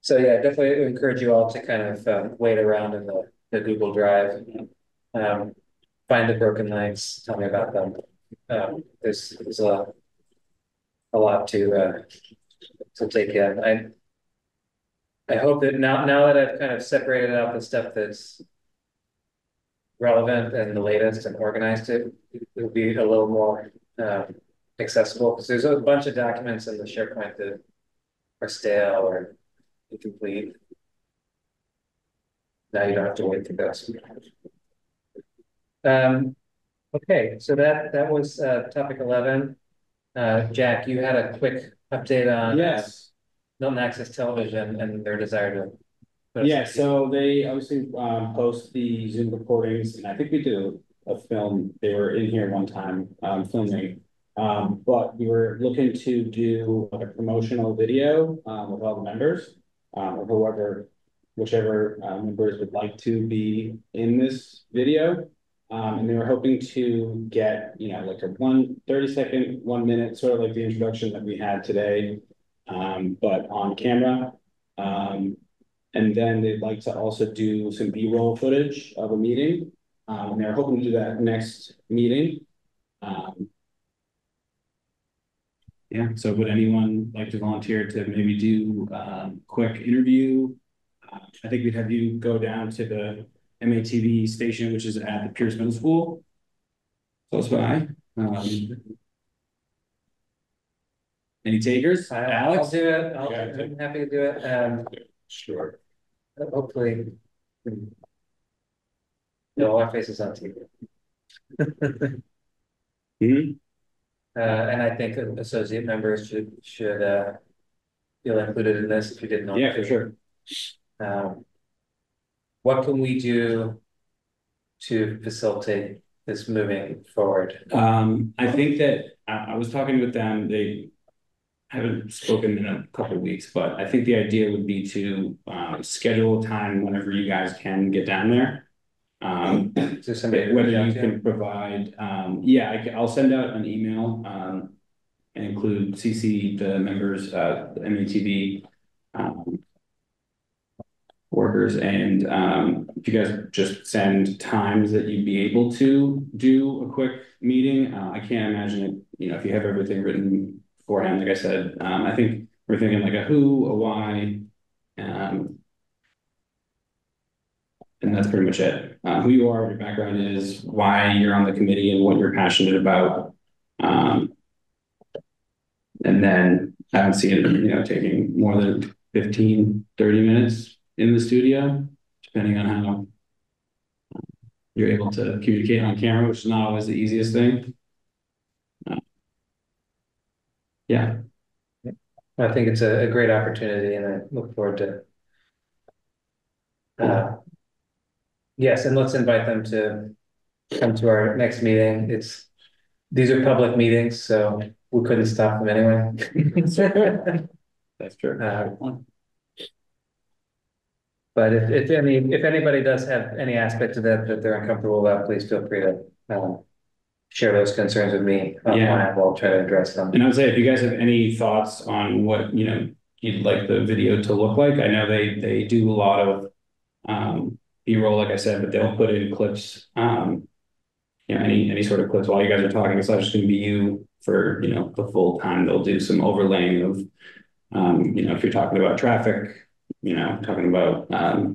So yeah, definitely encourage you all to kind of wait around in the Google Drive. Find the broken links, tell me about them. There's a lot to take in. I hope that now that I've kind of separated out the stuff that's relevant and the latest and organized it'll be a little more accessible, because there's a bunch of documents in the SharePoint that are stale or incomplete. Now you don't have to wait for those. Okay, so that was topic 11. Jack, you had a quick update on Milton Access Television and their desire to so they obviously post the Zoom recordings, and I think we did a film. They were in here one time filming, but we were looking to do like a promotional video with all the members, or whichever members would like to be in this video. And they were hoping to get, like a 30-second, 1 minute, sort of like the introduction that we had today, but on camera. And then they'd like to also do some B-roll footage of a meeting. And they're hoping to do that next meeting. So would anyone like to volunteer to maybe do a quick interview? I think we'd have you go down to the MATV station, which is at the Pierce Middle School, close by. Any takers? Alex? I'll do it. I'm happy to do it. Sure. Hopefully, our faces on TV. And I think associate members should feel included in this if you didn't know. Yeah, for sure. What can we do to facilitate this moving forward? I think that I was talking with them. They haven't spoken in a couple of weeks, but I think the idea would be to schedule a time whenever you guys can get down there. So somebody whether you can provide, I'll send out an email and include CC the members, the MATV workers, and if you guys just send times that you'd be able to do a quick meeting. I can't imagine it, if you have everything written beforehand, like I said. I think we're thinking like a who, a why, and that's pretty much it. Who you are, what your background is, why you're on the committee, and what you're passionate about. And then I don't see it, taking more than 15, 30 minutes in the studio, depending on how you're able to communicate on camera, which is not always the easiest thing. I think it's a great opportunity, and I look forward to yes, and let's invite them to come to our next meeting. These are public meetings, so we couldn't stop them anyway. That's true. But if anybody does have any aspect of that they're uncomfortable about, please feel free to share those concerns with me. We'll try to address them. And I would say, if you guys have any thoughts on what you'd like the video to look like, I know they do a lot of B-roll, like I said, but they'll put in clips, any sort of clips while you guys are talking. It's not just going to be you for the full time. They'll do some overlaying of if you're talking about traffic, talking about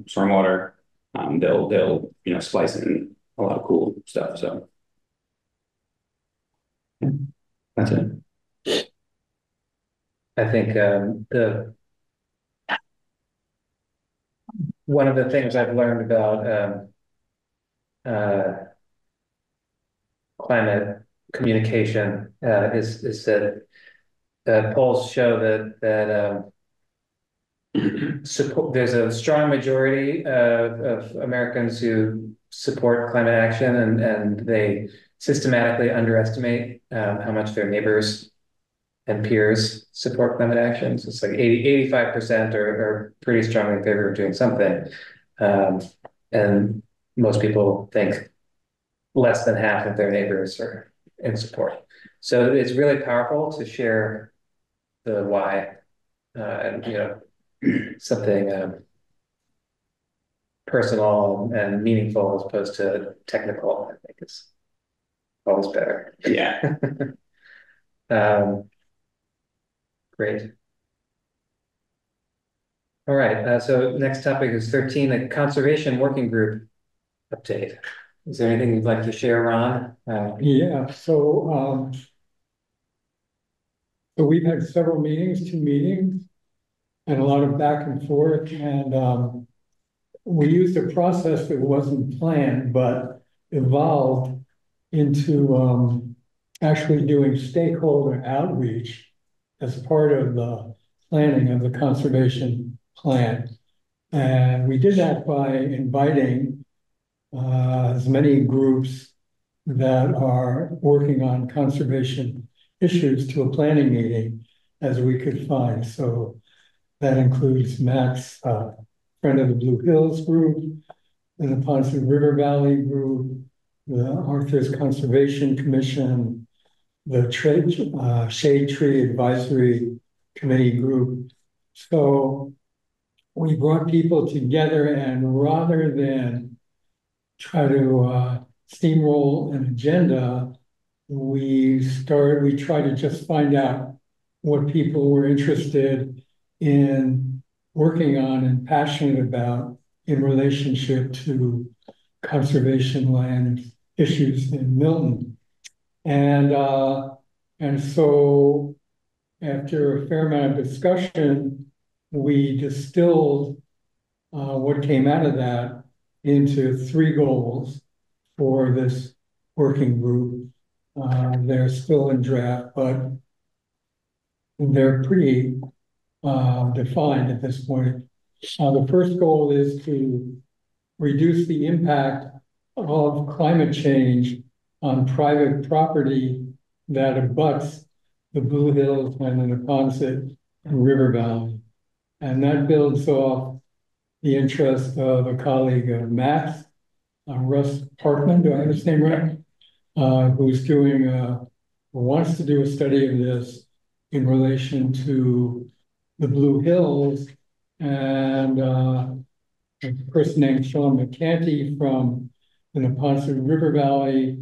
stormwater. They'll splice in a lot of cool stuff. So yeah, that's it. I think one of the things I've learned about climate communication is that polls show that support, there's a strong majority of Americans who support climate action, and they systematically underestimate how much their neighbors and peers support climate action. So it's like 85% are pretty strongly in favor of doing something. And most people think less than half of their neighbors are in support. So it's really powerful to share the why, and something personal and meaningful as opposed to technical, I think is always better. Yeah. Great. All right, so next topic is 13, the conservation working group update. Is there anything you'd like to share, Ron? Yeah, so we've had several meetings, 2 meetings, and a lot of back and forth, and we used a process that wasn't planned, but evolved into actually doing stakeholder outreach as part of the planning of the conservation plan. And we did that by inviting as many groups that are working on conservation issues to a planning meeting as we could find. So that includes Matt's Friend of the Blue Hills group, the Neponset River Valley group, the Arthur's Conservation Commission, the Shade Tree Advisory Committee group. So we brought people together, and rather than try to steamroll an agenda, we tried to just find out what people were interested in working on and passionate about in relationship to conservation land issues in Milton. And so after a fair amount of discussion, we distilled what came out of that into 3 goals for this working group. They're still in draft, but they're pretty defined at this point. The first goal is to reduce the impact of climate change on private property that abuts the Blue Hills and the Neponset River Valley. And that builds off the interest of a colleague of Matt's, Russ Parkman, do I have his name right? Who's wants to do a study of this in relation to the Blue Hills, and a person named Sean McCanty from the Neponset River Valley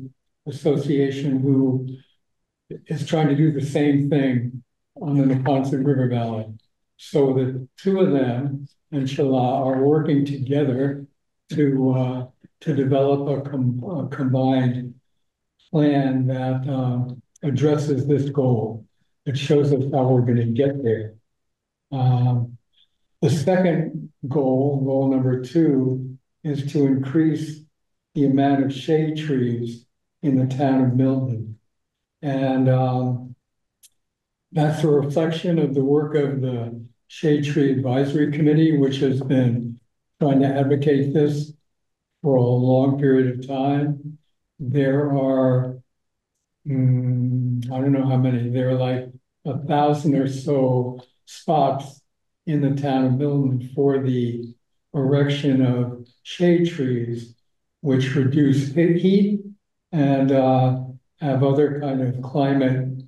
Association, who is trying to do the same thing on the Neponset River Valley. So the 2 of them and Shala are working together to develop a combined plan that addresses this goal. It shows us how we're going to get there. The second goal number 2, is to increase the amount of shade trees in the town of Milton. And that's a reflection of the work of the Shade Tree Advisory Committee, which has been trying to advocate this for a long period of time. There are, I don't know how many, there are like 1,000 or so spots in the town of Milton for the erection of shade trees, which reduce heat and have other kind of climate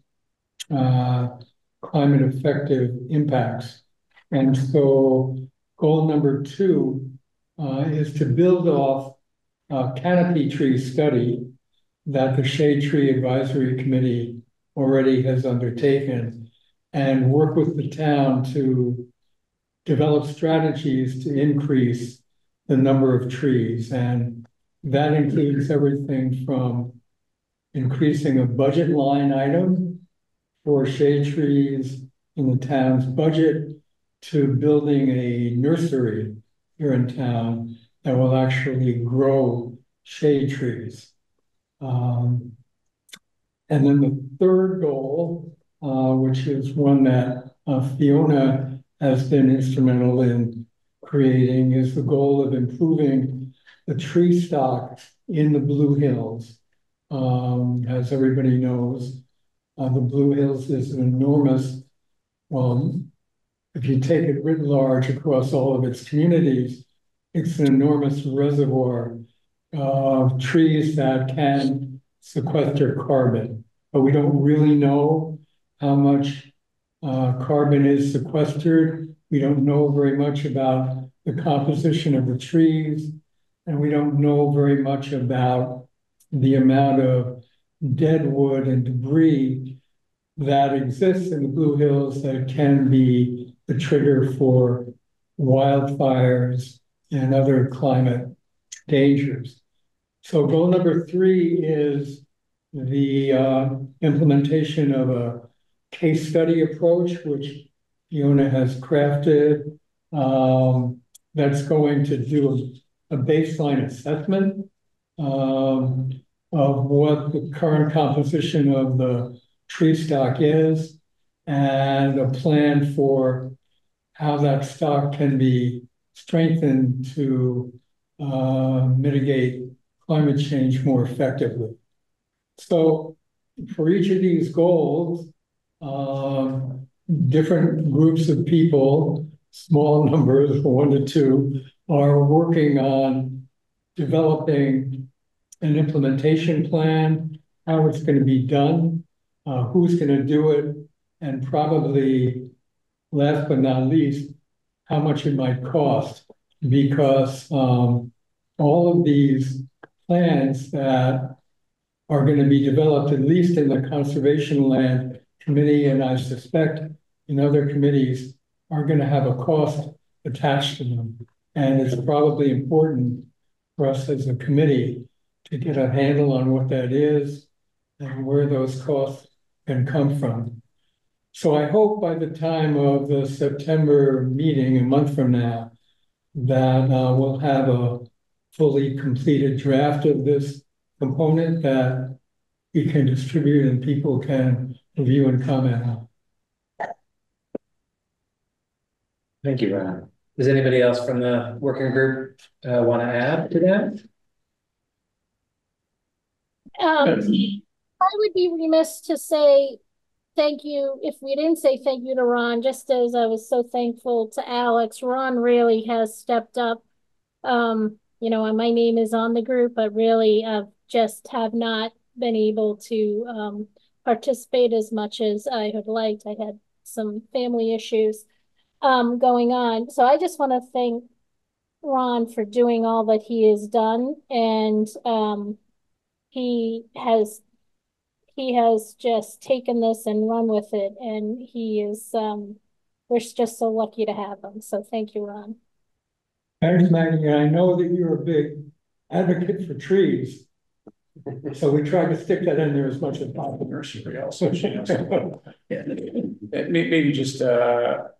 effective impacts. And so goal number 2 is to build off a canopy tree study that the Shade Tree Advisory Committee already has undertaken, and work with the town to develop strategies to increase the number of trees. And that includes everything from increasing a budget line item for shade trees in the town's budget to building a nursery here in town that will actually grow shade trees. And then the third goal, which is one that Fiona has been instrumental in creating, is the goal of improving the tree stock in the Blue Hills. As everybody knows, the Blue Hills is an enormous, if you take it writ large across all of its communities, it's an enormous reservoir of trees that can sequester carbon, but we don't really know how much carbon is sequestered. We don't know very much about the composition of the trees, and we don't know very much about the amount of dead wood and debris that exists in the Blue Hills that can be the trigger for wildfires and other climate dangers. So goal number 3 is the implementation of a case study approach, which Fiona has crafted, that's going to do a baseline assessment of what the current composition of the tree stock is and a plan for how that stock can be strengthened to mitigate climate change more effectively. So for each of these goals, different groups of people, small numbers, 1 to 2, are working on developing an implementation plan, how it's going to be done, who's going to do it, and probably, last but not least, how much it might cost, because all of these plans that are going to be developed, at least in the Conservation Land Committee, and I suspect in other committees, are going to have a cost attached to them. And it's probably important for us as a committee to get a handle on what that is and where those costs can come from. So I hope by the time of the September meeting, a month from now, that we'll have a fully completed draft of this component that we can distribute and people can review and comment on. Thank you, Ron. Does anybody else from the working group want to add to that? I would be remiss to say thank you if we didn't say thank you to Ron, just as I was so thankful to Alex. Ron really has stepped up. You know, and my name is on the group, but really just have not been able to participate as much as I had liked. I had some family issues going on. So I just want to thank Ron for doing all that he has done. And he has just taken this and run with it. And he is, we're just so lucky to have him. So thank you, Ron. Thanks, Maggie. I know that you're a big advocate for trees. So we try to stick that in there as much as possible. Nursery also, yeah. Maybe just a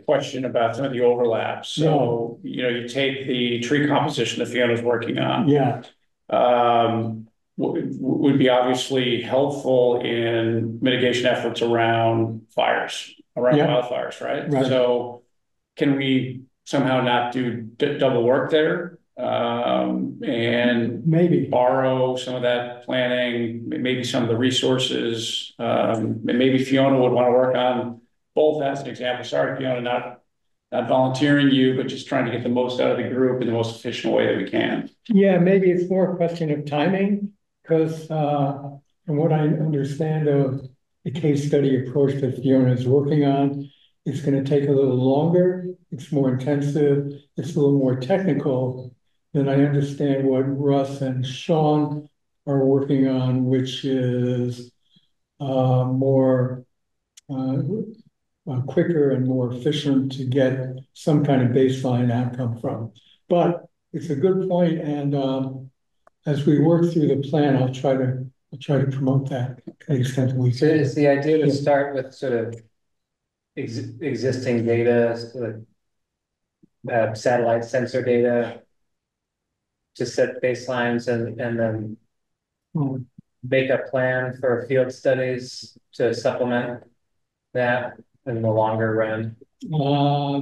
question about some of the overlaps. So, you know, you take the tree composition that Fiona's working on. Yeah. Would be obviously helpful in mitigation efforts around fires, around wildfires, right? So can we somehow not do double work there and maybe borrow some of that planning, maybe some of the resources, and maybe Fiona would want to work on both as an example. Sorry, Fiona, not volunteering you, but just trying to get the most out of the group in the most efficient way that we can. Yeah, maybe it's more a question of timing, because from what I understand of the case study approach that Fiona is working on, it's going to take a little longer. It's more intensive. It's a little more technical than I understand what Russ and Sean are working on, which is more quicker and more efficient to get some kind of baseline outcome from. But it's a good point, and as we work through the plan, I'll try to promote that to the extent we So can. is the idea to start with sort of existing data, sort of, satellite sensor data, to set baselines and then make a plan for field studies to supplement that in the longer run?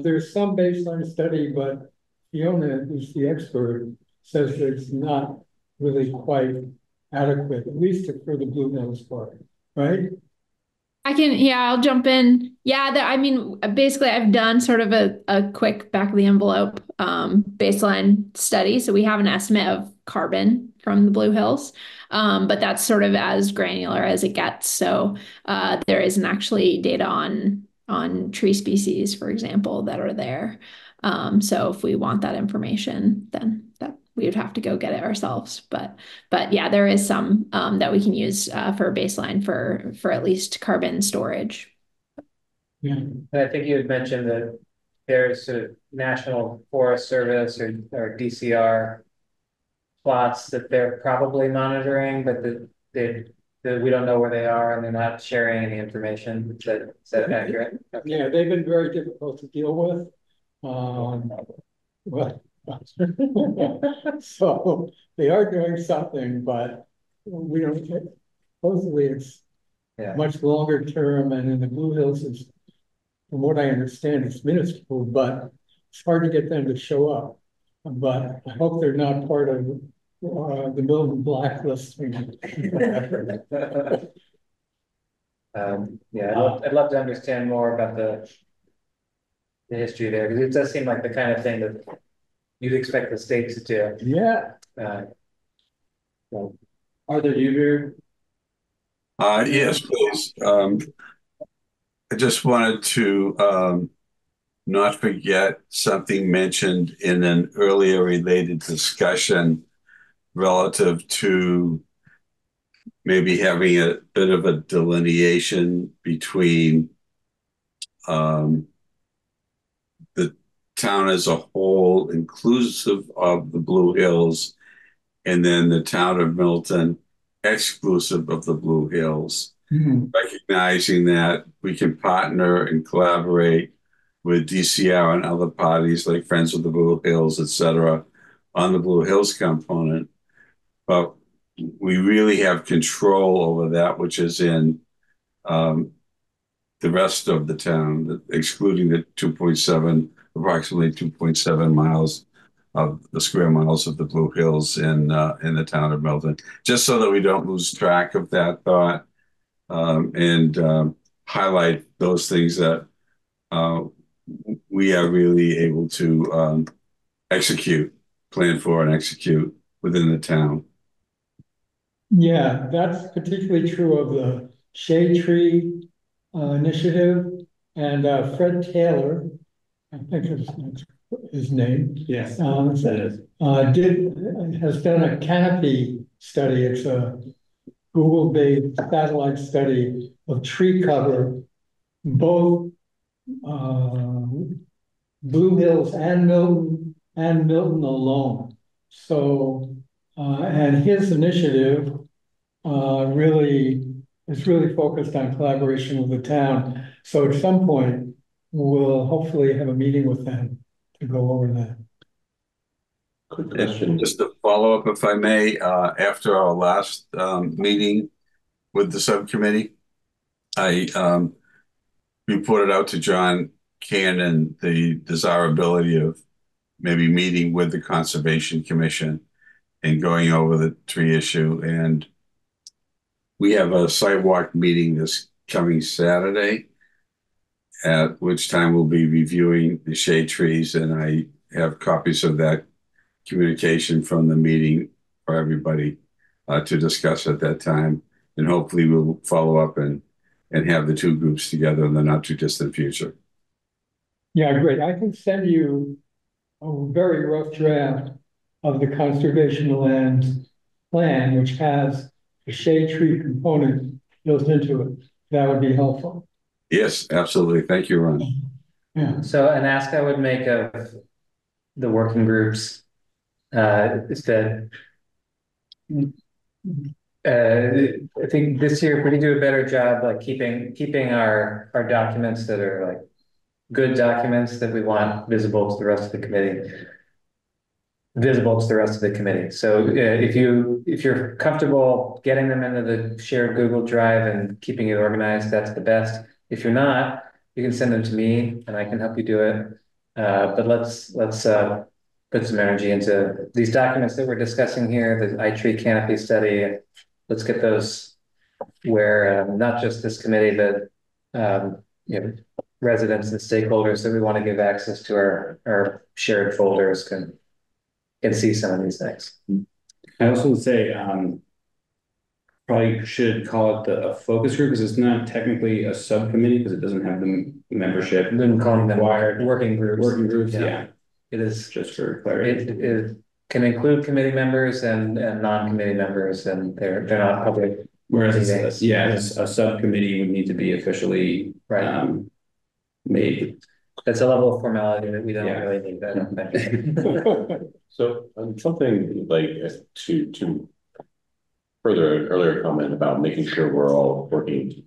There's some baseline study, but Fiona, who's the expert, says that it's not really quite adequate, at least for the Blue Hills part, right? I'll jump in. I mean, basically I've done sort of a quick back of the envelope baseline study. So we have an estimate of carbon from the Blue Hills, but that's sort of as granular as it gets. So there isn't actually data on tree species, for example, that are there. So if we want that information, then that we would have to go get it ourselves. But yeah, there is some that we can use for a baseline for at least carbon storage. Yeah. And I think you had mentioned that there's sort of National Forest Service or DCR plots that they're probably monitoring, but that we don't know where they are and they're not sharing any information. Is that accurate? Okay. Yeah, they've been very difficult to deal with. Well, so they are doing something, but we don't. Supposedly, it's much longer term, and in the Blue Hills, it's, from what I understand, it's minuscule, but it's hard to get them to show up. But I hope they're not part of the Milton blacklisting. I'd love to understand more about the history there, because it does seem like the kind of thing that you'd expect the states to do. Yeah. Arthur, you here? Yes, please. I just wanted to not forget something mentioned in an earlier related discussion relative to maybe having a bit of a delineation between the town as a whole, inclusive of the Blue Hills, and then the town of Milton, exclusive of the Blue Hills, recognizing that we can partner and collaborate with DCR and other parties like Friends of the Blue Hills, et cetera, on the Blue Hills component. But we really have control over that, which is in the rest of the town, excluding the approximately 2.7 miles of the square miles of the Blue Hills in the town of Milton, just so that we don't lose track of that thought, and highlight those things that we are really able to plan for and execute within the town. Yeah, that's particularly true of the shade tree initiative, and Fred Taylor, I think is his name. Yes, has done a canopy study. It's a Google-based satellite study of tree cover, both Blue Hills and Milton alone. So, and his initiative is really focused on collaboration with the town. So at some point, we'll hopefully have a meeting with them to go over that. Quick question. Just to follow up, if I may, after our last meeting with the subcommittee, I reported out to John Cannon the desirability of maybe meeting with the Conservation Commission and going over the tree issue. And we have a sidewalk meeting this coming Saturday, at which time we'll be reviewing the shade trees, and I have copies of that communication from the meeting for everybody to discuss at that time. And hopefully we'll follow up and have the two groups together in the not too distant future. Yeah, great. I can send you a very rough draft of the conservation land plan, which has the shade tree component built into it. That would be helpful. Yes, absolutely. Thank you, Ron. Yeah, So an ask I would make of the working groups is that I think this year if we can do a better job like keeping our documents that are like good documents that we want visible to the rest of the committee. So if you're comfortable getting them into the shared Google Drive and keeping it organized, that's the best. If you're not, you can send them to me and I can help you do it. But let's put some energy into these documents that we're discussing here, the iTree canopy study. Let's get those where not just this committee, but you know, residents and stakeholders that we want to give access to our shared folders can see some of these things. I also would say, probably should call it a focus group because it's not technically a subcommittee because it doesn't have the membership. Then calling them required. working groups. Working groups, yeah. It is Just for clarity. it can include committee members and non-committee members, and they're not public. Whereas, meetings. a subcommittee would need to be officially made. That's a level of formality that we don't Yeah. really need. I don't think. So something like to further an earlier comment about making sure we're all working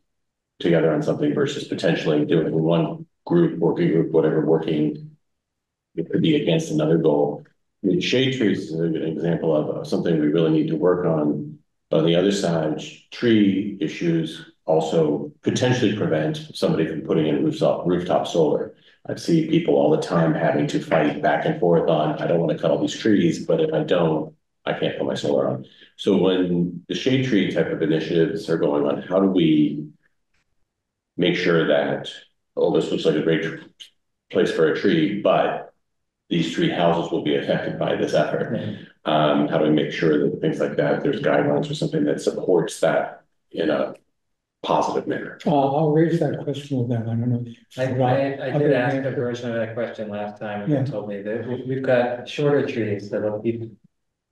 together on something versus potentially doing one group, working group, whatever, working, it could be against another goal. I mean, shade trees is a good example of something we really need to work on. But on the other side, tree issues also potentially prevent somebody from putting in rooftop solar. I see people all the time having to fight back and forth on, I don't want to cut all these trees, but if I don't, I can't put my solar on. So when the shade tree type of initiatives are going on, how do we make sure that, oh, this looks like a great place for a tree, but these tree houses will be affected by this effort? How do we make sure that things like that, there's guidelines or something that supports that in a positive manner? I'll raise that question with them. I don't know. I did ask a version of that question last time, and they told me that we've got shorter trees that'll keep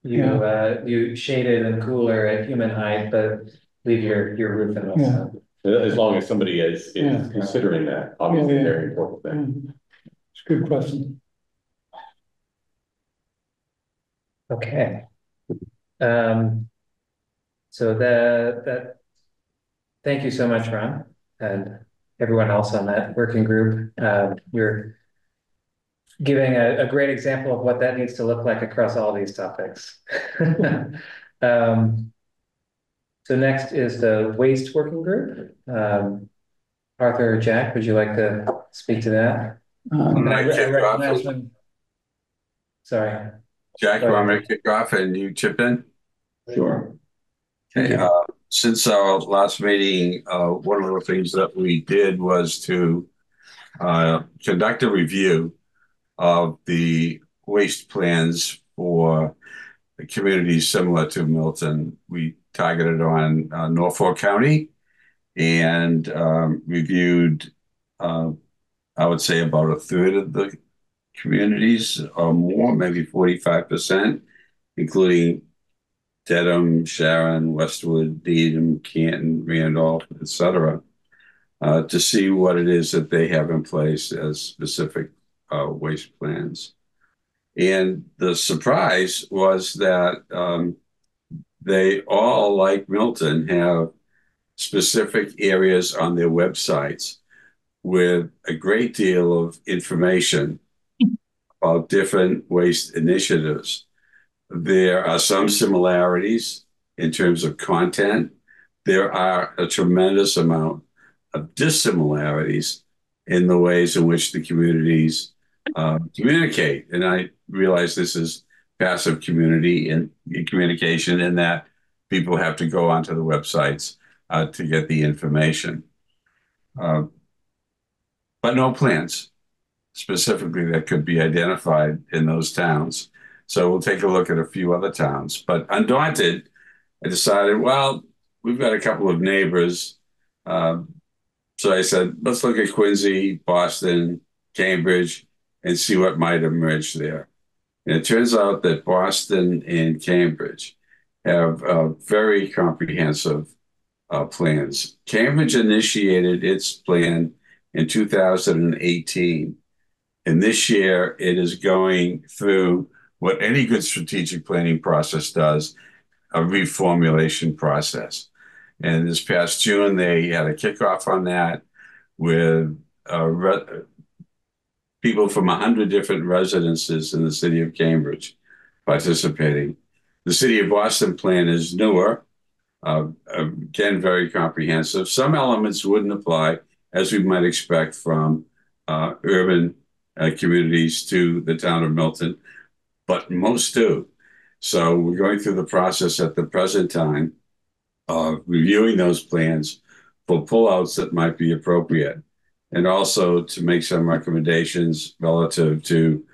you shaded and cooler at human height, but leave your roof in the sun. As long as somebody is considering that, obviously very important thing. It's a good question. Okay. So that thank you so much, Ron, and everyone else on that working group. You're giving a great example of what that needs to look like across all these topics. So next is the waste working group. Arthur or Jack, would you like to speak to that? Sorry. Jack, you want me to kick off and you chip in? Sure. Okay, since our last meeting, one of the things that we did was to conduct a review of the waste plans for communities similar to Milton. We targeted on Norfolk County and reviewed, I would say, about a third of the communities or more, maybe 45%, including Dedham, Sharon, Westwood, Needham, Canton, Randolph, etc., to see what it is that they have in place as specific waste plans. And the surprise was that they all, like Milton, have specific areas on their websites with a great deal of information about different waste initiatives. There are some similarities in terms of content. There are a tremendous amount of dissimilarities in the ways in which the communities communicate. And I realize this is passive community and communication in that people have to go onto the websites to get the information. But no plans specifically that could be identified in those towns. So we'll take a look at a few other towns. But undaunted, I decided, well, we've got a couple of neighbors. So I said, let's look at Quincy, Boston, Cambridge, and see what might emerge there. And it turns out that Boston and Cambridge have very comprehensive plans. Cambridge initiated its plan in 2018. And this year it is going through what any good strategic planning process does, a reformulation process. And this past June, they had a kickoff on that with people from 100 different residences in the city of Cambridge participating. The city of Boston plan is newer, again, very comprehensive. Some elements wouldn't apply, as we might expect from urban communities to the town of Milton, but most do. So we're going through the process at the present time of reviewing those plans for pullouts that might be appropriate, and also to make some recommendations relative to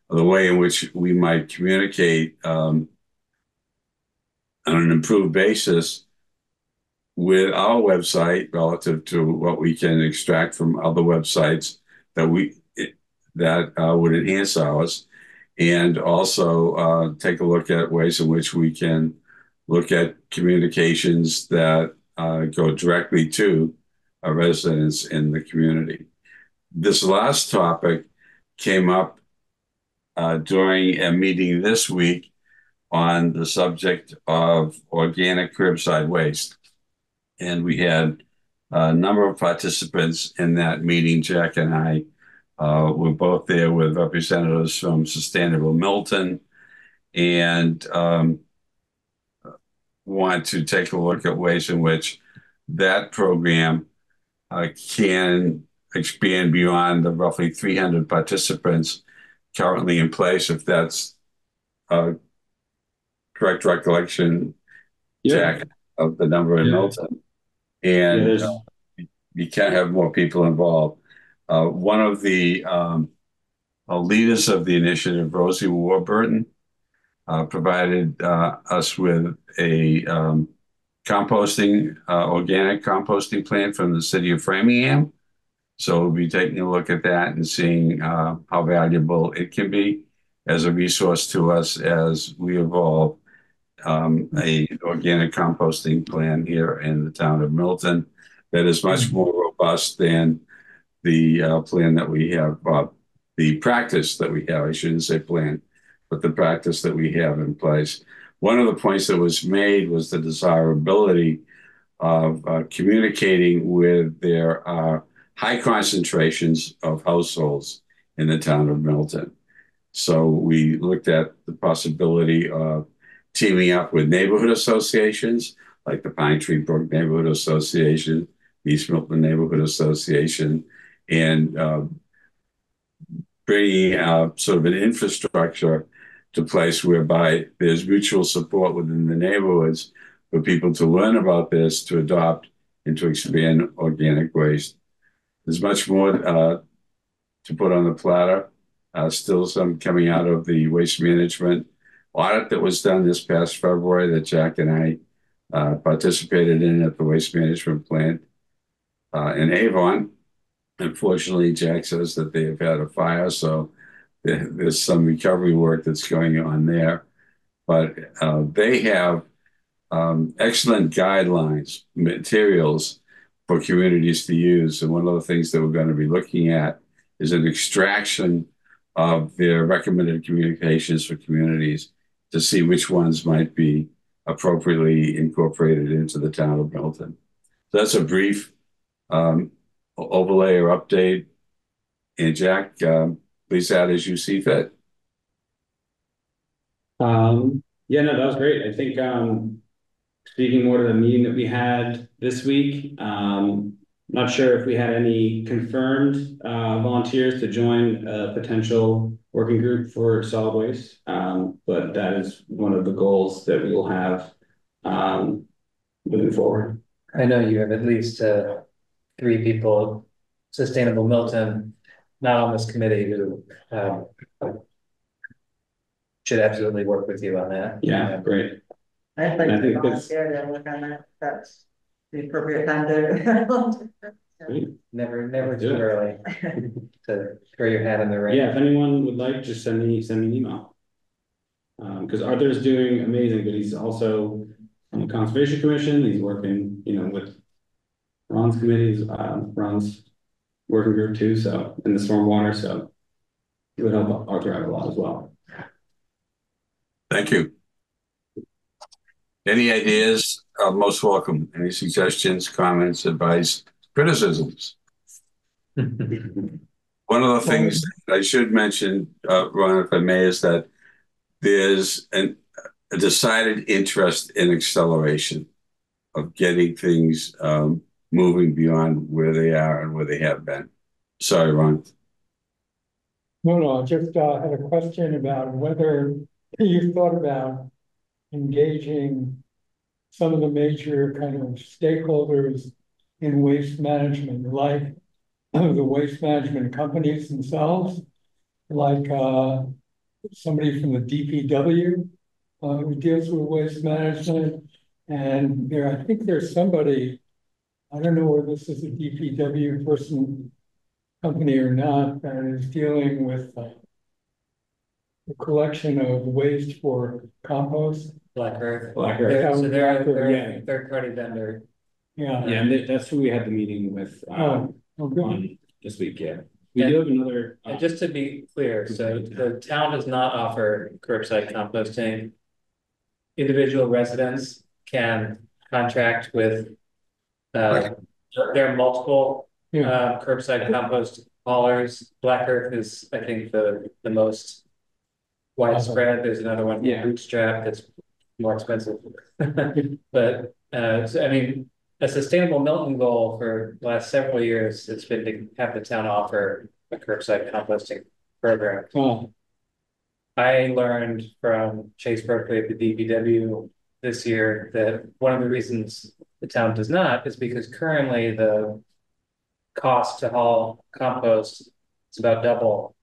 the way in which we might communicate on an improved basis with our website relative to what we can extract from other websites that would enhance ours, and also take a look at ways in which we can look at communications that go directly to residents in the community. This last topic came up during a meeting this week on the subject of organic curbside waste. And we had a number of participants in that meeting. Jack and I were both there with representatives from Sustainable Milton, and want to take a look at ways in which that program can expand beyond the roughly 300 participants currently in place, if that's a correct recollection, Jack, of the number in Milton. And you can't have more people involved. One of the leaders of the initiative, Rosie Warburton, provided us with a organic composting plan from the city of Framingham. So we'll be taking a look at that and seeing how valuable it can be as a resource to us as we evolve a organic composting plan here in the town of Milton that is much more robust than the plan that we have, the practice that we have, I shouldn't say plan, but the practice that we have in place. One of the points that was made was the desirability of communicating with their high concentrations of households in the town of Milton. So we looked at the possibility of teaming up with neighborhood associations like the Pine Tree Brook Neighborhood Association, East Milton Neighborhood Association, and bringing sort of an infrastructure to place whereby there's mutual support within the neighborhoods for people to learn about this, to adopt, and to expand organic waste. There's much more to put on the platter. Still some coming out of the waste management audit that was done this past February that Jack and I participated in at the waste management plant in Avon. Unfortunately, Jack says that they have had a fire, so there's some recovery work that's going on there. But they have excellent guidelines, materials for communities to use. And one of the things that we're going to be looking at is an extraction of their recommended communications for communities to see which ones might be appropriately incorporated into the town of Milton. So that's a brief overlay or update. And Jack, please add as you see fit. Yeah, no, that was great. I think speaking more to the meeting that we had this week, not sure if we had any confirmed volunteers to join a potential working group for solid waste, but that is one of the goals that we will have moving forward. I know you have at least 3 people, Sustainable Milton, not on this committee, who should absolutely work with you on that. Yeah, great. I'd like to volunteer to work on that. That's the appropriate time to. Never too early to throw your hat in the ring. Yeah, if anyone would like, just send me an email. Because Arthur's doing amazing, but he's also on the Conservation Commission. He's working, with Ron's committees, Ron's working group too, so, in the stormwater, so it would help Arthur out a lot as well. Thank you. Any ideas are most welcome. Any suggestions, comments, advice, criticisms? One of the things I should mention, Ron, if I may, is that there's a decided interest in acceleration of getting things moving beyond where they are and where they have been. Sorry, Ron. No, just had a question about whether you thought about engaging some of the major kind of stakeholders in waste management, like the waste management companies themselves, like somebody from the DPW who deals with waste management. And I think there's somebody, I don't know whether this is a DPW person, company or not, that is dealing with the collection of waste for compost. Black Earth. Black Earth. So they're Yeah. a third-party vendor. Yeah. Yeah, and that's who we had the meeting with Oh, good. on this week, yeah. We do have another. And just to be clear, so the town does not offer curbside composting. Individual residents can contract with, there are multiple curbside compost haulers. Black Earth is, I think, the most widespread. There's another one, Bootstrap, that's more expensive. But so, I mean, a sustainable Milton goal for the last several years, it's been to have the town offer a curbside composting program. Oh. I learned from Chase Berkeley at the DPW this year that one of the reasons the town does not is because currently the cost to haul compost is about double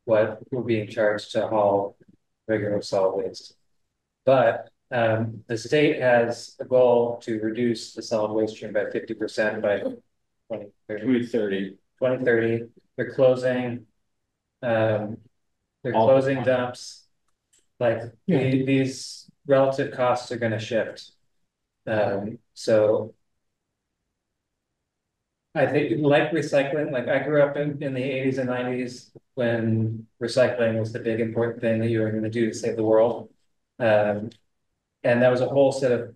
what we're being charged to haul regular solid waste. But the state has a goal to reduce the solid waste stream by 50% by 2030. 2030. They're closing dumps. Like these relative costs are going to shift. So I think, like recycling, like I grew up in the 80s and 90s when recycling was the big important thing that you were going to do to save the world. And that was a whole set of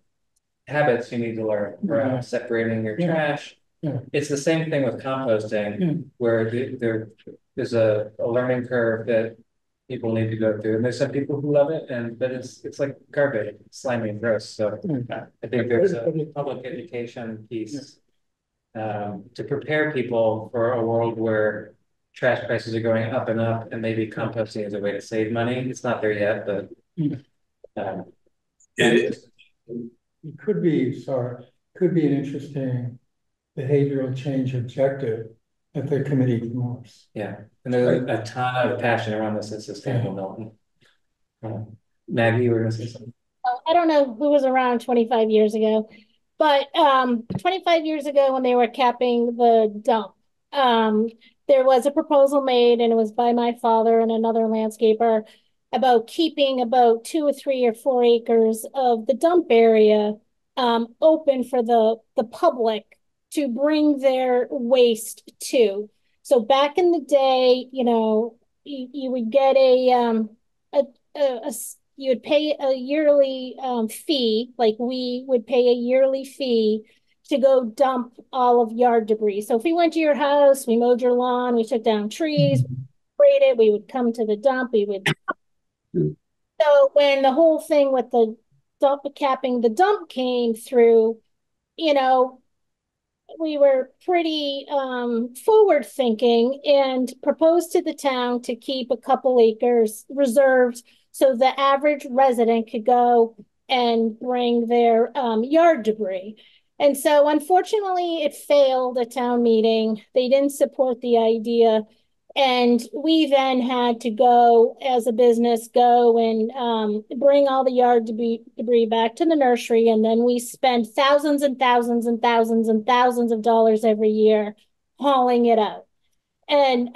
habits you need to learn around separating your trash. It's the same thing with composting, where there's a learning curve that people need to go through. And there's some people who love it, but it's like garbage, it's slimy and gross. So I think there's a public education piece to prepare people for a world where trash prices are going up and up, and maybe composting is a way to save money. It's not there yet, but it could be an interesting behavioral change objective that the committee ignores. Yeah, and there's a ton of passion around this in sustainable Milton. Maggie, you were going to say something? I don't know who was around 25 years ago, but 25 years ago when they were capping the dump, there was a proposal made, and it was by my father and another landscaper, about keeping about 2 or 3 or 4 acres of the dump area open for the public to bring their waste to. So back in the day, you would get you would pay a yearly fee, like we would pay a yearly fee to go dump all of yard debris. So if we went to your house, we mowed your lawn, we took down trees, sprayed it, we would come to the dump, we would. So when the whole thing with the dump capping the dump came through, we were pretty forward thinking and proposed to the town to keep a couple acres reserved so the average resident could go and bring their yard debris. And so unfortunately it failed at town meeting. They didn't support the idea. And we then had to go as a business, and bring all the yard debris back to the nursery. And then we spend thousands and thousands and thousands and thousands of dollars every year hauling it out. And,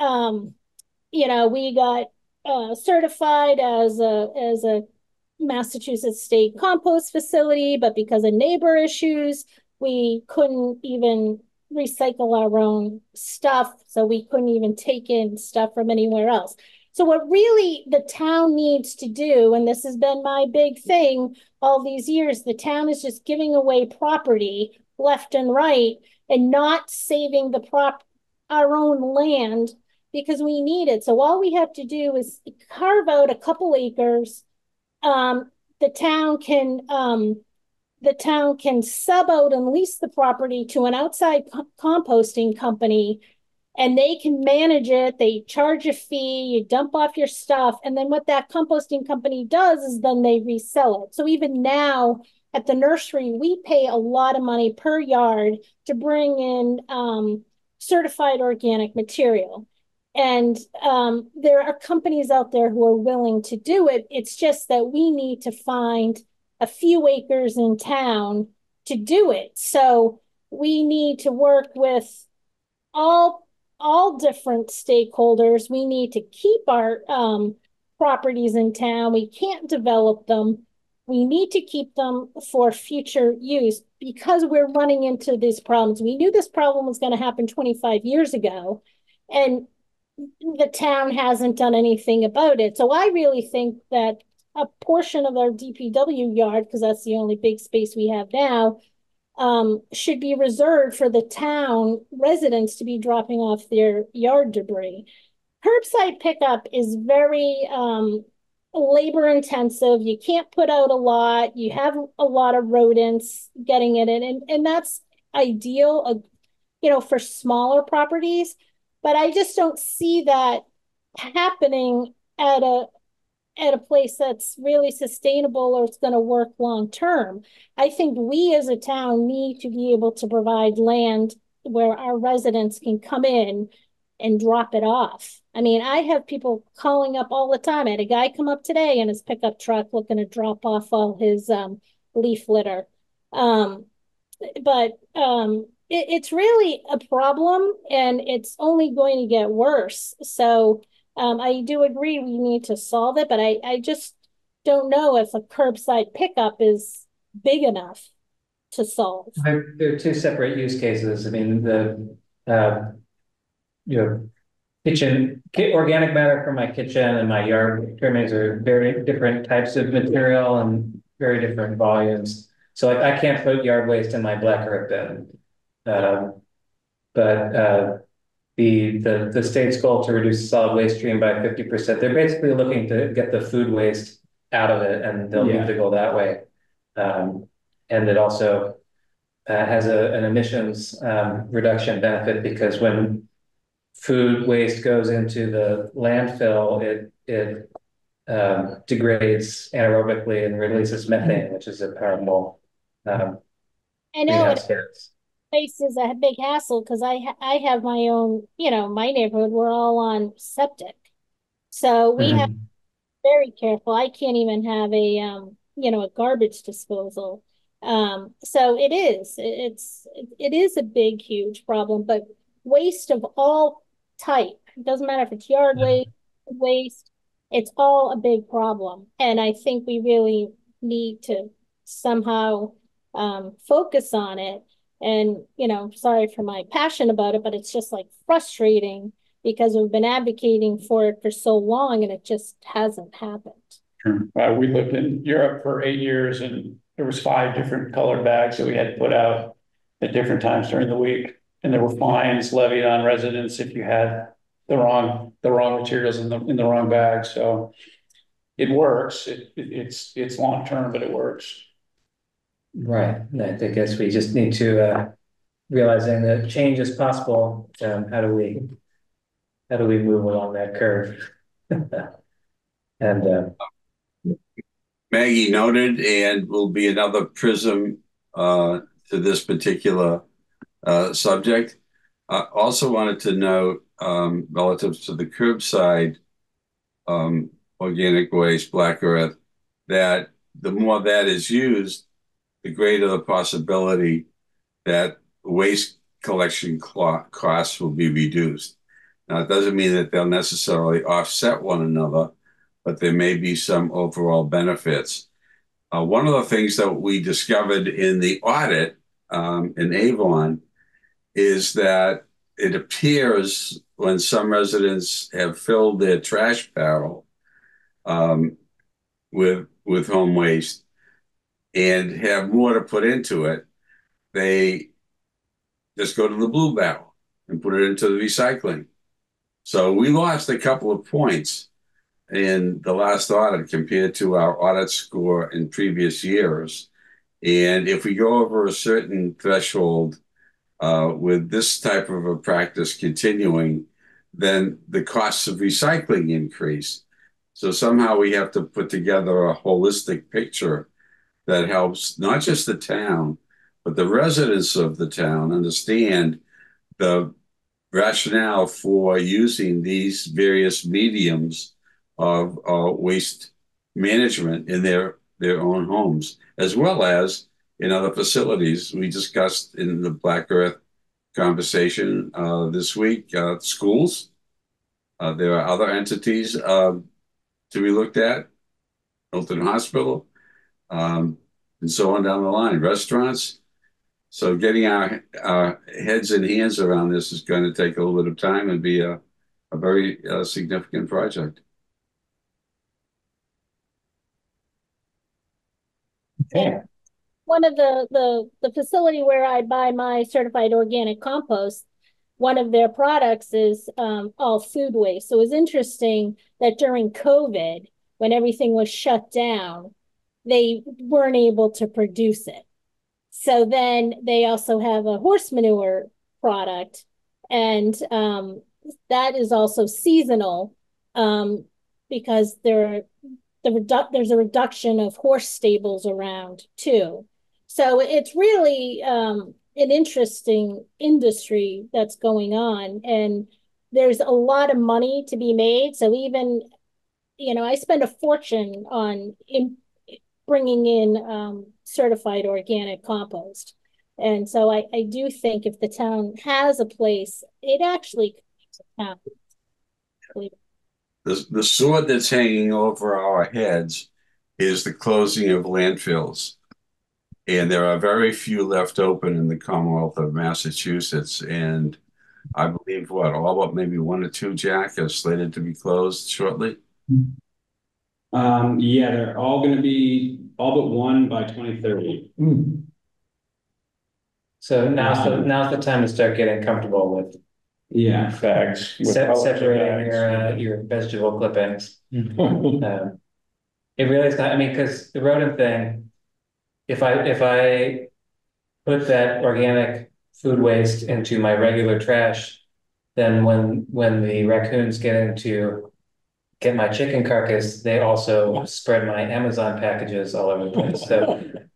we got certified as a Massachusetts State Compost Facility, but because of neighbor issues, we couldn't even recycle our own stuff. So we couldn't even take in stuff from anywhere else. So what really the town needs to do, and this has been my big thing all these years, the town is just giving away property left and right and not saving our own land because we need it. So all we have to do is carve out a couple acres. The town can sub out and lease the property to an outside composting company, and they can manage it. They charge a fee, you dump off your stuff, and then what that composting company does is then they resell it. So even now at the nursery, we pay a lot of money per yard to bring in certified organic material. And there are companies out there who are willing to do it. It's just that we need to find a few acres in town to do it. So we need to work with all different stakeholders. We need to keep our properties in town. We can't develop them. We need to keep them for future use because we're running into these problems. We knew this problem was going to happen 25 years ago, and the town hasn't done anything about it. So I really think that a portion of our DPW yard, because that's the only big space we have now, should be reserved for the town residents to be dropping off their yard debris. Curbside pickup is very labor intensive. You can't put out a lot. You have a lot of rodents getting it in, and that's ideal, for smaller properties. But I just don't see that happening at a place that's really sustainable or it's going to work long term. I think we as a town need to be able to provide land where our residents can come in and drop it off. I mean, I have people calling up all the time. I had a guy come up today in his pickup truck looking to drop off all his leaf litter. It's really a problem, and it's only going to get worse. So I do agree we need to solve it, but I just don't know if a curbside pickup is big enough to solve. There are two separate use cases. I mean, the organic matter from my kitchen and my yard trimmings are very different types of material and very different volumes. So I can't put yard waste in my black earth bin. The state's goal to reduce the solid waste stream by 50%, they're basically looking to get the food waste out of it, and they'll need to go that way. And it also has an emissions reduction benefit, because when food waste goes into the landfill, it degrades anaerobically and releases methane, which is a powerful I know greenhouse gas. Place is a big hassle because I have my own, my neighborhood, we're all on septic. So we have to be very careful. I can't even have a garbage disposal. So it is a big, huge problem, but waste of all type, it doesn't matter if it's yard waste, it's all a big problem. And I think we really need to somehow focus on it. And, sorry for my passion about it, but it's just like frustrating because we've been advocating for it for so long and it just hasn't happened. We lived in Europe for 8 years, and there was 5 different colored bags that we had to put out at different times during the week. And there were fines levied on residents if you had the wrong materials in the wrong bag. So it works. It's long term, but it works. Right. I guess we just need to realizing that change is possible. How do we move along that curve? And Maggie noted, and will be another prism to this particular subject. I also wanted to note, relative to the curbside organic waste, black earth, that the more that is used, the greater the possibility that waste collection costs will be reduced. Now, it doesn't mean that they'll necessarily offset one another, but there may be some overall benefits. One of the things that we discovered in the audit in Avon is that it appears when some residents have filled their trash barrel with home waste and have more to put into it, they just go to the blue barrel and put it into the recycling. So we lost a couple of points in the last audit compared to our audit score in previous years. And if we go over a certain threshold with this type of a practice continuing, then the costs of recycling increase. So somehow we have to put together a holistic picture that helps not just the town, but the residents of the town understand the rationale for using these various mediums of waste management in their own homes, as well as in other facilities. We discussed in the Black Earth conversation this week, schools. There are other entities to be looked at, Milton Hospital, and so on down the line, restaurants. So getting our heads and hands around this is going to take a little bit of time and be a very significant project. Okay. One of the facility where I buy my certified organic compost, one of their products is all food waste. So it was interesting that during COVID, when everything was shut down, they weren't able to produce it. So then they also have a horse manure product, and that is also seasonal because there's a reduction of horse stables around too. So it's really an interesting industry that's going on, and there's a lot of money to be made. So even, I spend a fortune on bringing in certified organic compost. And so I do think if the town has a place, it actually could be The sword that's hanging over our heads is the closing of landfills. And there are very few left open in the Commonwealth of Massachusetts. And I believe all but maybe one or two, Jack, are slated to be closed shortly. Yeah, they're all going to be all but one by 2030. So now's the time to start getting comfortable with Facts. separating your vegetable clippings. It really is not. I mean, because the rodent thing, if I put that organic food waste into my regular trash, then when the raccoons get my chicken carcass, they also spread my Amazon packages all over the place.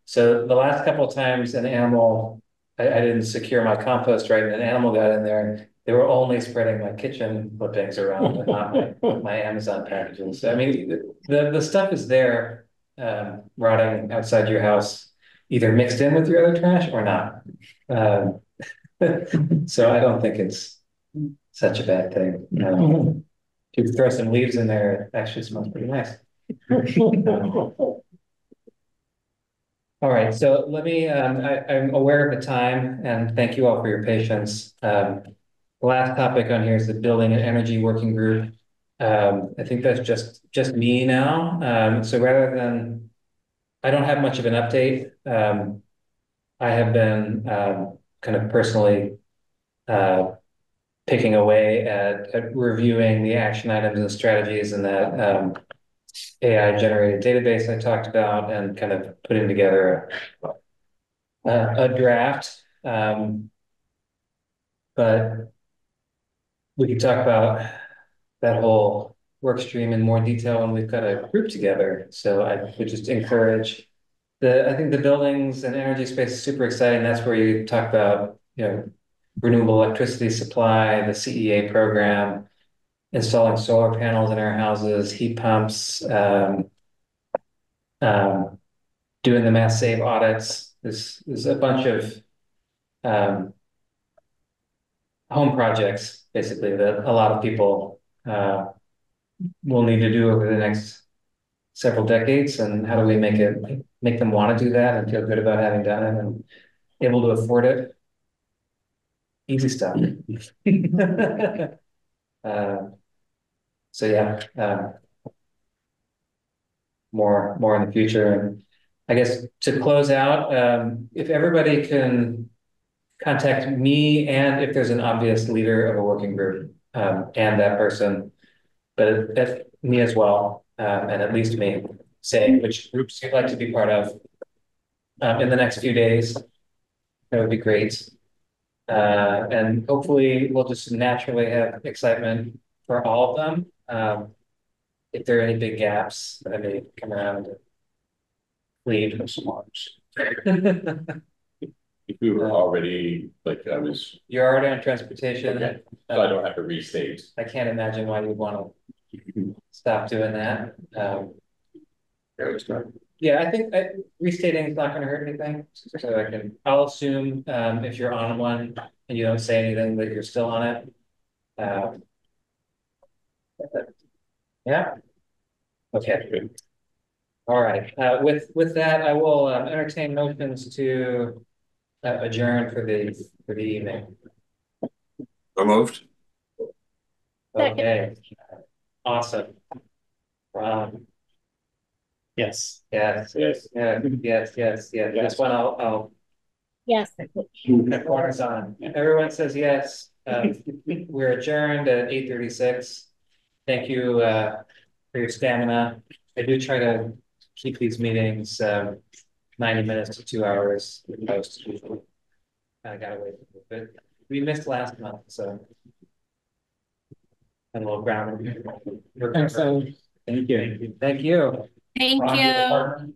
So the last couple of times an animal, I didn't secure my compost right, and an animal got in there, they were only spreading my kitchen clippings around, but not my Amazon packages. So, I mean, the stuff is there, rotting outside your house, either mixed in with your other trash or not. So I don't think it's such a bad thing. If you throw some leaves in there, it actually smells pretty nice. All right, so let me, I'm aware of the time, and thank you all for your patience. The last topic on here is the Building and Energy Working Group. I think that's just me now. So rather than, I don't have much of an update. I have been kind of personally picking away at reviewing the action items and strategies in that AI generated database I talked about, and kind of putting together a draft. But we could talk about that whole work stream in more detail when we've got a group together. So I would just encourage I think the buildings and energy space is super exciting. That's where you talk about, renewable electricity supply, the CEA program, installing solar panels in our houses, heat pumps, doing the mass save audits. There's a bunch of home projects, basically, that a lot of people will need to do over the next several decades, and how do we make them want to do that and feel good about having done it and able to afford it? Easy stuff. So yeah, more in the future. And I guess to close out, if everybody can contact me, and if there's an obvious leader of a working group, and that person, but me as well, and at least me, saying which groups you'd like to be part of in the next few days, that would be great. And hopefully we'll just naturally have excitement for all of them. If there are any big gaps, I may come around and lead for some others. If we were already, like, You're already on transportation. Okay. So I don't have to restate. I can't imagine why you'd want to stop doing that. Yeah, I think restating is not going to hurt anything. So I'll assume if you're on one and you don't say anything that you're still on it. Yeah. Okay. All right. With that, I will entertain motions to adjourn for the evening. So moved. Okay. Awesome. Yes. Yes. Yes. Yeah. Yes. This one I'll Yes. corners on. Everyone says yes. We're adjourned at 8:36. Thank you for your stamina. I do try to keep these meetings 90 minutes to 2 hours most usually. I got away from it, but we missed last month, so a little ground. Thanks, Alan. Thank you. Thank you. Thank Ron, you. your partner?